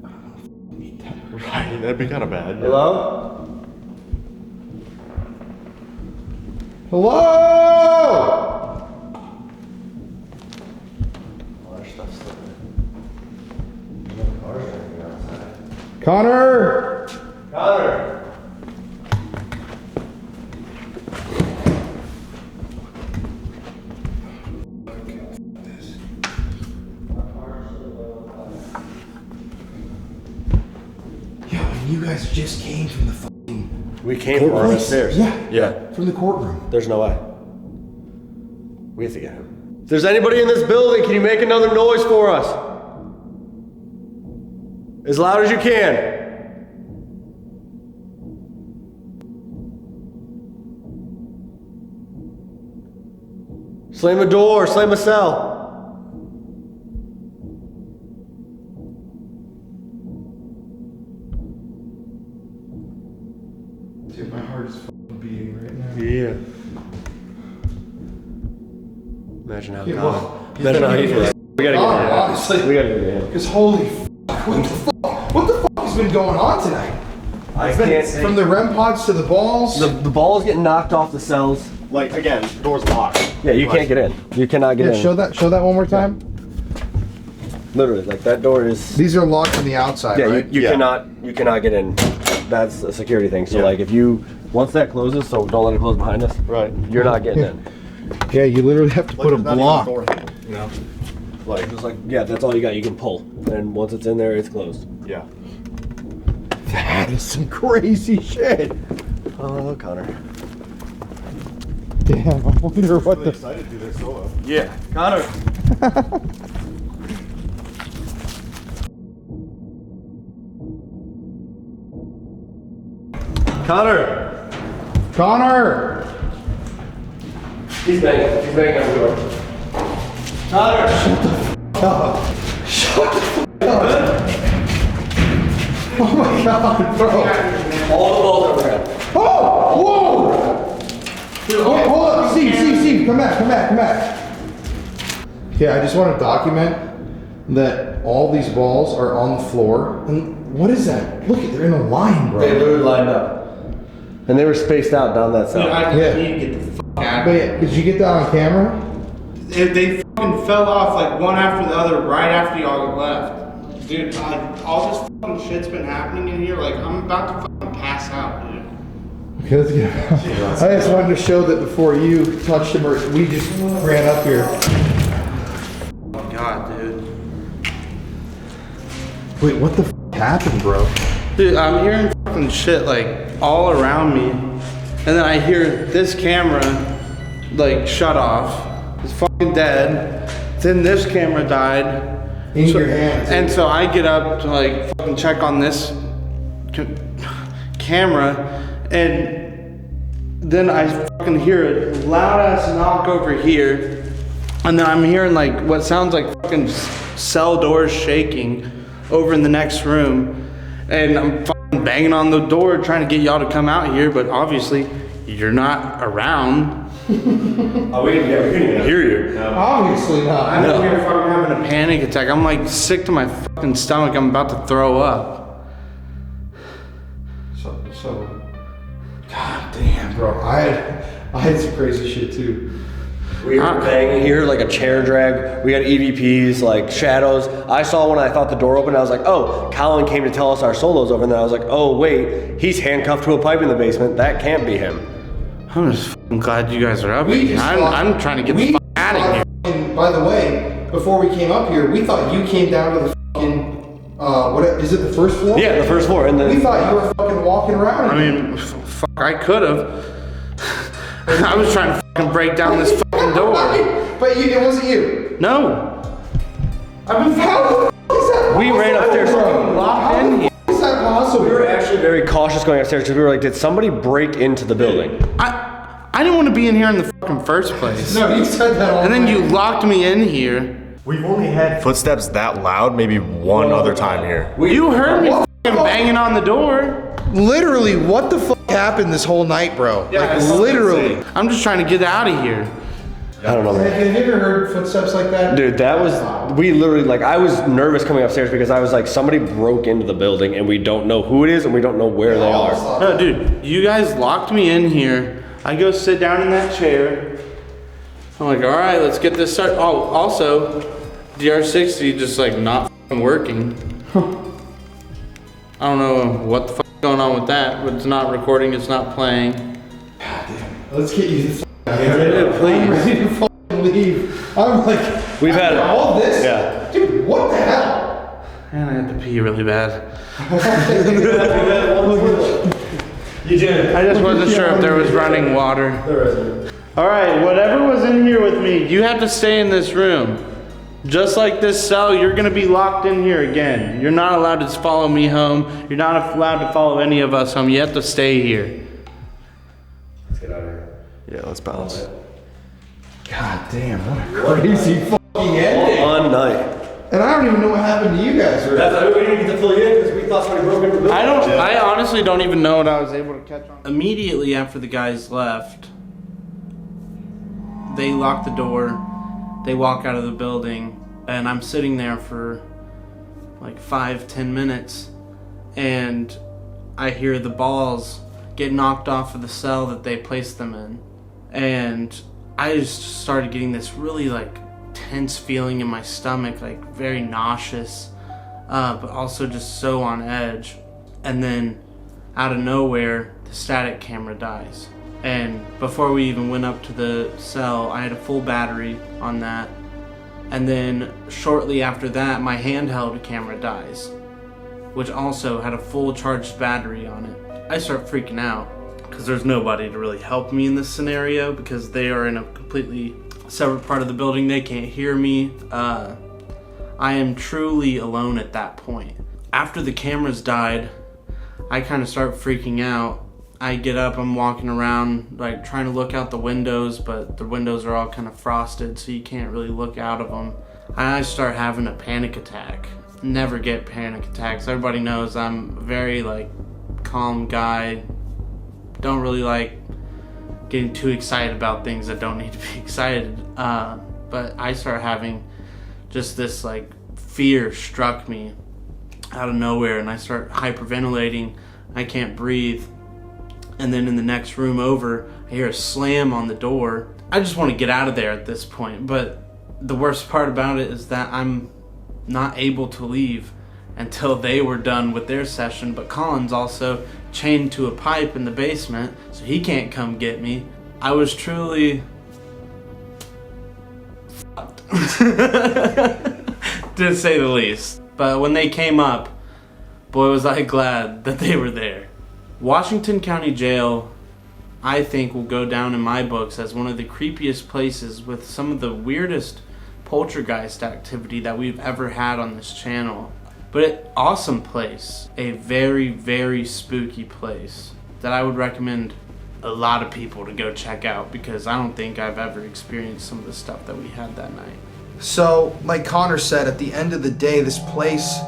I don't want to meet them. Right, that'd be kind of bad. Hello? Hello! Oh, there's stuff slipping. Cars are outside. Connor! Connor! Yo, and you guys just came from the fucking We came from place. upstairs. Yeah, from the courtroom. There's no way. We have to get him. If there's anybody in this building, can you make another noise for us? As loud as you can. Slam a door, slam a cell. Dude, my heart is fucking beating right now. Yeah. Imagine how Yeah, calm. well, Imagine how he feels. We gotta get him. honestly. We gotta get him. Because holy fuck, what the fuck has been going on tonight? I It's been from the REM pods to the balls. The balls getting knocked off the cells. Like, again, door's locked. Yeah, you can't get in. You cannot get Yeah, in. show that one more time. Literally, like that door is. These are locked from the outside, Yeah, right? you cannot get in. That's a security thing. So like if you once that closes, so don't let it close behind us. Right. You're not getting in. Yeah, you literally have to put a there's not even block. door handle, you know? Like, Just like yeah, that's all you got. You can pull, and once it's in there, it's closed. yeah. That is some crazy shit. Oh, Connor. Damn, I wonder what Really the. excited to do this solo. Yeah, Connor. Connor. Connor! He's banging. He's banging on the door. Connor. Oh my god, bro. All the balls overhead. Oh! Whoa! Wait, hold up. Steve, come back. Yeah, I just want to document that all these balls are on the floor. And what is that? Look, they're in a line, bro. They literally lined up. And they were spaced out down that side. I Yeah. need to get the fuck out. But yeah, did you get that on camera? They fucking fell off like one after the other right after y'all left. Dude, all this fucking shit's been happening in here. Like, I'm about to fucking pass out, dude. Okay, let's get him out. I just wanted to show that before you touched him, or we just ran up here. God, dude. Wait, what the f happened, bro? Dude, I'm hearing fucking shit like all around me, and then I hear this camera like shut off. It's fucking dead. Then this camera died. In your hands. And so I get up to like fucking check on this camera, and then I fucking hear a loud ass knock over here, and then I'm hearing like what sounds like fucking cell doors shaking over in the next room, and I'm fucking banging on the door trying to get y'all to come out here, but obviously you're not around. Oh, we couldn't even hear you. Obviously not. I'm over here fucking having a panic attack. I'm like sick to my fucking stomach. I'm about to throw up. So, god damn, bro. I had some crazy shit too. We were banging here like a chair drag. We had EVPs, like shadows. I saw when I thought the door opened, I was like, oh, Colin came to tell us our solo's over. And then I was like, oh, wait, he's handcuffed to a pipe in the basement. That can't be him. I'm just fucking glad you guys are up. We just I'm trying to get the fuck out of here. And by the way, before we came up here, we thought you came down to the fucking, what is it, the first floor? Yeah, the first floor. And then We thought you were fucking walking around. I mean, fuck, I could have. I was trying to fucking break down this fucking door. But it wasn't you. No. We ran upstairs, locked in here. How is that possible? We were actually very cautious going upstairs because we were like, did somebody break into the building? I didn't want to be in here in the fucking first place. No, you said that all And then night. you locked me in here. We've only had footsteps that loud maybe one other time here. You heard me fucking banging on the door. Literally, what the fuck happened this whole night, bro? Like, literally. I'm just trying to get out of here. I don't know, man. Have you ever heard footsteps like that? Dude, that was, we literally, like, I was nervous coming upstairs because I was like, somebody broke into the building and we don't know who it is and we don't know where they are. No, dude, you guys locked me in here. I go sit down in that chair. I'm like, all right, let's get this started. Oh, also, DR60 just like not fucking working. I don't know what the fuck is going on with that, but it's not recording, it's not playing. Let's get you the fuck out of Yeah, here. please. I'm ready to fucking leave. I'm like, We've had all this? Yeah. Dude, what the hell? And I had to pee really bad. You did. I just wasn't sure if there was running water. There isn't. All right, whatever was in here with me, you have to stay in this room. Just like this cell, you're gonna be locked in here again. You're not allowed to follow me home. You're not allowed to follow any of us home. You have to stay here. Let's get out of here. Yeah, let's bounce. God damn, what a crazy fucking ending. On night. And I don't even know what happened to you guys. That's why we didn't get to fill you in because we thought somebody broke into the building. I honestly don't even know what I was able to catch on. Immediately after the guys left, they lock the door, they walk out of the building, and I'm sitting there for like 5-10 minutes, and I hear the balls get knocked off of the cell that they placed them in, and I just started getting this really like tense feeling in my stomach, like very nauseous, but also just so on edge. And then out of nowhere, the static camera dies. And before we even went up to the cell, I had a full battery on that. And then shortly after that, my handheld camera dies, which also had a full charged battery on it. I start freaking out because there's nobody to really help me in this scenario because they are in a completely separate part of the building. They can't hear me. I am truly alone at that point. After the cameras died, I kind of start freaking out. I get up, I'm walking around, like trying to look out the windows, but the windows are all kind of frosted, so you can't really look out of them. I start having a panic attack. Never get panic attacks. Everybody knows I'm a very like calm guy. Don't really like getting too excited about things that don't need to be excited. But I start having just this like fear struck me out of nowhere, and I start hyperventilating. I can't breathe. And then in the next room over, I hear a slam on the door. I just want to get out of there at this point, but the worst part about it is that I'm not able to leave until they were done with their session, but Colin's also chained to a pipe in the basement, so he can't come get me. I was truly fucked, to say the least. But when they came up, boy was I glad that they were there. Washington County Jail, I think, will go down in my books as one of the creepiest places with some of the weirdest poltergeist activity that we've ever had on this channel. But an awesome place, a very, very spooky place that I would recommend a lot of people to go check out because I don't think I've ever experienced some of the stuff that we had that night. So, like Connor said, at the end of the day, this place,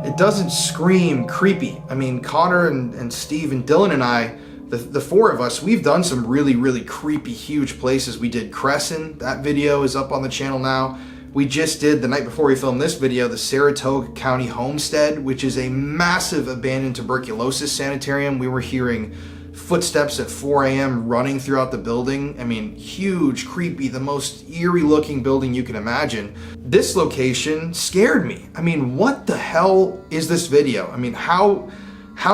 it doesn't scream creepy. I mean, Connor and Steve and Dylan and I, the four of us, we've done some really, really creepy, huge places. We did Crescent. That video is up on the channel now. We just did, the night before we filmed this video, the Saratoga County Homestead, which is a massive abandoned tuberculosis sanitarium. We were hearing footsteps at 4 a.m. running throughout the building. I mean, huge, creepy, the most eerie looking building you can imagine. This location scared me. I mean, what the hell is this video? I mean, how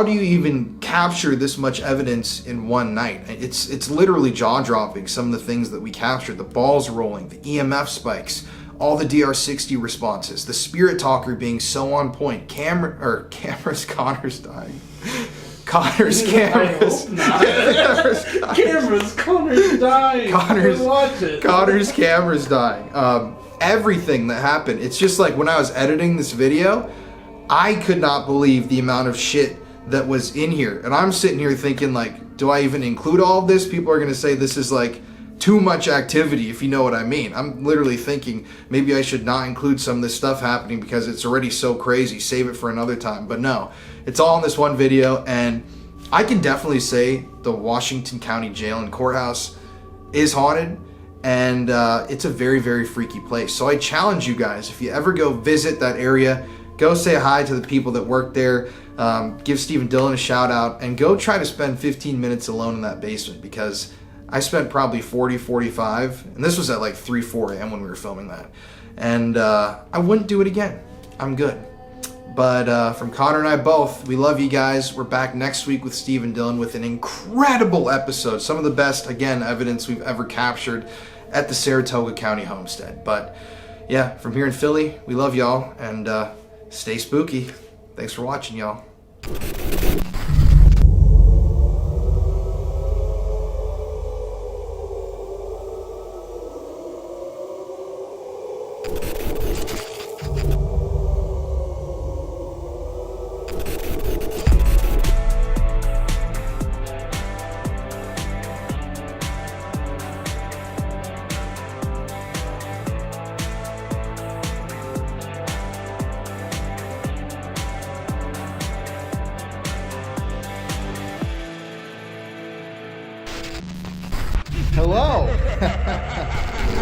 do you even capture this much evidence in one night? It's literally jaw-dropping, some of the things that we captured. The balls rolling, the EMF spikes, all the DR60 responses, the spirit talker being so on point, cameras, Connor's dying. Connor's cameras. Cameras, Connor's dying. Connor's cameras dying. everything that happened. It's just like when I was editing this video, I could not believe the amount of shit that was in here. And I'm sitting here thinking like, do I even include all of this? People are gonna say this is like too much activity, if you know what I mean. I'm literally thinking maybe I should not include some of this stuff happening because it's already so crazy. Save it for another time. But no, it's all in this one video. And I can definitely say the Washington County Jail and Courthouse is haunted. And it's a very, very freaky place. So I challenge you guys, if you ever go visit that area, go say hi to the people that work there. Give Stephen Dillon a shout out and go try to spend 15 minutes alone in that basement, because I spent probably 40, 45, and this was at like 3, 4 a.m. when we were filming that. And I wouldn't do it again. I'm good. But from Connor and I both, we love you guys. We're back next week with Stephen Dillon with an incredible episode. Some of the best, again, evidence we've ever captured at the Saratoga County Homestead. But yeah, from here in Philly, we love y'all, and stay spooky. Thanks for watching, y'all. Hello.